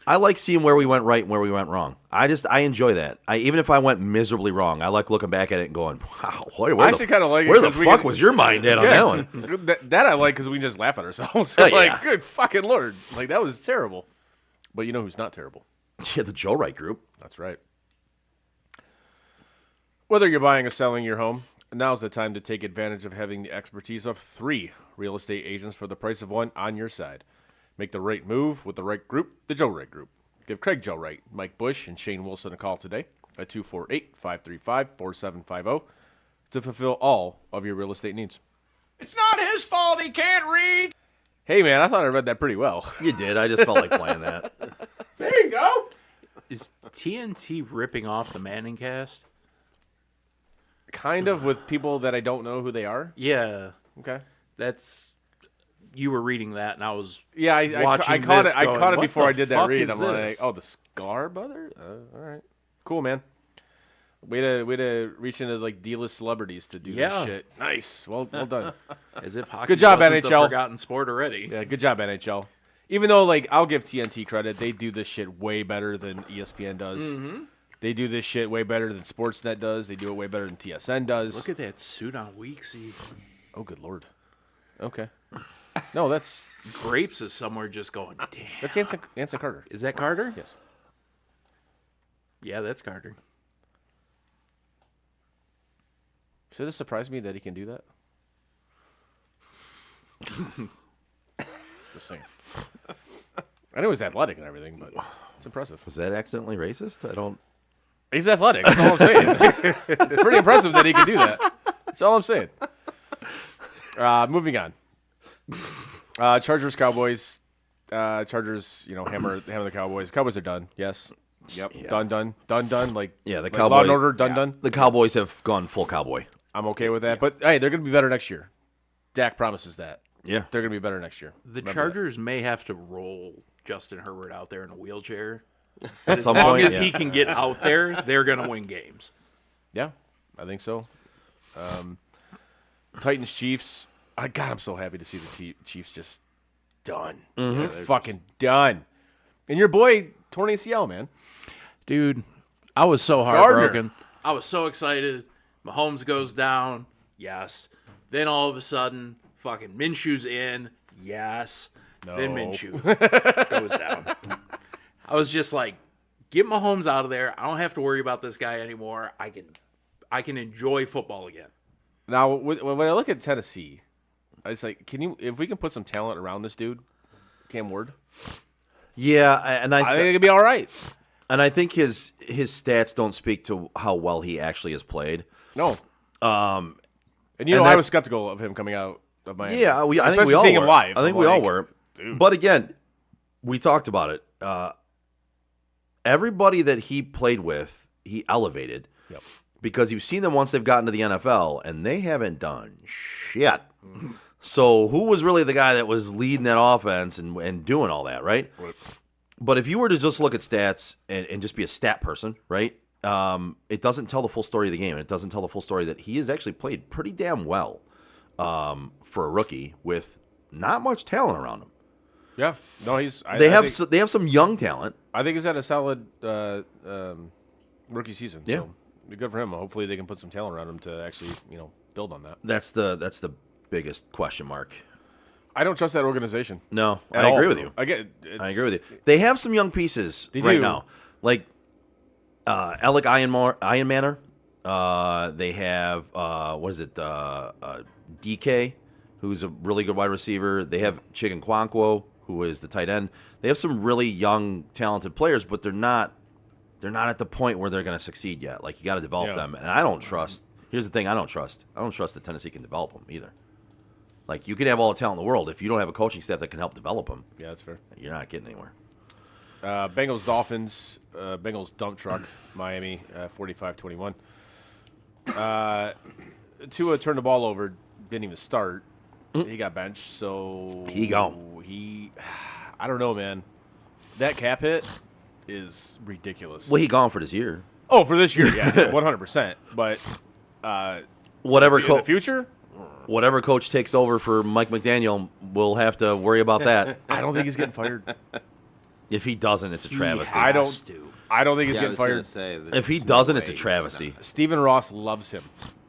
I like seeing where we went right and where we went wrong. I enjoy that. Even if I went miserably wrong, I like looking back at it and going, wow, where I actually kind of like it. where the 'cause we fuck can- was your mind at on Yeah. that one? That I like because we can just laugh at ourselves. Oh, Like, yeah. good fucking Lord. Like, that was terrible. But you know who's not terrible? Yeah, the Joe Wright group. That's right. Whether you're buying or selling your home, now's the time to take advantage of having the expertise of 3 real estate agents for the price of 1 on your side. Make the right move with the right group, the Joe Wright Group. Give Craig Joe Wright, Mike Bush, and Shane Wilson a call today at 248-535-4750 to fulfill all of your real estate needs. It's not his fault he can't read. Hey, man, I thought I read that pretty well. You did. I just felt like playing that. There you go. Is TNT ripping off the Manning cast? Kind of with people that I don't know who they are. Yeah. Okay. That's... You were reading that, and I was Yeah, I watching caught this it. I going, caught it "What before the I did that fuck read. is I'm this?" like, oh, the Scar brother. All right, cool, man. Way to reach into like D-list celebrities to do Yeah. this shit. Nice. Well done. As if hockey Good job, wasn't the NHL. forgotten sport already. Yeah, good job, NHL. Even though like I'll give TNT credit, they do this shit way better than ESPN does. Mm-hmm. They do this shit way better than Sportsnet does. They do it way better than TSN does. Look at that suit on Weeksy. Oh, good lord. Okay. No, that's Grapes is somewhere just going, damn. that's Anson Carter. Is that Carter? Yes. Yeah, that's Carter. So this surprised me that he can do that. Just saying. I know he's athletic and everything, but it's impressive. Was that accidentally racist? I don't. He's athletic. That's all I'm saying. It's pretty impressive that he can do that. That's all I'm saying. Moving on. Chargers, Cowboys. Chargers, hammer the Cowboys. Cowboys are done. Yes. Yep. Yeah. Done. Like Yeah, the like Cowboys. Law and Order. Done. The Cowboys have gone full cowboy. I'm okay with that. But hey, they're going to be better next year. Dak promises that. Yeah. They're going to be better next year. The Remember Chargers may have to roll Justin Herbert out there in a wheelchair. At As some long point, as yeah. he can get out there, they're going to win games. that. Yeah, I think so. Titans, Chiefs. God, I'm so happy to see the Chiefs just done. Mm-hmm. They're fucking done. And your boy torn ACL, man. Dude, I was so heartbroken. I was so excited. Mahomes goes down. Yes. Then all of a sudden, fucking Minshew's in. Yes. Then No. Minshew goes down. I was just like, get Mahomes out of there. I don't have to worry about this guy anymore. I can enjoy football again. Now, when I look at Tennessee, I was like, if we can put some talent around this dude, Cam Ward, Yeah, and I think it'd be all right. And I think his stats don't speak to how well he actually has played. No. And and I was that's- skeptical of him coming out of Miami. Yeah, I think Especially we all seeing were. him live. I think I'm we all like, were. dude. But again, we talked about it. Everybody that he played with, he elevated. Yep. Because you've seen them once they've gotten to the NFL, and they haven't done shit. So who was really the guy that was leading that offense and doing all that, right? But if you were to just look at stats and just be a stat person, right? It doesn't tell the full story of the game, and it doesn't tell the full story that he has actually played pretty damn well for a rookie with not much talent around him. Yeah. No, he's. They have some young talent. I think he's had a solid rookie season. Yeah. So be good for him. Hopefully, they can put some talent around him to actually, build on that. That's the biggest question mark. I don't trust that organization. No, At I agree all. with you. I agree with you. They have some young pieces They right do. now, like Alec Ironmanner. They have DK, who's a really good wide receiver. They have Chicken Kwankwo, who is the tight end. They have some really young, talented players, but they're not at the point where they're going to succeed yet. Like, you got to develop them, and I don't trust. Here's the thing: I don't trust that Tennessee can develop them either. Like, you can have all the talent in the world if you don't have a coaching staff that can help develop them. Yeah, that's fair. You're not getting anywhere. Bengals, Dolphins, Bengals dump truck, Miami, 45-21. Tua turned the ball over, didn't even start. He got benched, so He gone. I don't know, man. That cap hit is ridiculous. Well, he gone for this year. Oh, for this year, yeah, 100%. But Whatever in the future, whatever coach takes over for Mike McDaniel, we'll have to worry about that. I don't think he's getting fired. If he doesn't, it's a travesty. I don't think he's getting fired. If he doesn't, it's a travesty. Stephen Ross loves him.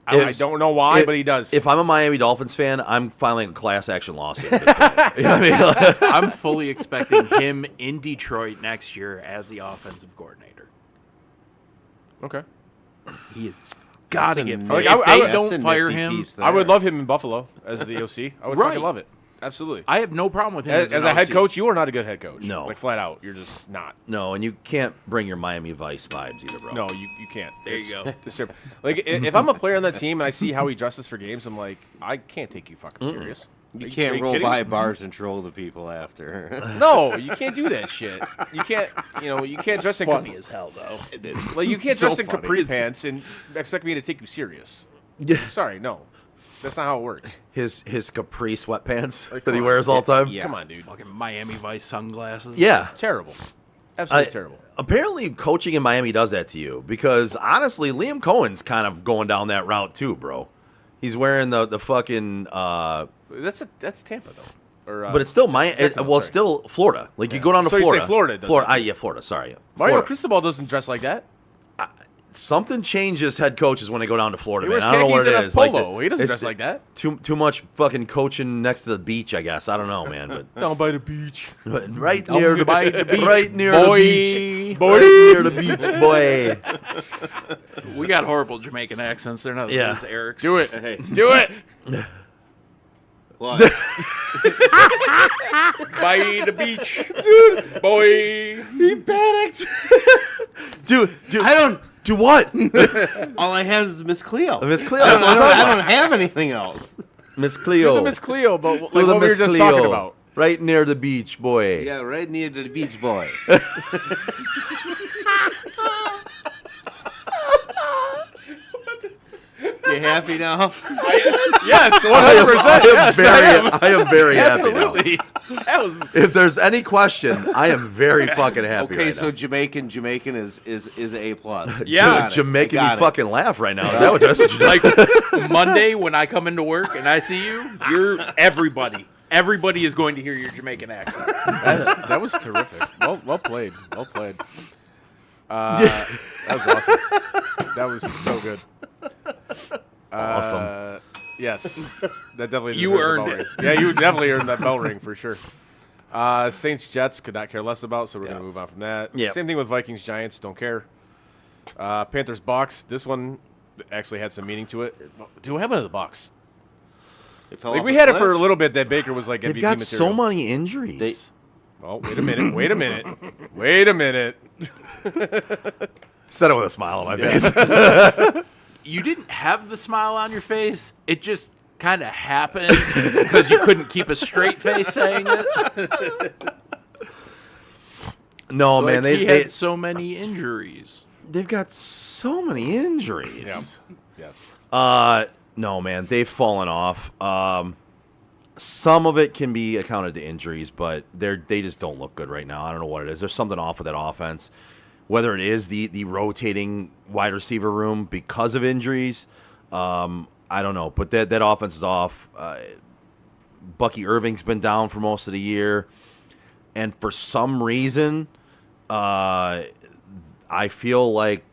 I don't know why, but he does. If I'm a Miami Dolphins fan, I'm filing a class action lawsuit. You know what I mean? I'm fully expecting him in Detroit next year as the offensive coordinator. Okay. He is got to get fired. Like, If they don't fire him, I would love him in Buffalo as the OC. I would fucking love it. Absolutely. I have no problem with him As an a head OC. coach, you are not a good head coach. No. Like, flat out. You're just not. No, and you can't bring your Miami Vice vibes either, bro. No, you can't. There you go. Disturbing. Like, if I'm a player on that team and I see how he dresses for games, I'm like, I can't take you fucking serious. You Are can't are roll kidding by me? bars and troll the people after. No, you can't do that shit. You can't. You can't dress in Funny as hell, though. It is. Like, you can't So dress in funny. capri pants and expect me to take you serious. Yeah. Sorry, no. That's not how it works. His capri sweatpants Like, that he come on. wears all the time. Yeah. Come on, dude. Fucking Miami Vice sunglasses. Yeah. Terrible. Absolutely terrible. Apparently, coaching in Miami does that to you because honestly, Liam Cohen's kind of going down that route too, bro. He's wearing the fucking. That's Tampa though. Or, But it's still Miami. Jacksonville, It's sorry. still Florida. Like you go down to So you say Florida. Florida does Florida. that too. Yeah, Florida. Sorry. Mario Florida. Cristobal doesn't dress like that. Something changes head coaches when they go down to Florida, He man. wears I don't know what khakis it and a is. Like, polo. He doesn't it's dress like that. Too much fucking coaching next to the beach, I guess. I don't know, man. But Down by the beach. right near the by the beach, right near boy. the beach, right near the beach, boy. We got horrible Jamaican accents. They're not as Yeah. good as Eric's. Do it. Hey. Do it. What? By the beach, dude. Boy. He panicked, dude. I don't do what, All I have is Miss Cleo. Miss Cleo. I That's what I'm talking don't about. have anything else. Miss Do Cleo. the Miss Cleo, but like Do the what we were Miss just Cleo. talking about. Right near the beach, boy. Yeah, right near the beach boy. You happy now? Yes, 100%. I am very happy now. Absolutely. That was If there's any question, I am very fucking happy. Okay, right so now. Jamaican is A plus. Yeah. You're making me Got it. fucking laugh right now. Is that what, that's what you're Like Monday when I come into work and I see you, you're everybody. Everybody is going to hear your Jamaican accent. that was terrific. Well played. Well played. That was awesome. That was so good. Awesome. Yes, that definitely You deserves a earned bell it. ring. Yeah, you definitely earned that bell ring for sure. Saints Jets could not care less about, so we're gonna move on from that. Yep. Same thing with Vikings Giants. Don't care. Panthers Bucks. This one actually had some meaning to it. Dude, what happened to the Bucks? It fell Like off we a had it cliff. for a little bit that Baker was like They've MVP got material. so many injuries. Oh, wait a minute. Wait a minute. Wait a minute. Said it with a smile on my face. You didn't have the smile on your face. It just kind of happened because you couldn't keep a straight face saying it. No, Like, man, he they had so many injuries. they've got so many injuries. Yes. No, man, they've fallen off. Some of it can be accounted to injuries, but they just don't look good right now. I don't know what it is. There's something off with that offense. Whether it is the rotating wide receiver room because of injuries, I don't know. But that offense is off. Bucky Irving's been down for most of the year, and for some reason, I feel like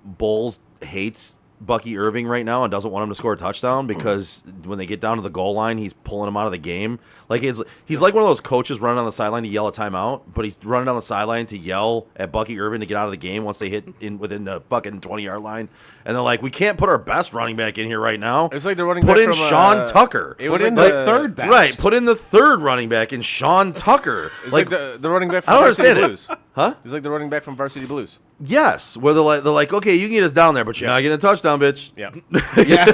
Bowles hates Bucky Irving right now and doesn't want him to score a touchdown because when they get down to the goal line, he's pulling him out of the game. Like he's like one of those coaches running on the sideline to yell a timeout, but he's running down the sideline to yell at Bucky Irving to get out of the game once they hit within the fucking 20-yard line. And they're like, we can't put our best running back in here right now. It's like they're running put back in from, Sean Tucker. It was Put in like the third best. Right, put in the third running back in Sean Tucker. It's like the running back I from don't Varsity understand Blues. it. Huh? It's like the running back from Varsity Blues. Yes, where they're like, okay, you can get us down there, but you're not getting a touchdown, bitch. Yeah. Yeah.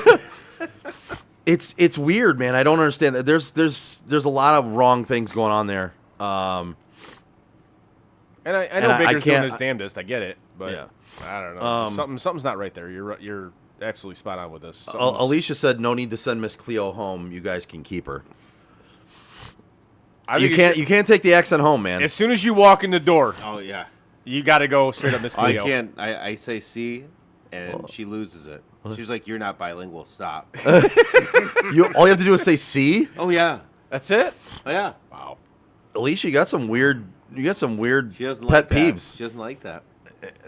It's weird, man. I don't understand that. There's a lot of wrong things going on there. And I And know I Baker's doing can't- his damnedest. I get it, but Yeah. I don't know. Something's not right there. You're absolutely spot on with this. Something's- Alicia said, "No need to send Miss Cleo home. You guys can keep her. I You think can't take the accent home, man. As soon as you walk in the door, Oh yeah. you got to go straight up Miss I Cleo. can't. I say C, and she loses it. She's like, "You're not bilingual. Stop." All you have to do is say C. Oh yeah. That's it. Oh yeah. Wow. Alicia, you got some weird She doesn't pet like that. peeves. She doesn't like that.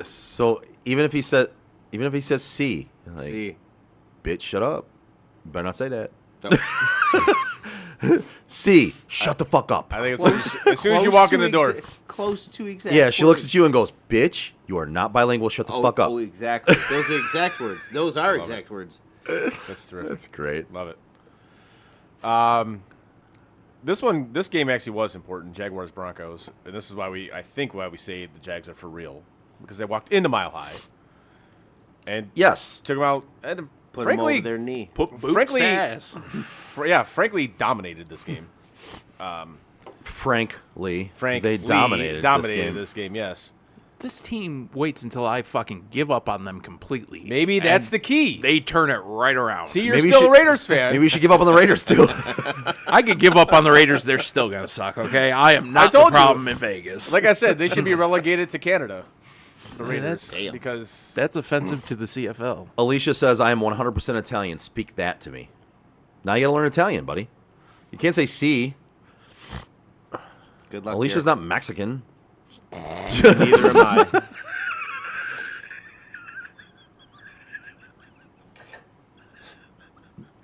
So even if he says C, like, C. bitch, shut up. You better not say that. No. C, shut the fuck up. I think it's as soon as you walk in the door. Close to exact. Yeah, she looks words. at you and goes, bitch, you are not bilingual. Shut the fuck up. Oh, exactly. Those are exact words. Those are Love exact words. That's terrific. That's great. Love it. This game actually was important. Jaguars Broncos, and this is why we say the Jags are for real, because they walked into Mile High and Yes. took them out. And Put frankly, them over their knee. Put boots frankly, to ass. frankly, dominated this game. Frankly, Frank they Lee dominated this game. Yes, This team waits until I fucking give up on them completely. maybe that's And the key. They turn it right around. See, you're Maybe still you a should- Raiders fan. Maybe we should give up on the Raiders too. I could give up on the Raiders. They're still going to suck, okay? I am not the told you. problem in Vegas. Like I said, they should be relegated to Canada. The Yeah, Raiders, that's- because That's offensive to the CFL. Alicia says, I am 100% Italian. Speak that to me. Now you got to learn Italian, buddy. You can't say C. Good luck. Alicia's dear. not Mexican. Neither am I.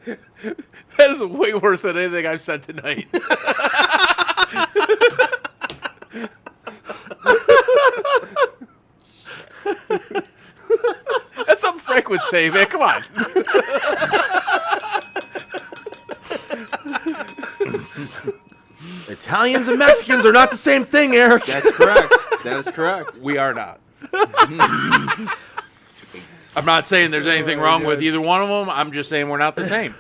that is way worse than anything I've said tonight. That's something Frank would say, man. Come on. Italians and Mexicans are not the same thing, Eric. That's correct. That is correct. We are not. I'm not saying there's anything wrong with either one of them. I'm just saying we're not the same.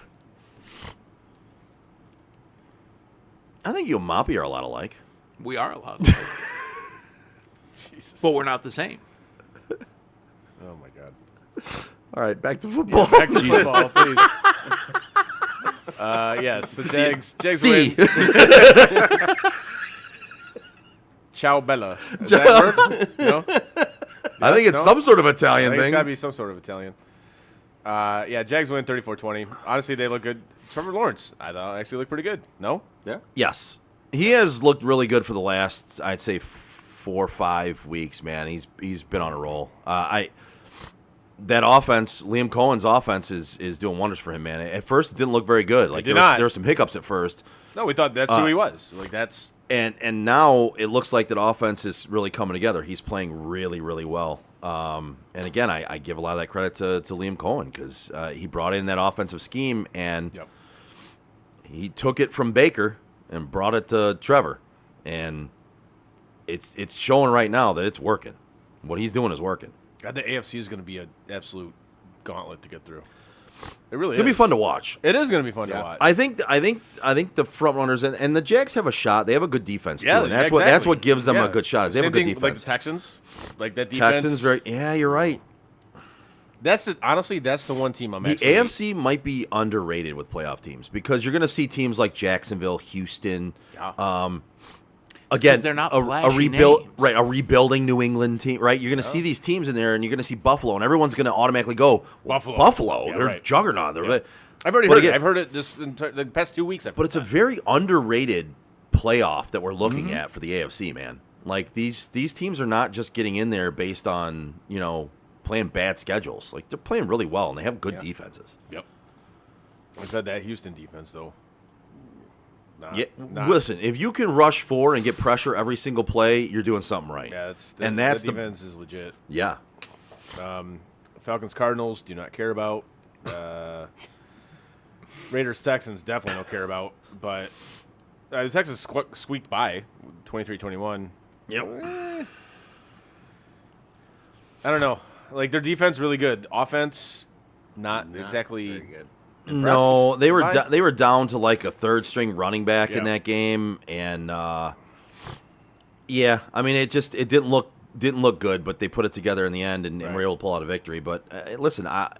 I think you and Moppy are a lot alike. We are allowed to. But we're not the same. Oh my God. All right, back to football. Back to football, please. Yes, the Jags C. win. Ciao Bella. Does that work? No? I think it's No? some sort of I Italian think it's thing. got to be some sort of Italian. Yeah, Jags win 34-20. Honestly, they look good. Trevor Lawrence, I thought, actually looked pretty good. No? Yeah. Yes. He has looked really good for the last, I'd say, 4 or 5 weeks, man. He's been on a roll. that offense, Liam Cohen's offense is doing wonders for him, man. At first, it didn't look very good. Like did there not. were some hiccups at first. No, we thought that's who he was. Like that's And now it looks like that offense is really coming together. He's playing really, really well. And again, I give a lot of that credit to Liam Cohen because he brought in that offensive scheme and he took it from Baker and brought it to Trevor. And it's showing right now that it's working. What he's doing is working. God, the AFC is going to be an absolute gauntlet to get through. It really It's gonna be fun to watch. It is going to be fun to watch. I think the front runners and the Jags have a shot. They have a good defense too, and that's exactly. what gives them Yeah. a good shot. Is they Same have a good thing defense. like the Texans, like that defense. Texans, yeah, you're right. Honestly, that's the one team I'm The actually. AFC might be underrated with playoff teams because you're going to see teams like Jacksonville, Houston. Again, they're not a flashy rebuild, names. right? A rebuilding New England team, right? You're going to see these teams in there, and you're going to see Buffalo, and everyone's going to automatically go Buffalo. Yeah, They're right. juggernaut. They're I've already But heard again- it. I've heard it this in the past 2 weeks. But it's a very underrated playoff that we're looking at for the AFC, man. Like these teams are not just getting in there based on playing bad schedules. Like they're playing really well and they have good defenses. Yep. I said that Houston defense though. Listen, if you can rush 4 and get pressure every single play, you're doing something right. Yeah, that's the defense is legit. Yeah. Falcons Cardinals do not care about. Raiders Texans definitely don't care about. But the Texans squeaked by 23-21. Yep. I don't know. Like their defense really good. Offense not exactly very good. No, they were Impressed? they were down to like a third string running back in Yeah. that game, and yeah, I mean it didn't look good, but they put it together in the end and were able to pull out a victory. But listen, I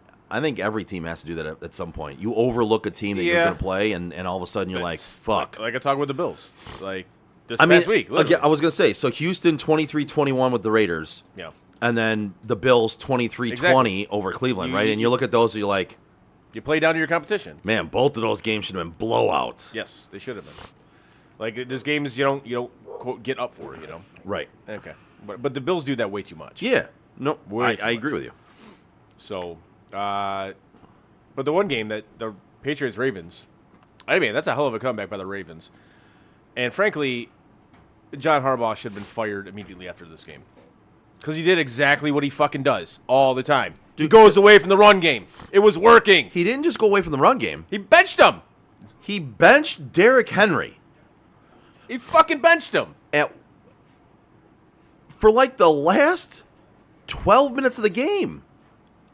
think every team has to do that at some point. You overlook a team that you're going to play, and all of a sudden you're like, fuck. Like I talked with the Bills. Like this I mean, past week. again, I was going to say, so Houston 23-21 with the Raiders. Yeah. And then the Bills 23-20 over Cleveland, right? And you look at those and you're like, you play down to your competition. man, both of those games should have been blowouts. Yes, they should have been. Like there's games you don't quote get up for, Right. Okay. But the Bills do that way too much. Yeah. No, Way I too much. agree with you. So, but the one game that the Patriots Ravens, I mean, that's a hell of a comeback by the Ravens. And frankly, John Harbaugh should have been fired immediately after this game. Because he did exactly what he fucking does all the time. He goes away from the run game. It was working. He didn't just go away from the run game. He benched him. He benched Derrick Henry He fucking benched him. for like the last 12 minutes of the game.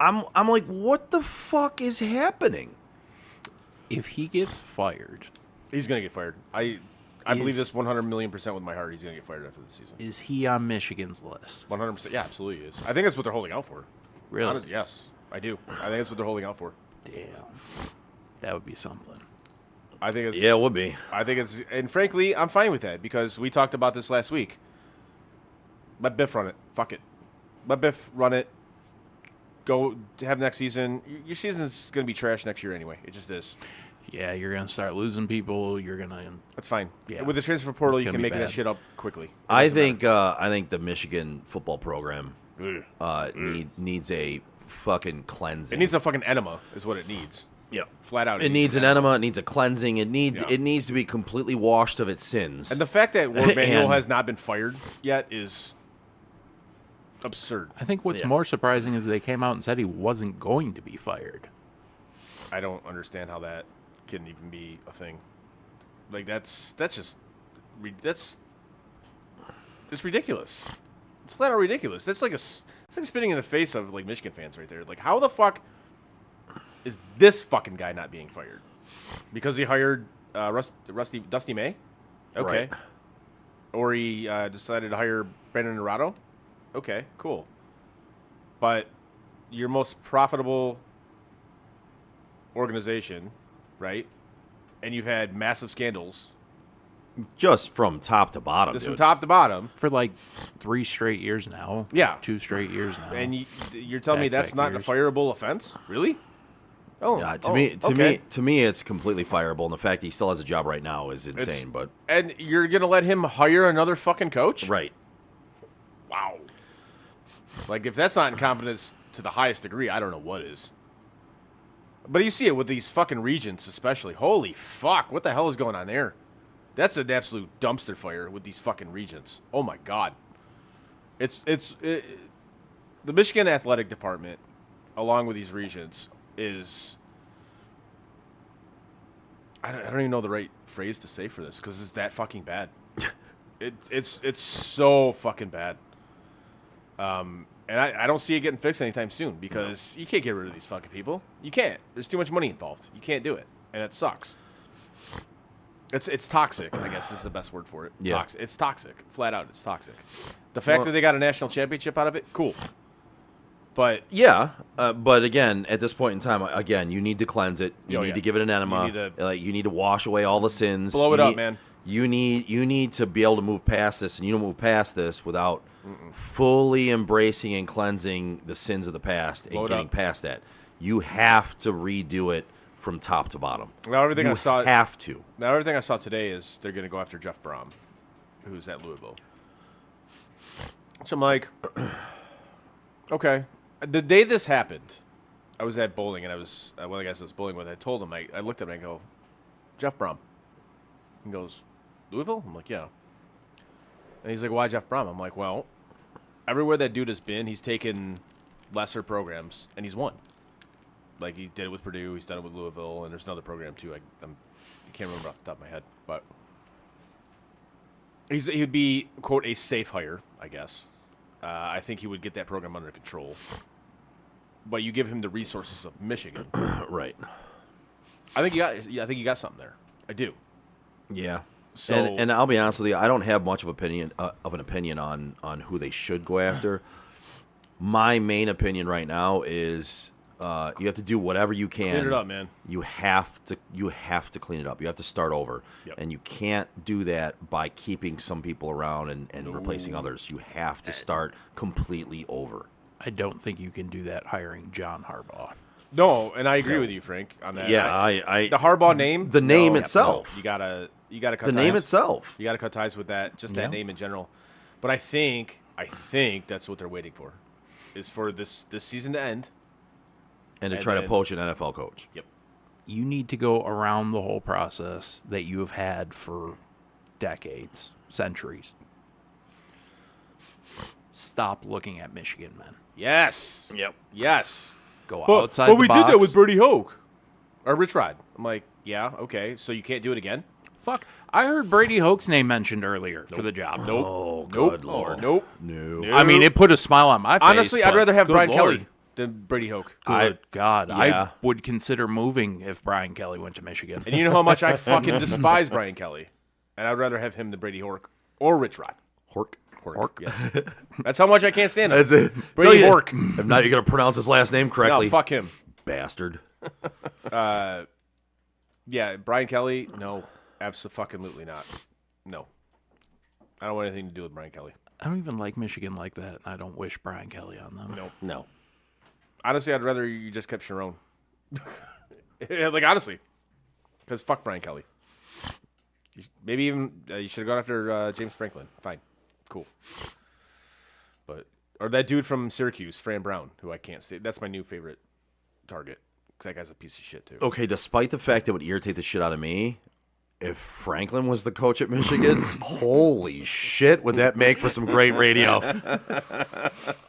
I'm like, what the fuck is happening? If he gets fired, He's going to get fired. I believe this 100 million % with my heart. He's going to get fired after the season. is he on Michigan's list? 100%. Yeah, absolutely is. I think that's what they're holding out for. Really? Honestly, yes, I do. I think that's what they're holding out for. Damn. That would be something. I think it's Yeah, it would be. I think it's, and frankly, I'm fine with that because we talked about this last week. Let Biff run it. Fuck it. Let Biff run it. Go have next season. Your season's going to be trash next year anyway. It just is. Yeah, you're going to start losing people. You're going to. That's fine. Yeah. With the transfer portal, It's you gonna can be make that bad. shit up quickly. It I doesn't matter. think the Michigan football program needs a fucking cleansing. It needs a fucking enema, is what it needs. Yeah. Flat out. It needs an enema. It needs a cleansing. It needs to be completely washed of its sins. And the fact that Ward Manuel And- has not been fired yet is absurd. I think what's more surprising is they came out and said he wasn't going to be fired. I don't understand how that can even be a thing. Like that's just it's ridiculous. It's flat out ridiculous. It's like spitting in the face of like Michigan fans right there. Like how the fuck is this fucking guy not being fired? Because he hired Dusty May? Okay. Right. Or he decided to hire Brandon Naruto? Okay, cool. But your most profitable organization, right? And you've had massive scandals. Just from top to bottom, Just dude. from top to bottom. For like 3 straight years now. Yeah. 2 straight years now. And you're telling me that's Back-to-back not a years. fireable offense? Really? Oh, To me, it's completely fireable, and the fact that he still has a job right now is insane. But and you're gonna let him hire another fucking coach? right, Wow. Like if that's not incompetence to the highest degree, I don't know what is. But you see it with these fucking regents, especially. Holy fuck! What the hell is going on there? That's an absolute dumpster fire with these fucking regents. Oh my god! The Michigan athletic department, along with these regents, is I don't even know the right phrase to say for this because it's that fucking bad. It's so fucking bad. And I don't see it getting fixed anytime soon because you can't get rid of these fucking people. You can't. There's too much money involved. You can't do it, and it sucks. It's toxic, I guess is the best word for it. Yeah. It's toxic. Flat out, it's toxic. The fact that they got a national championship out of it, cool. But yeah, but again, at this point in time, again, you need to cleanse it. You need to give it an enema. You need to wash away all the sins. Blow it up, man. You need to be able to move past this, and you don't move past this without fully embracing and cleansing the sins of the past and getting past that. You have to redo it from top to bottom. Now everything I saw Now everything I saw today is they're going to go after Jeff Brom, who's at Louisville. So I'm like, okay. The day this happened, I was at bowling, and I was one of the guys I was bowling with. I told him, I looked at him and I go, Jeff Brom. He goes, Louisville? I'm like, yeah. And he's like, why Jeff Brom? I'm like, well, everywhere that dude has been, he's taken lesser programs, and he's won. Like, he did it with Purdue, he's done it with Louisville, and there's another program, too. I can't remember off the top of my head. But he would be, quote, a safe hire, I guess. I think he would get that program under control. But you give him the resources of Michigan. Right. I think you got something there. I do. Yeah. So, and I'll be honest with you, I don't have much of an opinion on who they should go after. My main opinion right now is you have to do whatever you can. Clean it up, man. You have to clean it up. You have to start over. Yep. And you can't do that by keeping some people around and replacing others. You have to start completely over. I don't think you can do that hiring John Harbaugh. No, and I agree with you, Frank, on that. Yeah, I the Harbaugh name, the name itself. No, you gotta cut the ties. name itself. You gotta cut ties with that, just that name in general. But I think that's what they're waiting for, is for this season to end, and to try to poach an NFL coach. Yep. You need to go around the whole process that you have had for decades, centuries. Stop looking at Michigan, man. Yes. Yep. Yes. Go outside but the we box. did that with Brady Hoke. Or Rich Rod. I'm like, yeah, okay. So you can't do it again? Fuck. I heard Brady Hoke's name mentioned earlier for the job. Nope. Oh, nope. good Lord. Nope. No. I mean, it put a smile on my face. Honestly, I'd but rather have good Brian Lord. Kelly than Brady Hoke. Good God. Yeah. I would consider moving if Brian Kelly went to Michigan. And you know how much I fucking despise Brian Kelly. And I'd rather have him than Brady Hork or Rich Rod. Hork. Yes. That's how much I can't stand him. That's it. Brady Hork. If not, you're going to pronounce his last name correctly. No, fuck him. Bastard. Yeah, Brian Kelly, no. Absolutely not. No. I don't want anything to do with Brian Kelly. I don't even like Michigan like that. I don't wish Brian Kelly on them. No. Honestly, I'd rather you just kept Sharon. Like, honestly. Because fuck Brian Kelly. Maybe even you should have gone after James Franklin. Fine. Cool. Or that dude from Syracuse, Fran Brown, who I can't stand. That's my new favorite target. That guy's a piece of shit, too. Okay, despite the fact that would irritate the shit out of me, if Franklin was the coach at Michigan, holy shit, would that make for some great radio.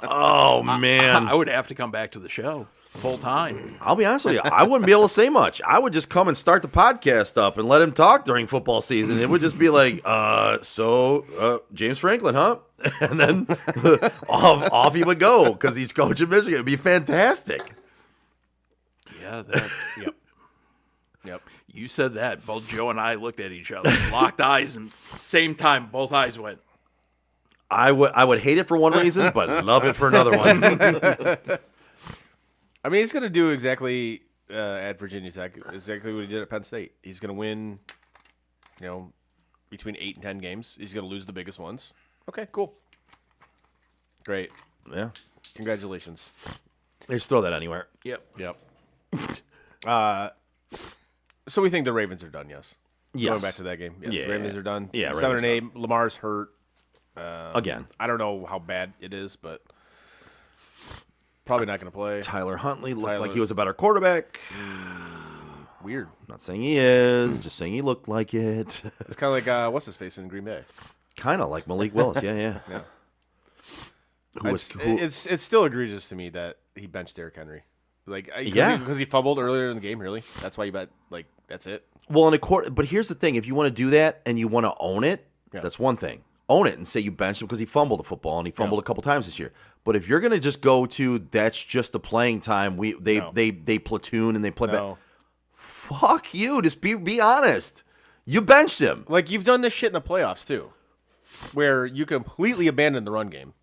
Oh, man. I would have to come back to the show full time. I'll be honest with you, I wouldn't be able to say much. I would just come and start the podcast up and let him talk during football season. It would just be like, James Franklin, huh? And then off he would go because he's coaching Michigan. It'd be fantastic. Yeah, Yep. You said that. Both Joe and I looked at each other, locked eyes, and same time, both eyes went. I would hate it for one reason, but love it for another one. I mean, he's going to do exactly at Virginia Tech, exactly what he did at Penn State. He's going to win, between 8 and 10 games. He's going to lose the biggest ones. Okay, cool. Great. Yeah. Congratulations. They just throw that anywhere. Yep. So we think the Ravens are done, yes? Yes. Going back to that game. Yes, Yeah. the Ravens are done. Yeah, 7 Ravens and 8. Lamar's hurt. Again. I don't know how bad it is, but Probably not going to play. Tyler Huntley looked like Tyler- he was a better quarterback. Weird. Not saying he is, just saying he looked like it. It's kind of like what's his face in Green Bay. Kind of like Malik Willis. Yeah. Yeah. Who It's still egregious to me that he benched Derrick Henry. Like, Yeah. because he fumbled earlier in the game. Really, that's why you bet. Like, that's it. Well, in a court, but here's the thing: if you want to do that and you want to own it, Yeah. that's one thing. Own it and say you benched him because he fumbled the football and he fumbled a couple times this year. But if you're gonna just go to that's just the playing time, they platoon and they play back. No. Fuck you! Just be honest. You benched him, Like, you've done this shit in the playoffs too, where you completely abandoned the run game.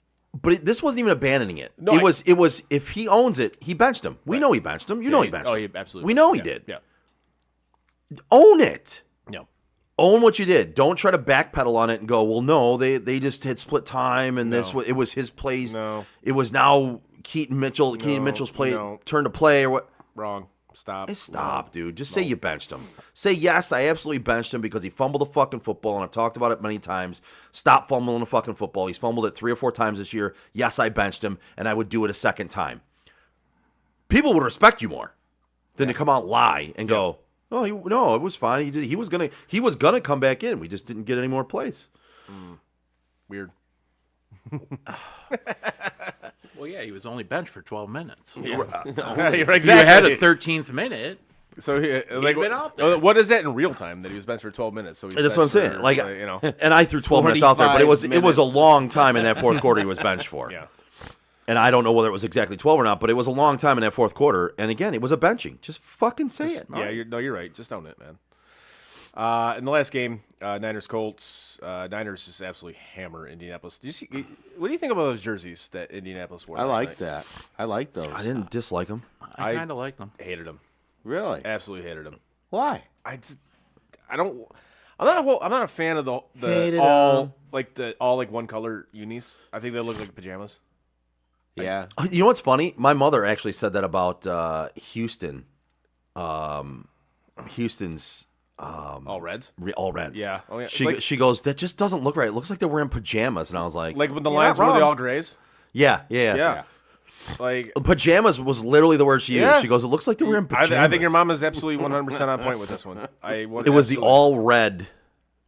but this wasn't even abandoning it. No, it was if he owns it, he benched him. We know he benched him. You know he benched him. He absolutely. We know he yeah, did. Yeah. Own it. No. Own what you did. Don't try to backpedal on it and go, well, no, they just had split time and it was his plays. No. It was now Keaton Mitchell's play turn to play or what? Wrong. Stop. Stop, dude. Just say you benched him. Say, yes, I absolutely benched him because he fumbled the fucking football, and I've talked about it many times. Stop fumbling the fucking football. He's fumbled it 3 or 4 times this year. Yes, I benched him, and I would do it a second time. People would respect you more than to come out and lie and go, oh, no, it was fine. He was gonna come back in. We just didn't get any more plays. Weird. Well, yeah, he was only benched for 12 minutes. Yeah. If you had a 13th minute, So like, been out there. what is that in real time that he was benched for 12 minutes? So he's That's what I'm benched saying. for, Like, you know. and I threw 12 minutes out there, but it was a 45 minutes. long time in that fourth quarter he was benched for. Yeah. And I don't know whether it was exactly 12 or not, but it was a long time in that fourth quarter. And again, it was a benching. Just fucking say it. Yeah, you're right. Just own it, man. In the last game, Niners-Colts, Niners just absolutely hammer Indianapolis. What do you think about those jerseys that Indianapolis wore? I last like night? that. I like those. I didn't dislike him. I kind of liked them. Hated them. Really? Absolutely hated them. Why? I don't. I'm not a fan of the Hated all like one color unis. I think they look like pajamas. Yeah. You know what's funny? My mother actually said that about Houston. Houston's All reds. all Reds. Yeah. Oh, yeah. She goes, that just doesn't look right. It looks like they're wearing pajamas. And I was like, Like when the "You're lines not were they wrong." all grays. Yeah. Yeah. Like Pajamas was literally the word she used. Yeah. She goes, it looks like they're wearing pajamas. I think your mom is absolutely 100% on point with this one. It was the all red,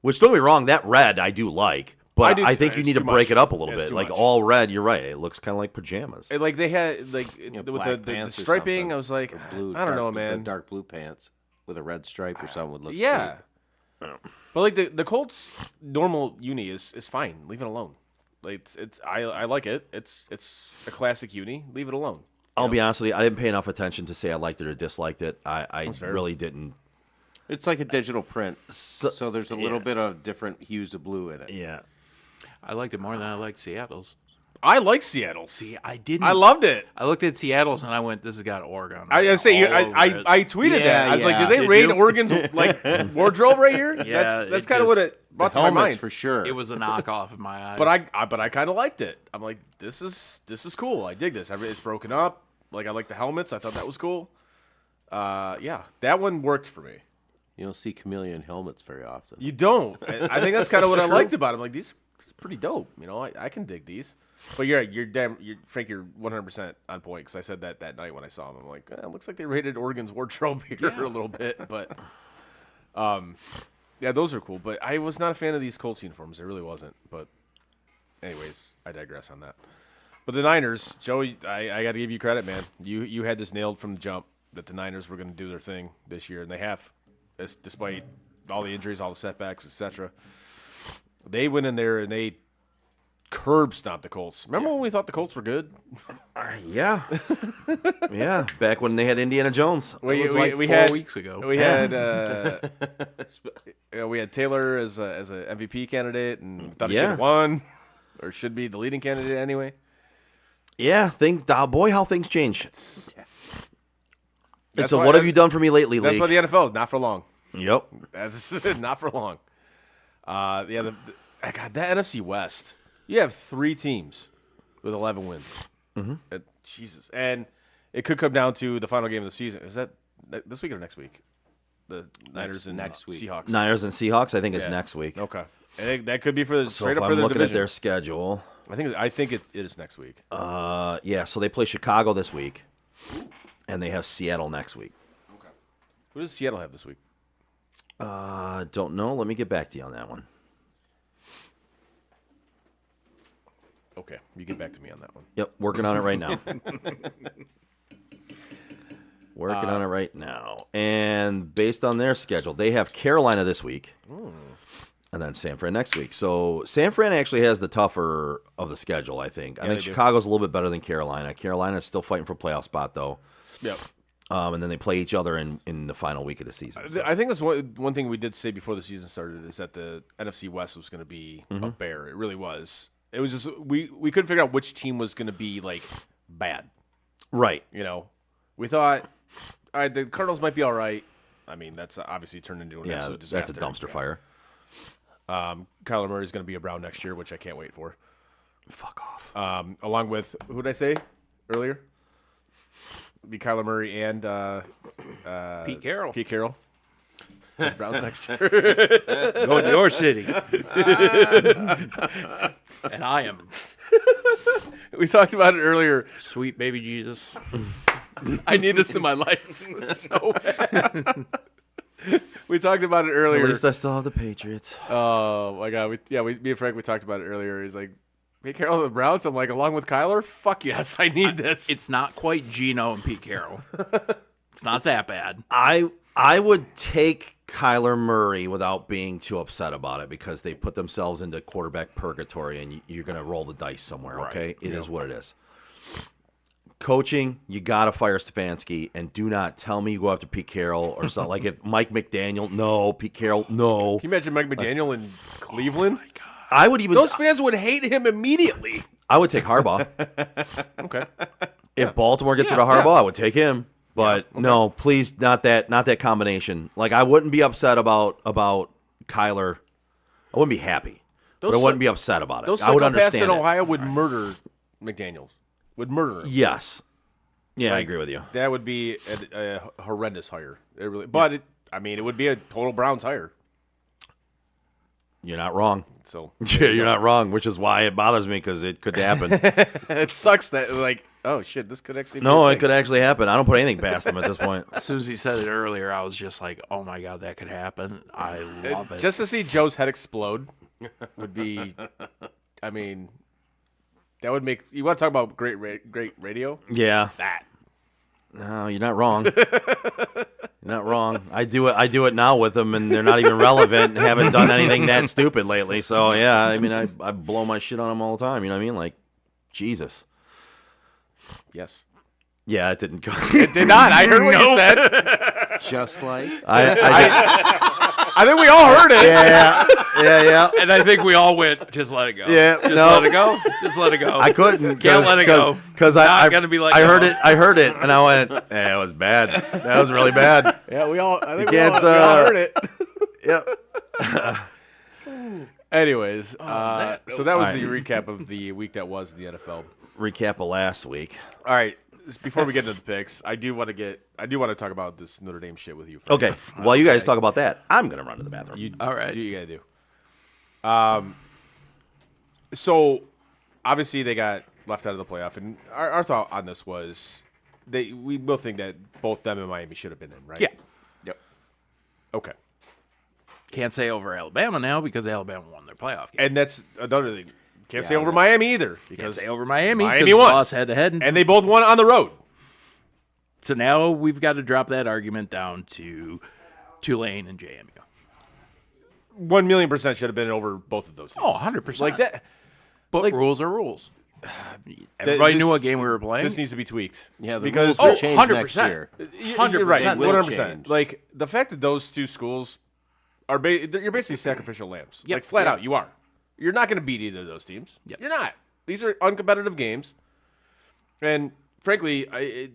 which don't get me wrong, that red I do like. But do I too. think you It's need to too break much. it up a little It's bit. too Like much. all red, you're right. It looks kind of like pajamas. Like they had like with black the pants or striping. something. I was like, Or blue, I don't know, dark- man. The dark blue pants with a red stripe or something would look Yeah. sweet. But like the Colts normal uni is fine. Leave it alone. Like I like it. It's a classic uni. Leave it alone. I'll be honest with you, I didn't pay enough attention to say I liked it or disliked it. I fair. really didn't. It's like a digital print, so there's a little yeah. bit of different hues of blue in it. Yeah. I liked it more than I liked Seattle's. I like Seattle's. See, I didn't. I loved it. I looked at Seattle's and I went, "This has got Oregon." I say you, all over I it. tweeted Yeah, that. I was like, yeah. did they Did raid you? Oregon's like wardrobe right here? Yeah, that's it kind of just- what it brought The to my helmets mind. for sure. It was a knockoff in my eyes. But I kind of liked it. I'm like, this is cool. I dig this. It's broken up. Like I like the helmets. I thought that was cool. Yeah, that one worked for me. You don't see chameleon helmets very often. You don't. I think that's kind of what I liked about it. I'm like, these are pretty dope. You know, I can dig these. But you're Frank, you're 100% on point because I said that night when I saw them. I'm like, it looks like they raided Oregon's wardrobe here a little bit. But, yeah, those are cool. But I was not a fan of these Colts uniforms. I really wasn't. But, anyways, I digress on that. But the Niners, Joey, I got to give you credit, man. You had this nailed from the jump that the Niners were going to do their thing this year, and they have, despite all the injuries, all the setbacks, etc. They went in there and they curb stomped the Colts. Remember when we thought the Colts were good? Yeah. Yeah. Back when they had Indiana Jones. It was like 4 weeks ago. We had we had Taylor as a MVP candidate and thought he should have won, or should be the leading candidate anyway. Yeah, boy, how things change. It's That's a why- what have you done for me lately, That's league. why the NFL is not for long. Yep. That's not for long. Yeah, God, that NFC West. You have 3 teams with 11 wins. Mm-hmm. Jesus, and it could come down to the final game of the season. Is that this week or next week? The Niners and next week. Niners Seahawks. and Seahawks, I think, is next week. Okay, and that could be for the So straight if up for I'm the looking division. at their schedule, I think it is next week. Yeah, so they play Chicago this week, and they have Seattle next week. Okay. Who does Seattle have this week? Don't know. Let me get back to you on that one. Okay, you get back to me on that one. Yep, working on it right now. Working on it right now. And based on their schedule, they have Carolina this week. And then San Fran next week. So San Fran actually has the tougher of the schedule, I think. I think Chicago's a little bit better than Carolina. Carolina's still fighting for a playoff spot, though. Yep. And then they play each other in the final week of the season. So. I think that's one thing we did say before the season started is that the NFC West was going to be a bear. It really was. It was just we couldn't figure out which team was going to be like bad. Right. You know, we thought all right, the Cardinals might be all right. I mean, that's obviously turned into an absolute disaster. That's a dumpster fire. Kyler Murray is going to be a Brown next year, which I can't wait for. Fuck off. Along with who did I say earlier? Be Kyler Murray and Pete Carroll. Pete Carroll. As Browns next year. Going to your city. And I am. We talked about it earlier. Sweet baby Jesus. I need this in my life so bad. We talked about it earlier. At least I still have the Patriots. Oh my God! Me and Frank, we talked about it earlier. He's like, Pete Carroll and the Browns. I'm like, along with Kyler. Fuck yes, I need this. It's not quite Geno and Pete Carroll. It's not that bad. I would take Kyler Murray without being too upset about it because they put themselves into quarterback purgatory, and you're going to roll the dice somewhere. Okay, it is what it is. Coaching, you got to fire Stefanski, and do not tell me you go after Pete Carroll or something. Like if Mike McDaniel, no. Pete Carroll, no. Can you imagine Mike McDaniel in Cleveland? I would even. Those fans would hate him immediately. I would take Harbaugh. Okay. If Baltimore gets rid of Harbaugh, I would take him. But no, please, not that combination. Like I wouldn't be upset about Kyler. I wouldn't be happy, but I wouldn't be upset about it. Those I would psychopaths understand in it. Ohio would murder McDaniels. Would murder him. Yes. Yeah, I agree with you. That would be a horrendous hire. It really, but it would be a total Browns hire. You're not wrong. So yeah, you're not wrong, which is why it bothers me because it could happen. It sucks that like, oh shit, this could actually. No, it could actually happen. I don't put anything past them at this point. As soon as he said it earlier, I was just like, oh my God, that could happen. I love it. Just to see Joe's head explode would be. I mean, that would make you want to talk about great radio. Yeah. That. No, you're not wrong. You're not wrong. I do it now with them, and they're not even relevant and haven't done anything that stupid lately. So, yeah, I mean, I blow my shit on them all the time. You know what I mean? Like, Jesus. Yes. Yeah, it didn't go. It did not. I heard what you said. Just like I think we all heard it. Yeah. And I think we all went, just let it go. Yeah, just let it go. Just let it go. I couldn't. Can't let it go. Because Not gonna be let I go. heard it, and I went, it was bad. That was really bad. Yeah, I think You we all can't, heard it. Yep. Anyways, so that was All the right. recap of the week that was the NFL. Recap of last week. All right, before we get into the picks, I do want to talk about this Notre Dame shit with you. Frank. Okay. While you guys talk about that, I'm gonna run to the bathroom. All right. You gotta do. So obviously they got left out of the playoff, and our thought on this was we both think that both them and Miami should have been in, right? Yeah. Yep. Okay. Can't say over Alabama now because Alabama won their playoff game. And that's another thing. Can't say over Miami either Can't because say over Miami Miami because won. lost head-to-head. And they both won on the road. So now we've got to drop that argument down to Tulane and JMU. 1,000,000% should have been over both of those teams. Oh, 100%. Like that. But like- rules are rules. Everybody knew what game we were playing. This needs to be tweaked. Yeah, the because rules will change 100%. next year. You're right. It will 100%. change. Like the fact that those two schools are you're basically sacrificial lambs. Yep. Like flat Yeah. out, you are. You're not going to beat either of those teams. Yep. You're not. These are uncompetitive games, and frankly,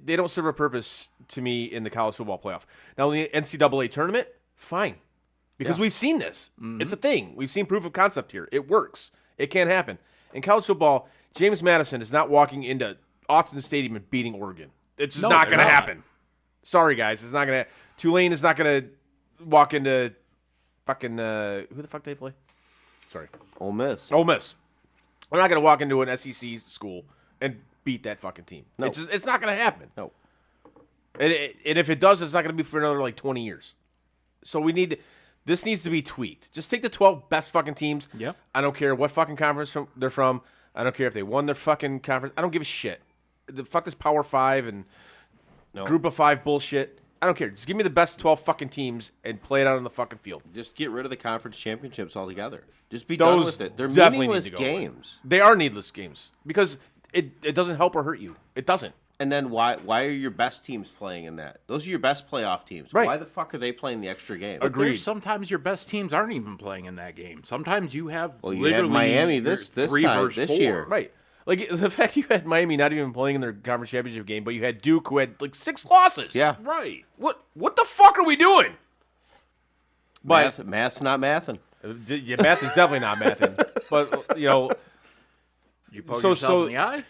they don't serve a purpose to me in the college football playoff. Now, in the NCAA tournament, fine, because we've seen this. It's a thing. We've seen proof of concept here. It works. It can happen. In college football, James Madison is not walking into Autzen Stadium and beating Oregon. It's just not going to happen. Sorry, guys. It's not going to. Tulane is not going to walk into fucking who the fuck they play? Sorry. Ole Miss. Ole Miss. I'm not going to walk into an SEC school and beat that fucking team. No. It's not going to happen. No. And if it does, it's not going to be for another like 20 years. So this needs to be tweaked. Just take the 12 best fucking teams. Yep. I don't care what fucking conference they're from. I don't care if they won their fucking conference. I don't give a shit. Fuck this Power 5 and Group of 5 bullshit. I don't care. Just give me the best 12 fucking teams and play it out on the fucking field. Just get rid of the conference championships altogether. Just be Those done with it. They're definitely meaningless need to go away. games. They are needless games because it doesn't help or hurt you. It doesn't. And then why are your best teams playing in that? Those are your best playoff teams. Right. Why the fuck are they playing the extra game? Agreed. Sometimes your best teams aren't even playing in that game. Sometimes you have Well, you literally had Miami this 3 time, versus this 4. year. Right. Like the fact you had Miami not even playing in their conference championship game, but you had Duke who had like 6 losses. Yeah. Right. What the fuck are we doing? But Math's not mathing. yeah, math is definitely not mathing. But you know, You poke yourself in the eye?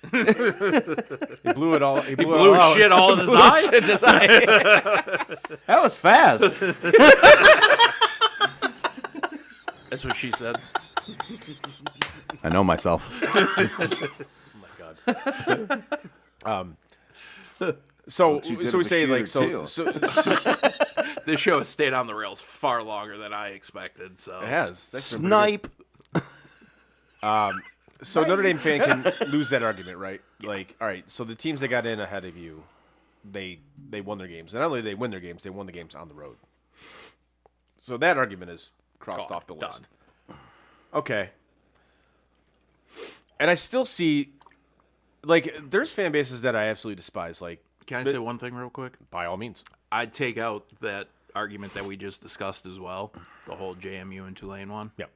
he blew it all. He blew, Blew it all out. shit all in his eye? Shit in his eye. That was fast. That's what she said. I know myself. So too good so of we a say like shooter, so too. This show has stayed on the rails far longer than I expected. So it has. That's Snipe. So Notre Dame fan can lose that argument, right? Like, all right, so the teams that got in ahead of you, they won their games. And not only did they win their games, they won the games on the road. So that argument is crossed off the list. Okay. And I still see, like, there's fan bases that I absolutely despise. Like, Can I say one thing real quick? by all means. I'd take out that argument that we just discussed as well, the whole JMU and Tulane one. Yep.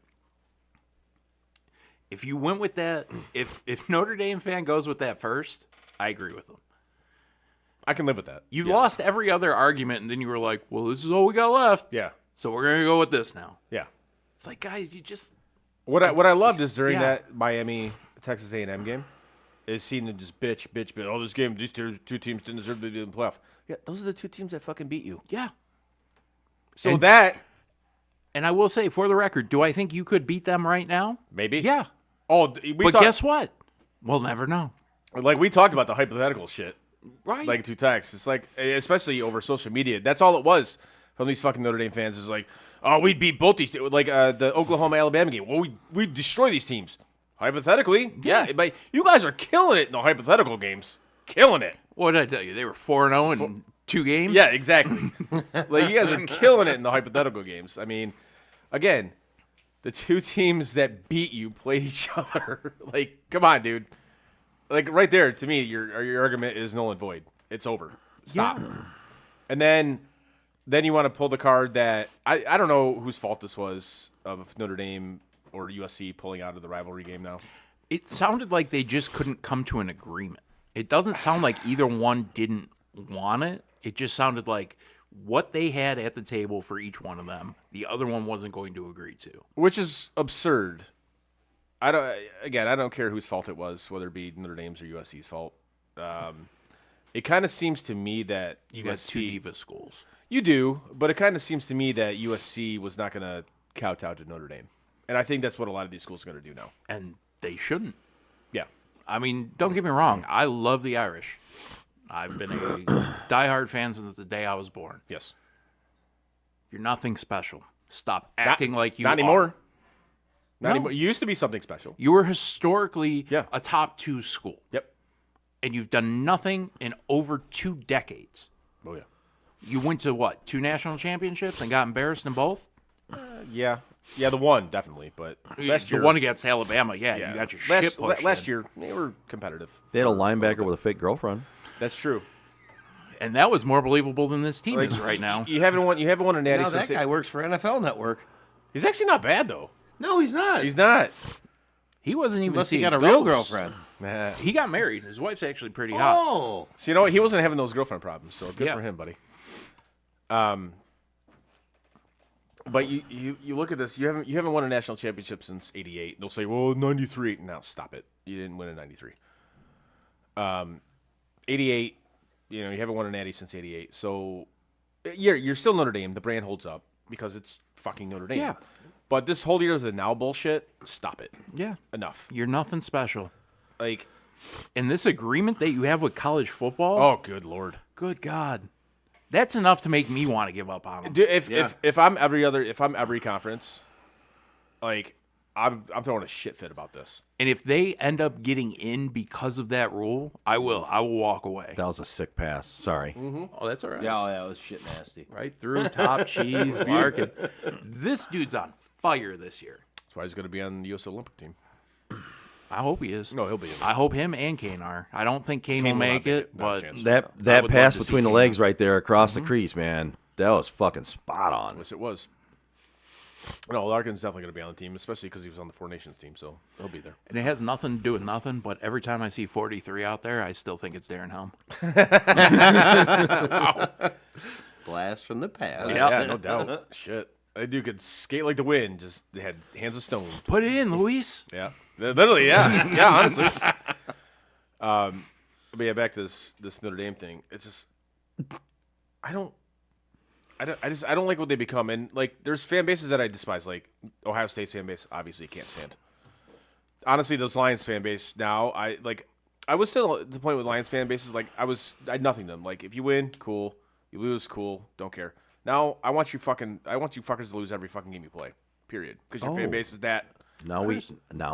If you went with that, if Notre Dame fan goes with that first, I agree with them. I can live with that. You lost every other argument, and then you were like, well, this is all we got left. Yeah. So we're going to go with this now. Yeah. It's like, guys, you just... What I loved is during Yeah. that Miami Texas A&M game, is seeing them just bitch. Oh, this game, these two teams didn't deserve to be in the playoff. Yeah, those are the 2 teams that fucking beat you. Yeah. So And- that And I will say, for the record, do I think you could beat them right now? maybe. Yeah. Oh, But guess what? We'll never know. like we talked about the hypothetical shit. Right. Like 2 texts. It's like, especially over social media. That's all it was from these fucking Notre Dame fans. Is like, oh, we beat both these teams. Like the Oklahoma Alabama game. Well, we destroy these teams. Hypothetically, yeah. But you guys are killing it in the hypothetical games. Killing it. What did I tell you? They were 4-0 in 2 games? Yeah, exactly. Like you guys are killing it in the hypothetical games. I mean, again, the 2 teams that beat you played each other. Like, come on, dude. Like right there, to me, your argument is null and void. It's over. Stop. Yeah. And then you want to pull the card that I don't know whose fault this was of Notre Dame or USC pulling out of the rivalry game now. It sounded like they just couldn't come to an agreement. It doesn't sound like either one didn't want it. It just sounded like what they had at the table for each one of them, the other one wasn't going to agree to. Which is absurd. I don't care whose fault it was, whether it be Notre Dame's or USC's fault. It kind of seems to me that You got 2 diva schools. You do, but it kind of seems to me that USC was not going to kowtow to Notre Dame. And I think that's what a lot of these schools are going to do now. And they shouldn't. Yeah. I mean, don't get me wrong. I love the Irish. I've been a diehard fan since the day I was born. Yes. You're nothing special. Stop acting like you Not are. anymore. Not No. anymore. You used to be something special. You were historically Yeah. a top 2 school. Yep. And you've done nothing in over 2 decades. Oh, yeah. You went to what? 2 national championships and got embarrassed in both? Yeah. Yeah, the one, definitely. But last year. The one against Alabama, yeah. You got your shit pushed last in. year, they were competitive. They had a linebacker with a fake girlfriend. That's true. And that was more believable than this team is right now. You haven't won a natty Now since that guy works for NFL Network. He's actually not bad, though. No, he's not. He's not. He wasn't even Unless he seeing got a real ghosts. girlfriend. Nah. He got married. His wife's actually pretty hot. Oh. So, you know what? He wasn't having those girlfriend problems, so good Yeah. for him, buddy. But you look at this. You haven't won a national championship since '88. They'll say, "Well, '93." Now stop it. You didn't win in '93. '88. You haven't won a natty since '88. So you're still Notre Dame. The brand holds up because it's fucking Notre Dame. Yeah. But this whole year is the now bullshit. Stop it. Yeah. Enough. You're nothing special. Like, And this agreement that you have with college football, oh, good Lord. good God. That's enough to make me want to give up on them. Dude, if I'm every conference, like, I'm throwing a shit fit about this. And if they end up getting in because of that rule, I will walk away. That was a sick pass. Sorry. Oh, that's all right. Yeah, that was shit nasty. Right through top cheese, Larkin. This dude's on fire this year. That's why he's going to be on the U.S. Olympic team. I hope he is. No, he'll be in I hope him and Kane are. I don't think Kane will will not make make it, it. Not a but chance. That I would pass love to see between the Kane. legs right there across the crease, man. That was fucking spot on. Yes, it was. No, Larkin's definitely going to be on the team, especially because he was on the Four Nations team, so he'll be there. And it has nothing to do with nothing, but every time I see 43 out there, I still think it's Darren Helm. Blast from the past. Yeah, no doubt. Shit. That dude could skate like the wind, just had hands of stone. Put it in, Luis. Yeah. Literally, yeah. Yeah, honestly. But yeah, back to this Notre Dame thing. It's just I don't like what they become. And like there's fan bases that I despise, like Ohio State's fan base, obviously can't stand. Honestly, those Lions fan base now, I was still at the point with Lions fan bases, like I had nothing to them. Like if you win, cool. You lose, cool. Don't care. Now I want you fuckers to lose every fucking game you play. Period. Because your fan base is that. Now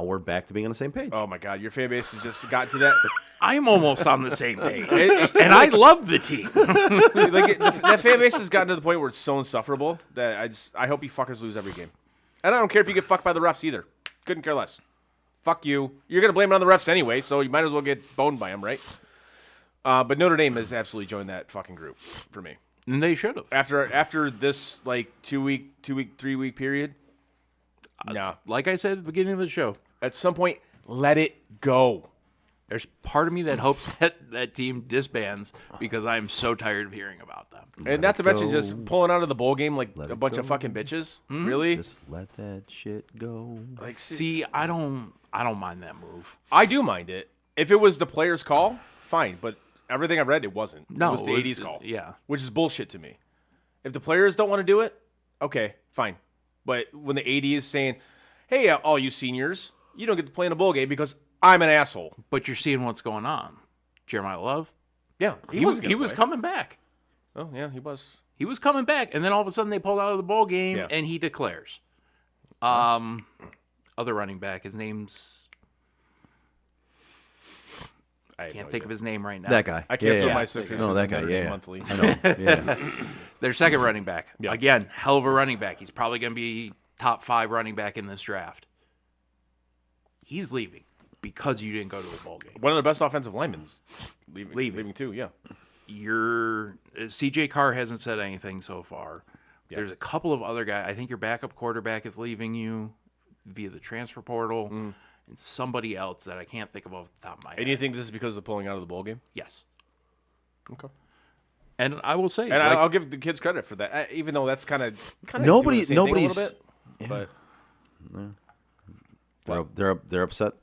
we're back to being on the same page. Oh my God, your fan base has just gotten to that. I'm almost on the same page. And I love the team. That fan base has gotten to the point where it's so insufferable that I hope you fuckers lose every game. And I don't care if you get fucked by the refs either. Couldn't care less. Fuck you. You're gonna blame it on the refs anyway, so you might as well get boned by them, right? But Notre Dame has absolutely joined that fucking group for me. And they should have. After this like 3-week period. No. Like I said at the beginning of the show, At some point, let it go. there's part of me that hopes that team disbands because I'm so tired of hearing about them. And not to mention just pulling out of the bowl game like a bunch of fucking bitches. Really? Just let that shit go. Like, See, I don't mind that move. I do mind it. If it was the player's call, fine. But everything I've read, it wasn't. No, it was the 80s call. Yeah. Which is bullshit to me. If the players don't want to do it, okay, fine. But when the AD is saying, hey, all you seniors, you don't get to play in a bowl game because I'm an asshole. But you're seeing what's going on. Jeremiah Love, Yeah, he was gonna play. coming back. Oh, yeah, he was. He was coming back, and then all of a sudden they pulled out of the bowl game, Yeah. and he declares. Other running back, his name's I have can't no think idea. of his name right now. That guy. I cancel yeah, my yeah. subscription. No, that to guy. Notre Dame Yeah, monthly. I know. Yeah. Their second running back. Yeah. Again, hell of a running back. He's probably going to be top 5 running back in this draft. He's leaving because you didn't go to a bowl game. One of the best offensive linemen leaving too. Yeah, Your CJ Carr hasn't said anything so far. Yeah. There's a couple of other guys. I think your backup quarterback is leaving you via the transfer portal, and somebody else that I can't think of off the top of my head. and you think this is because of pulling out of the bowl game? Yes. Okay. And I will say, And like, I'll give the kids credit for that, even though that's kind of Nobody's a little bit. But they're upset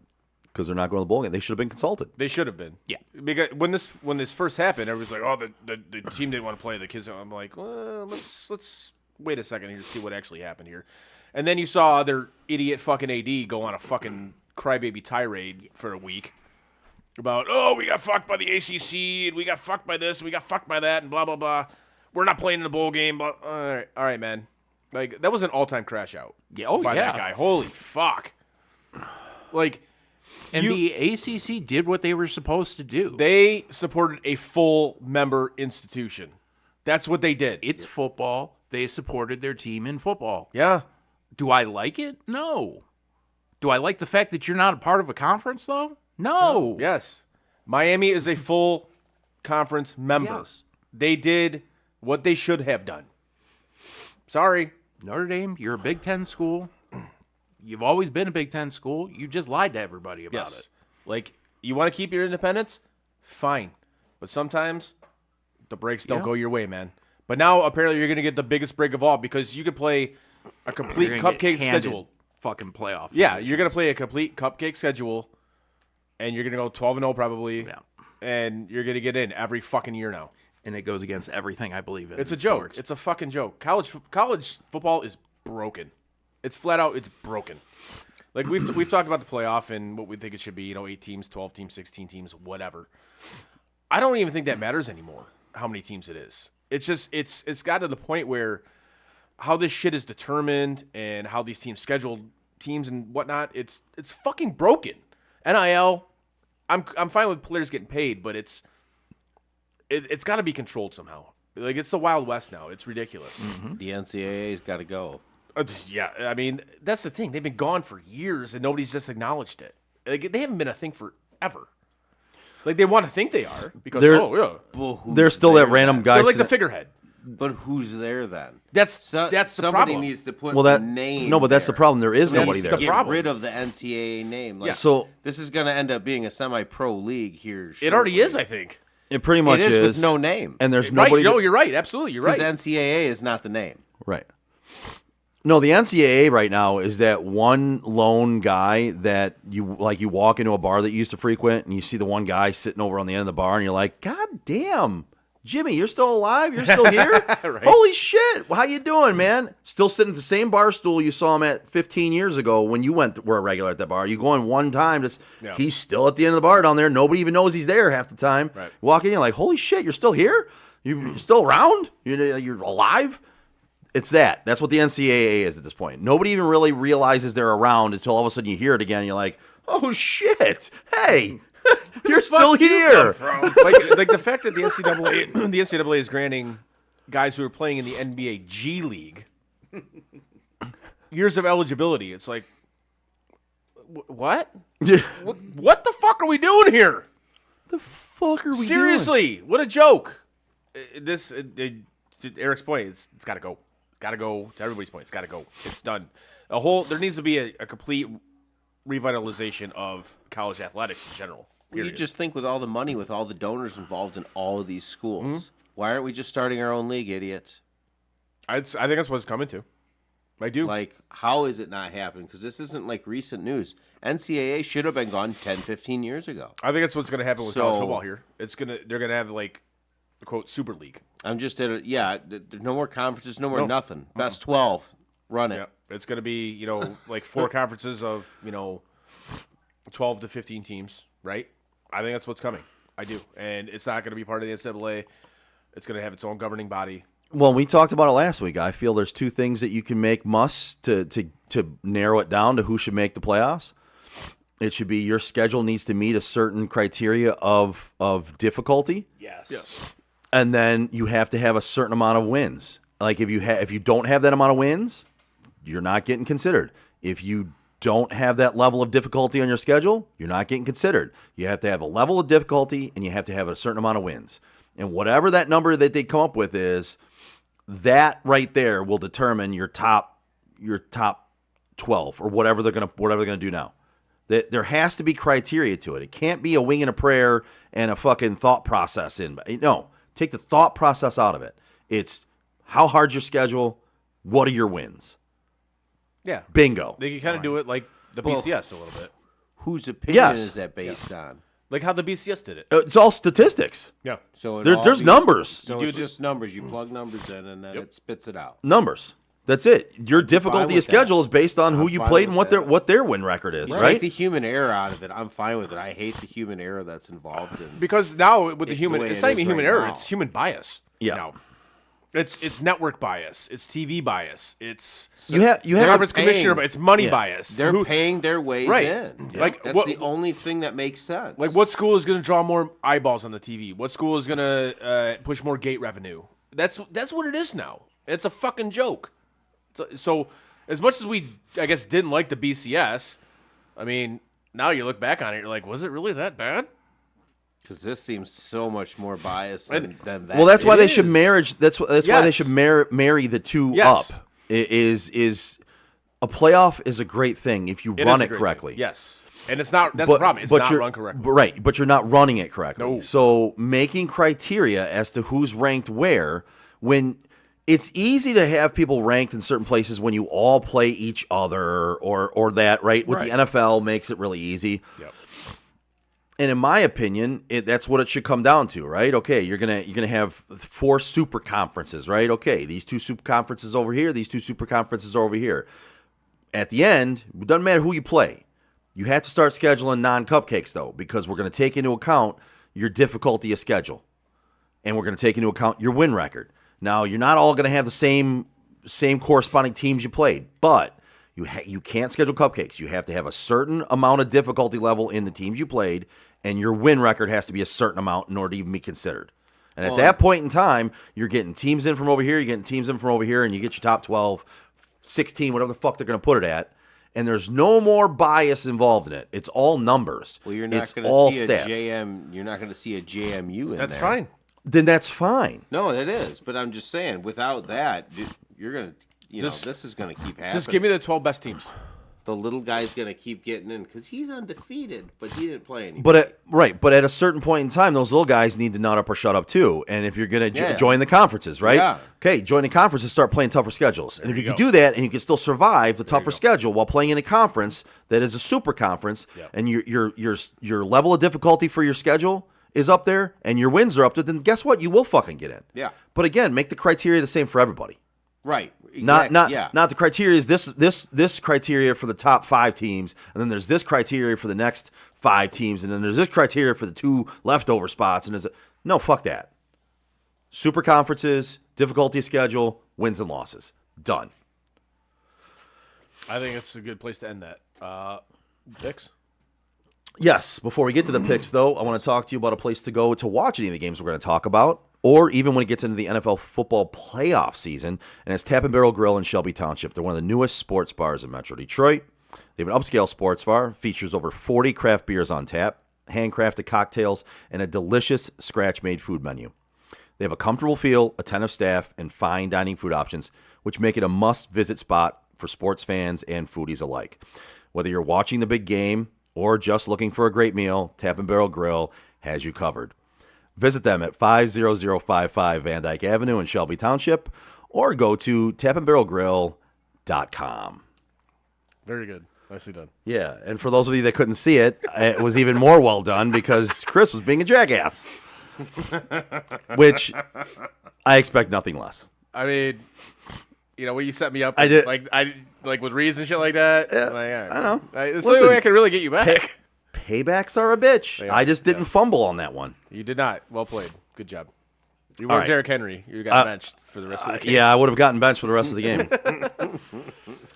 because they're not going to the bowl game. They should have been consulted. they should have been. Yeah. Because when this first happened, everyone's like, "Oh, the team didn't want to play the kids." I'm like, "Well, let's wait a second here to see what actually happened here." And then you saw other idiot fucking AD go on a fucking crybaby tirade for a week about, "Oh, we got fucked by the ACC and we got fucked by this, and we got fucked by that, and blah blah blah. We're not playing in the bowl game." But all right, man. Like that was an all-time crash out. Yeah, oh, by yeah. that guy. Holy fuck. Like. and the ACC did what they were supposed to do. They supported a full member institution. That's what they did. It's football. They supported their team in football. Yeah. Do I like it? No. Do I like the fact that you're not a part of a conference, though? No. Yes. Miami is a full conference member. Yes. They did what they should have done. Sorry. Notre Dame, you're a Big Ten school. You've always been a Big Ten school. You just lied to everybody about it. Like, you want to keep your independence? Fine. But sometimes the breaks don't Yeah. go your way, man. But now apparently you're going to get the biggest break of all because you could play a complete You're gonna get cupcake handed schedule. Fucking playoff. Yeah, positions. you're going to play a complete cupcake schedule, and you're going to go 12-0 probably, Yeah. and you're going to get in every fucking year now. And it goes against everything I believe in. It's a in joke. sports. It's a fucking joke. College football is broken. It's flat out. It's broken. Like we've talked about the playoff and what we think it should be. 8 teams, 12 teams, 16 teams, whatever. I don't even think that matters anymore. How many teams it is? It's just it's got to the point where how this shit is determined and how these teams schedule teams and whatnot. It's fucking broken. NIL. I'm fine with players getting paid, but it's got to be controlled somehow. Like it's the Wild West now. It's ridiculous. The NCAA's got to go. Yeah, I mean that's the thing. They've been gone for years and nobody's just acknowledged it. Like they haven't been a thing forever. Like they want to think they are because they're still that random guy. They're like the figurehead. But who's there then? That's the somebody problem. needs to put that the name. No, but that's the there. problem. There is nobody there. the Get problem. rid of the NCAA name. Like, So this is going to end up being a semi-pro league here. It already is, I think. it pretty much It is with no name. and there's Right? nobody. No, you're right. Absolutely, you're Because right. NCAA is not the name. Right. No, the NCAA right now is that one lone guy that you walk into a bar that you used to frequent and you see the one guy sitting over on the end of the bar and you're like, God damn, Jimmy, you're still alive? You're still here? Right. Holy shit. How you doing, man? Still sitting at the same bar stool you saw him at 15 years ago when you were a regular at that bar. You go in one time, he's still at the end of the bar down there. Nobody even knows he's there half the time. Right. You walk in, you're like, holy shit, you're still here? You're still around? You're alive? It's that. That's what the NCAA is at this point. Nobody even really realizes they're around until all of a sudden you hear it again and you're like, oh shit, hey, you're still here. like the fact that the NCAA is granting guys who are playing in the NBA G League years of eligibility. It's like, what? What the fuck are we doing here? The fuck are we doing? Seriously, what a joke. Eric's point, it's got to go. Got to go. To everybody's point, it's got to go. It's done. There needs to be a complete revitalization of college athletics in general. You just think with all the money, with all the donors involved in all of these schools, why aren't we just starting our own league, idiots? I think that's what it's coming to. I do. Like, how is it not happening? Because this isn't like recent news. NCAA should have been gone 10, 15 years ago. I think that's what's going to happen with college football here. They're going to have like the quote super league. I'm just at there's no more conferences, no more nothing. Best 12, run it. Yeah, it's going to be like 4 conferences of 12 to 15 teams, right? I think that's what's coming. I do, and it's not going to be part of the NCAA. It's going to have its own governing body. Well, we talked about it last week. I feel there's 2 things that you can make musts to narrow it down to who should make the playoffs. It should be your schedule needs to meet a certain criteria of difficulty. Yes. And then you have to have a certain amount of wins. Like if you don't have that amount of wins, you're not getting considered. If you don't have that level of difficulty on your schedule, you're not getting considered. You have to have a level of difficulty and you have to have a certain amount of wins. And whatever that number that they come up with is, that right there will determine your top 12 or whatever they're gonna do now. There has to be criteria to it. It can't be a wing and a prayer and a fucking thought process in. No, take the thought process out of it. It's how hard's your schedule? What are your wins? Yeah. Bingo. They can kind of do it like the BCS a little bit. Whose opinion Yes. is that based on? Like how the BCS did it. It's all statistics. Yeah. So There's numbers. So it's just numbers. You plug numbers in, and then it spits it out. Numbers. That's it. Your fine difficulty with of schedule that. is based on who I'm you fine played and with what their win record is, Take right? the human error out of it. I'm fine with it. I hate the human error that's involved in. Because now with the human, way it's it not is even human right error. now. It's human bias. Yeah. Now. It's network bias. It's TV bias. It's You have conference commissioner, but it's money Yeah. bias. They're paying their ways Right. in. Like, That's what- the only thing that makes sense. Like, what school is going to draw more eyeballs on the TV? What school is going to push more gate revenue? That's what it is now. It's a fucking joke. So as much as we, I guess, didn't like the BCS, I mean, now you look back on it, you're like, was it really that bad? Because this seems so much more biased than that. Well, that's why It they should is. marriage. That's why they Yes. should marry the two Yes. up. Is a playoff is a great thing if you It run is a it great correctly. thing. Yes. And it's not, that's the problem. It's not you're- run correctly. Right, but you're not running it correctly. No. So making criteria as to who's ranked where, when it's easy to have people ranked in certain places when you all play each other or that, right? With the NFL makes it really easy. Yep. And in my opinion, that's what it should come down to, right? Okay, you're gonna have 4 super conferences, right? Okay, these 2 super conferences over here, these 2 super conferences over here. at the end, it doesn't matter who you play. You have to start scheduling non-cupcakes, though, because we're going to take into account your difficulty of schedule. And we're going to take into account your win record. Now, you're not all going to have the same corresponding teams you played, but you can't schedule cupcakes. You have to have a certain amount of difficulty level in the teams you played, and your win record has to be a certain amount in order to even be considered. And at that point in time, you're getting teams in from over here, you're getting teams in from over here, and you get your top 12, 16, whatever the fuck they're going to put it at. And there's no more bias involved in it. It's all numbers. Well, you're not it's going all to see stats. a JM. You're not going to see a JMU in there. That's fine. Then that's fine. No, that is. But I'm just saying, without that, you're going to, this is going to keep happening. Just give me the 12 best teams. The little guy's going to keep getting in because he's undefeated, but he didn't play any. But at a certain point in time, those little guys need to nut up or shut up too. And if you're going to join the conferences, right? Yeah. Okay, join the conferences, start playing tougher schedules. And if you can do that and you can still survive the tougher schedule while playing in a conference that is a super conference, and your level of difficulty for your schedule is up there and your wins are up there, then guess what? You will fucking get in. Yeah. But again, make the criteria the same for everybody. Right. Not the criteria is this criteria for the top 5 teams, and then there's this criteria for the next 5 teams, and then there's this criteria for the 2 leftover spots, and no, fuck that. Super conferences, difficulty schedule, wins and losses. Done. I think it's a good place to end that. Picks? Yes, before we get to the picks, though, I want to talk to you about a place to go to watch any of the games we're going to talk about, or even when it gets into the NFL football playoff season, and it's Tap and Barrel Grill in Shelby Township. They're one of the newest sports bars in Metro Detroit. They have an upscale sports bar, features over 40 craft beers on tap, handcrafted cocktails, and a delicious scratch-made food menu. They have a comfortable feel, attentive staff, and fine dining food options, which make it a must-visit spot for sports fans and foodies alike. Whether you're watching the big game or just looking for a great meal, Tap and Barrel Grill has you covered. Visit them at 50055 Van Dyke Avenue in Shelby Township, or go to tapandbarrelgrill.com. Very good. Nicely done. Yeah, and for those of you that couldn't see it, it was even more well done because Chris was being a jackass, which I expect nothing less. I mean, when you set me up, I did like with reads and shit like that. Yeah, all right. I know. It's the only way I can really get you back. Paybacks are a bitch. I just didn't fumble on that one. You did not. Well played. Good job. You All weren't right. Derrick Henry. You got benched for the rest of the game. Yeah, I would have gotten benched for the rest of the game.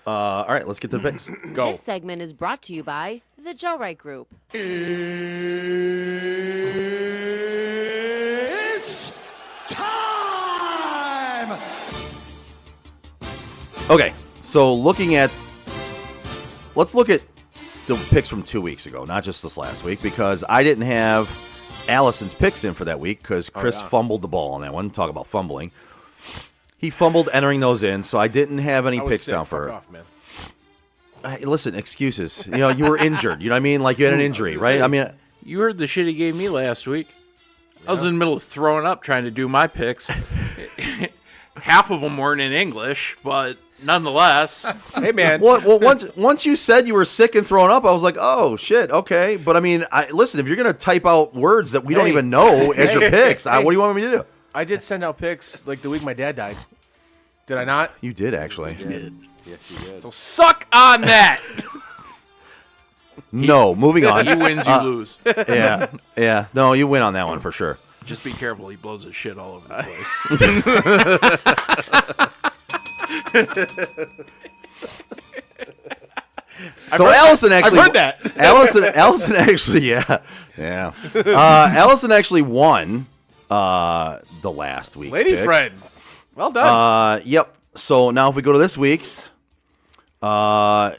All right, let's get to the picks. Go. This segment is brought to you by the Joe Wright Group. It's time! Okay, so let's look at the picks from 2 weeks ago, not just this last week, because I didn't have Allison's picks in for that week because Chris fumbled the ball on that one. Talk about fumbling. He fumbled entering those in, so I didn't have any picks down for Fuck off, man. Listen, excuses. You were injured. You know what I mean? Like you had an injury, right? I mean, You heard the shit he gave me last week. I was in the middle of throwing up trying to do my picks. Half of them weren't in English, but nonetheless. Hey, man. well, once you said you were sick and throwing up, I was like, oh shit, okay. But I mean, listen, if you're gonna type out words that we don't even know as your picks, what do you want me to do? I did send out picks like the week my dad died. Did I not? You did actually. Yes, you did. So suck on that. No, moving on. He wins, you lose. Yeah. No, you win on that one for sure. Just be careful. He blows his shit all over the place. So Allison actually, I've heard that. Allison actually, yeah. Allison actually won the last week's Lady picks. friend. Well done. Yep. So now if we go to this week's,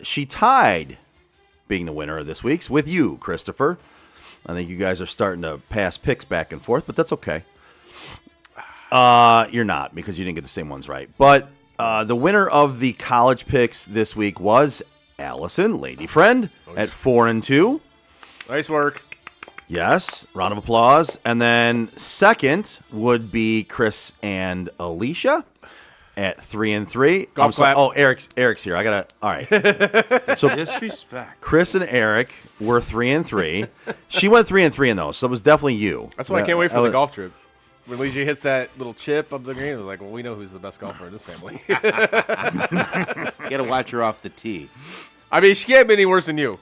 she tied being the winner of this week's with you, Christopher. I think you guys are starting to pass picks back and forth, but that's okay. You're not because you didn't get the same ones right. But the winner of the college picks this week was Allison, lady friend, at 4-2. Nice work. Yes, round of applause. And then second would be Chris and Alicia at 3-3. Golf clap. Oh, Eric's here. I gotta. All right. So Disrespect. Chris and Eric were 3-3. She went 3-3 in those, so it was definitely you. That's why I can't wait for the golf trip. When Alicia hits that little chip up the green, we're like, well, we know who's the best golfer in this family. Yeah, got to watch her off the tee. I mean, she can't be any worse than you.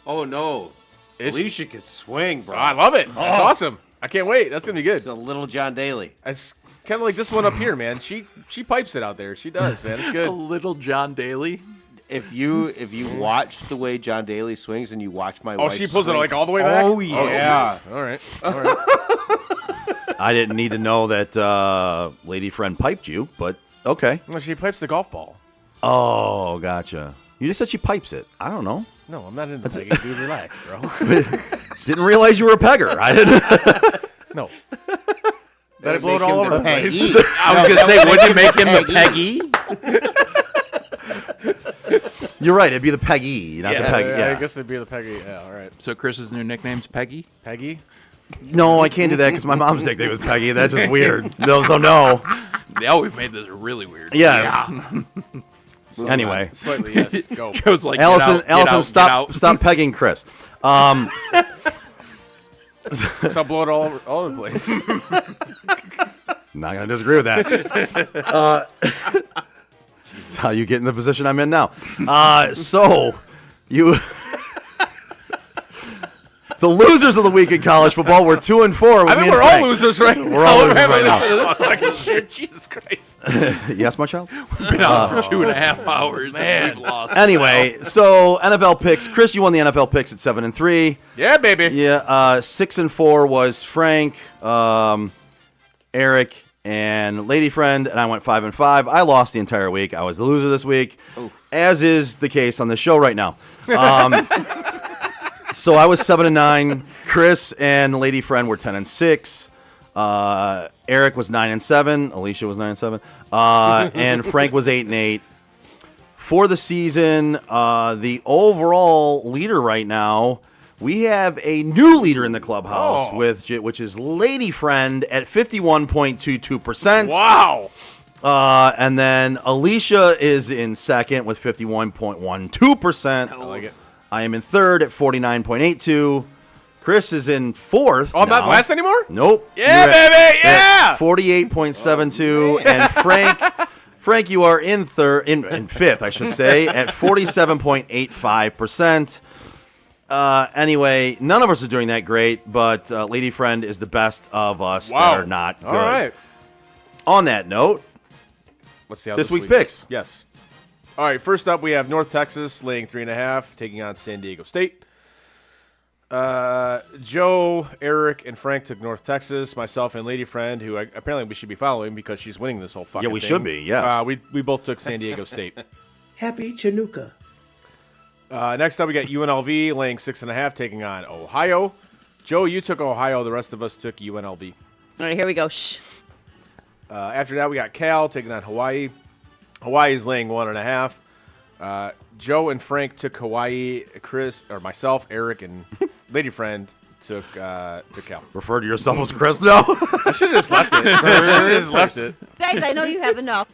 Oh, no. Is she? Alicia can swing, bro. Oh, I love it. That's awesome. I can't wait. That's gonna be good. It's a little John Daly. It's kind of like this one up here, man. She pipes it out there. She does, man. It's A good. little John Daly. If you watch the way John Daly swings and you watch my wife She pulls it swing- like all the way back. Oh, yeah. yeah. All right. I didn't need to know that lady friend piped you, but okay. Well, she pipes the golf ball. Oh, gotcha. You just said she pipes it. I don't know. No, I'm not into pegging. Dude, relax, bro. Didn't realize you were a pegger. I didn't. No. Let it blow it all over the place. I was gonna say, wouldn't you make him the Peggy? You're right. It'd be the Peggy, not the Peggy. Yeah, I Yeah. guess it'd be the Peggy. Yeah, all right. So Chris's new nickname's Peggy? Peggy? No, I can't do that because my mom's nickname was Peggy. That's just weird. No, so no. Yeah, we've made this really weird. Yes. Anyway, Slightly, yes. Go. Joe's like, Allison, get out, stop pegging Chris. Stop blowing all over the place. Not gonna disagree with that. That's how you get in the position I'm in now. So you, the losers of the week in college football were 2-4. I think we're all losers right now. We're all losers right now. This fucking shit. Jesus Christ. Yes, my child. Been out for 2.5 hours and we've lost. Anyway, so NFL picks. Chris, you won the NFL picks at 7-3. Yeah, baby. Yeah, 6-4 was Frank, Eric, and Lady Friend, and I went 5-5. I lost the entire week. I was the loser this week, as is the case on the show right now. So I was 7-9. Chris and Lady Friend were 10-6. Eric was 9-7. Alicia was 9-7. And Frank was 8-8. For the season, the overall leader right now, we have a new leader in the clubhouse, which is Lady Friend at 51.22%. Wow. And then Alicia is in second with 51.12%. I like it. I am in third at 49.82. Chris is in fourth. Oh, I'm not now. last anymore? Nope. Yeah, You're baby, yeah! 48.72. And Frank, you are in fifth, I should say, at 47.85%. Anyway, none of us are doing that great, but Lady Friend is the best of us that are not good. All right. On that note, Let's see how this week's week picks. is. Yes. All right, first up, we have North Texas laying 3.5, taking on San Diego State. Joe, Eric, and Frank took North Texas. Myself and Lady Friend, who apparently we should be following because she's winning this whole fucking thing. Yeah, we should be, yes. We both took San Diego State. Happy Chinooka. Next up, we got UNLV laying 6.5, taking on Ohio. Joe, you took Ohio. The rest of us took UNLV. All right, here we go. Shh. After that, we got Cal taking on Hawaii. Hawaii is laying 1.5. Joe and Frank took Hawaii. Myself, Eric, and Lady Friend took Cal. Refer to yourself as Chris now. I should have just left it. I should have just left it. Guys, I know you have enough.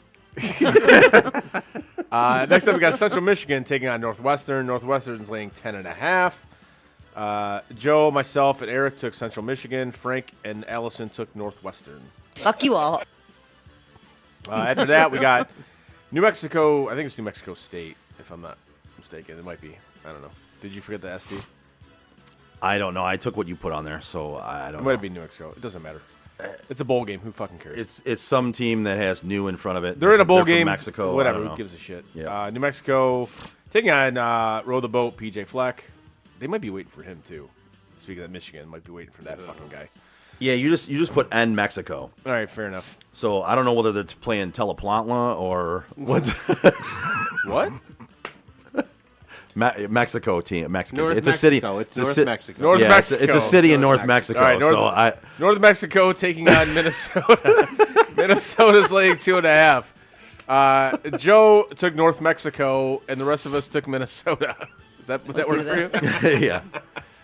Next up, we got Central Michigan taking on Northwestern. Northwestern's laying 10.5. Joe, myself, and Eric took Central Michigan. Frank and Allison took Northwestern. Fuck you all. After that, we got New Mexico. I think it's New Mexico State, if I'm not mistaken. It might be. I don't know. Did you forget the SD? I don't know. I took what you put on there, so I don't It know. might be New Mexico. It doesn't matter. It's a bowl game. Who fucking cares? It's some team that has new in front of it. They're in a bowl from game. Mexico. I Whatever. don't Who know. gives a shit? Yeah. New Mexico taking on Row the Boat, PJ Fleck. They might be waiting for him, too. Speaking of Michigan, might be waiting for that fucking guy. Yeah, you just put N Mexico. All right, fair enough. So I don't know whether they're playing Teleplantla or what's What? Mexico team. Mexico. North It's a city. Mexico. It's a North ci- Mexico. North yeah, Mexico. It's a city in North North Mexico. All right, so I North Mexico taking on Minnesota. Minnesota's laying 2.5. Joe took North Mexico, and the rest of us took Minnesota. Would that Let's work do for you? yeah.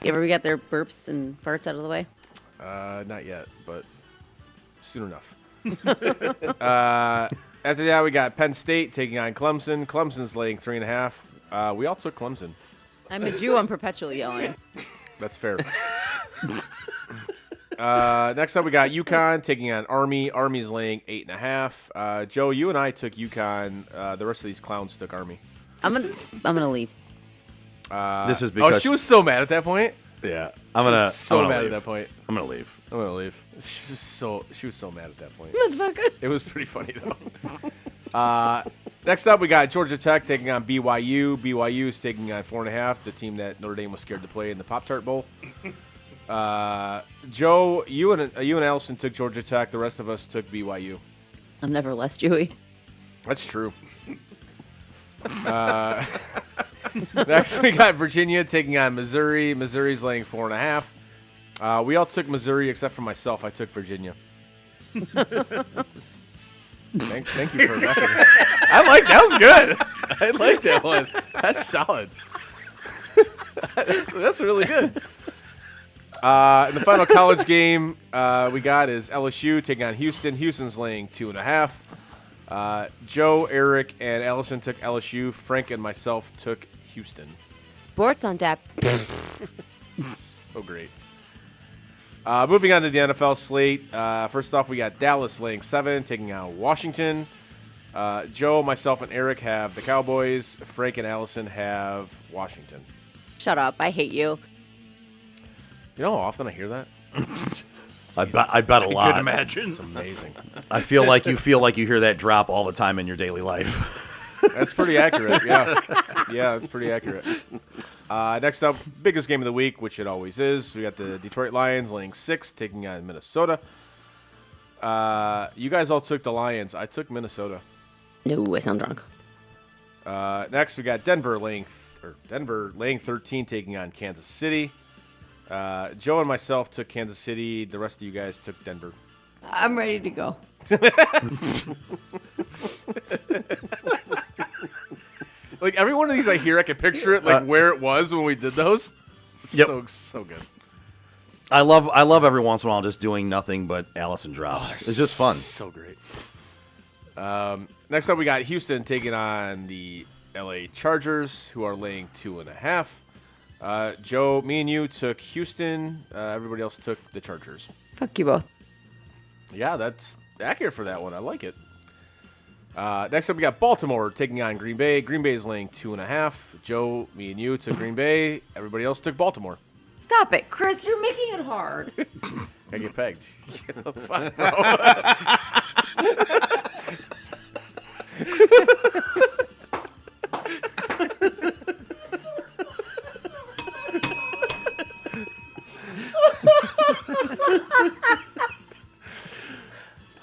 You ever get their burps and farts out of the way? Not yet, but soon enough. After that, we got Penn State taking on Clemson. Clemson's laying 3.5. We all took Clemson. I'm a Jew. I'm perpetually yelling. That's fair. Next up, we got UConn taking on Army. Army's laying 8.5. Joe, you and I took UConn. The rest of these clowns took Army. I'm gonna leave. This is because she was so mad at that point. Yeah, I'm gonna mad leave. at that point. I'm gonna leave. I'm gonna leave. She was so mad at that point. Motherfucker. It was pretty funny though. Next up, we got Georgia Tech taking on BYU. BYU is taking on 4.5, the team that Notre Dame was scared to play in the Pop-Tart Bowl. Joe, you and Allison took Georgia Tech. The rest of us took BYU. I'm never less Jewy. That's true. Next, we got Virginia taking on Missouri. Missouri's laying 4.5. We all took Missouri except for myself. I took Virginia. Thank you for that. That was good. I like that one. That's solid. That's really good. And the final college game we got is LSU taking on Houston. Houston's laying 2.5. Joe, Eric, and Allison took LSU. Frank and myself took Houston. Sports on tap. So great. Moving on to the NFL slate. First off, we got Dallas laying 7, taking on Washington. Joe, myself, and Eric have the Cowboys. Frank and Allison have Washington. Shut up. I hate you. You know how often I hear that? I bet a lot. I could imagine. It's amazing. I feel like you hear that drop all the time in your daily life. That's pretty accurate. Yeah, that's pretty accurate. Next up, biggest game of the week, which it always is. We got the Detroit Lions laying 6, taking on Minnesota. You guys all took the Lions. I took Minnesota. No, I sound drunk. Next, we got Denver laying 13, taking on Kansas City. Joe and myself took Kansas City. The rest of you guys took Denver. I'm ready to go. Like every one of these I hear, I can picture it like where it was when we did those. It's Yep. so good. I love every once in a while just doing nothing but Allison drops. It's just fun. So great. Next up, we got Houston taking on the LA Chargers, who are laying 2.5. Joe, me and you took Houston. Everybody else took the Chargers. Fuck you both. Yeah, that's accurate for that one. I like it. Next up, we got Baltimore taking on Green Bay. Green Bay is laying 2.5. Joe, me and you took Green Bay. Everybody else took Baltimore. Stop it, Chris. You're making it hard. I get pegged. Fuck, bro.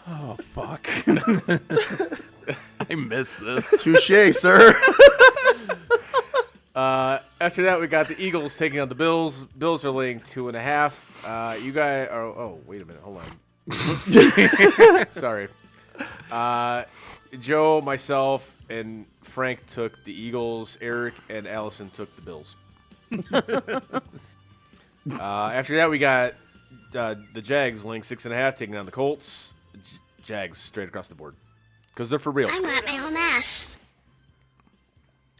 Oh, fuck. I missed this. Touche, sir. After that, we got the Eagles taking on the Bills. Bills are laying 2.5. You guys are. Oh, wait a minute. Hold on. Sorry. Joe, myself, and Frank took the Eagles. Eric and Allison took the Bills. After that, we got the Jags laying 6.5, taking on the Colts. Jags straight across the board because they're for real. I'm at my own ass.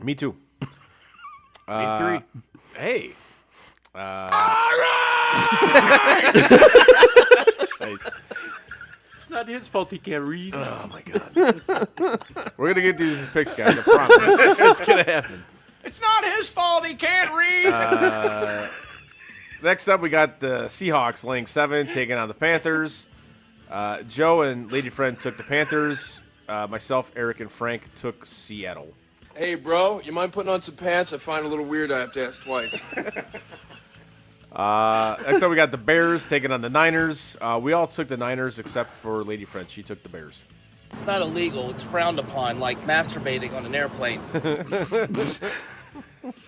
Me too. Me 3. Hey. Nice. It's not his fault he can't read. Oh my god. We're gonna get these picks, guys. I promise. It's gonna happen. It's not his fault he can't read. Next up, we got the Seahawks laying 7, taking on the Panthers. Joe and Lady Friend took the Panthers. Myself, Eric, and Frank took Seattle. Hey, bro, you mind putting on some pants? I find it a little weird I have to ask twice. Next up, we got the Bears taking on the Niners. We all took the Niners except for Lady Friend. She took the Bears. It's not illegal. It's frowned upon, like masturbating on an airplane.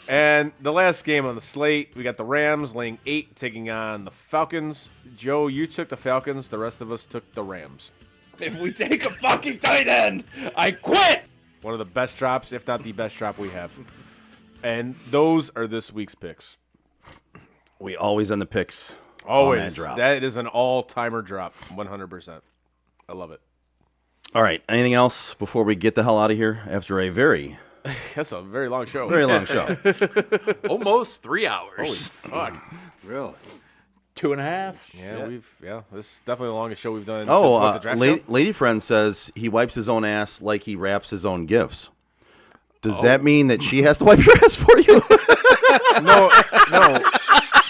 And the last game on the slate, we got the Rams laying 8, taking on the Falcons. Joe, you took the Falcons. The rest of us took the Rams. If we take a fucking tight end, I quit! One of the best drops, if not the best drop we have. And those are this week's picks. We always end the picks. Always. On that drop. That is an all-timer drop, 100%. I love it. All right. Anything else before we get the hell out of here after a very... That's a very long show. Very long show. Almost 3 hours. Holy fuck. Really? 2.5. Yeah, this is definitely the longest show we've done. Oh, since the draft show. Lady Friend says he wipes his own ass like he wraps his own gifts. Does that mean that she has to wipe your ass for you? No.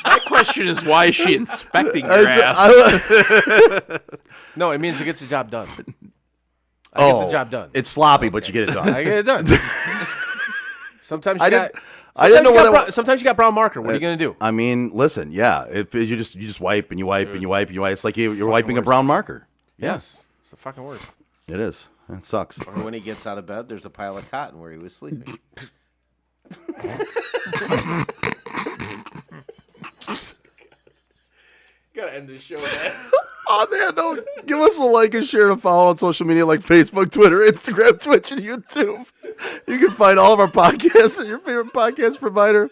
My question is, why is she inspecting your ass? No, it means it gets the job done. I get the job done. It's sloppy, but you get it done. I get it done. Sometimes Sometimes you got brown marker. What are you gonna do? I mean, listen, yeah. If you just wipe and you wipe and you wipe and you wipe, it's like you're wiping a brown marker. Yes, it's the fucking worst. It is. It sucks. Or when he gets out of bed, there's a pile of cotton where he was sleeping. Gotta end this show with that. On that note, give us a like and share and follow on social media like Facebook, Twitter, Instagram, Twitch, and YouTube. You can find all of our podcasts at your favorite podcast provider.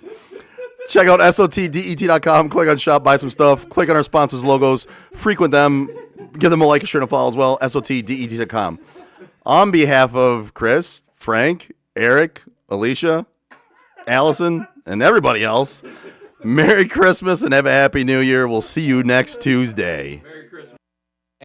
Check out SOTDET.com. Click on shop, buy some stuff. Click on our sponsors' logos. Frequent them. Give them a like and share and follow as well. SOTDET.com. On behalf of Chris, Frank, Eric, Alicia, Allison, and everybody else, Merry Christmas and have a Happy New Year. We'll see you next Tuesday. Merry Christmas.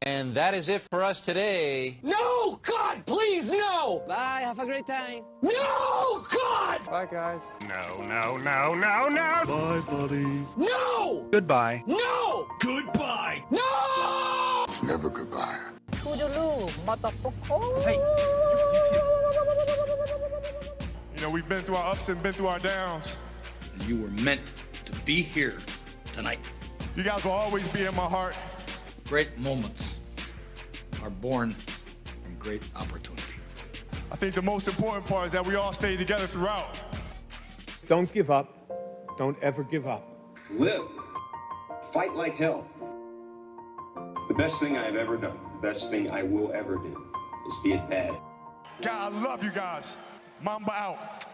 And that is it for us today. No! God, please, no! Bye, have a great time. No! God! Bye, guys. No, no, no, no, no. Bye, buddy. No! Goodbye. No! Goodbye. No! It's never goodbye. Hey, You know, we've been through our ups and been through our downs. You were meant to be here tonight. You guys will always be in my heart. Great moments are born from great opportunity. I think the most important part is that we all stay together throughout. Don't give up. Don't ever give up. Live. Fight like hell. The best thing I have ever done, the best thing I will ever do, is be a dad. God, I love you guys. Mamba out.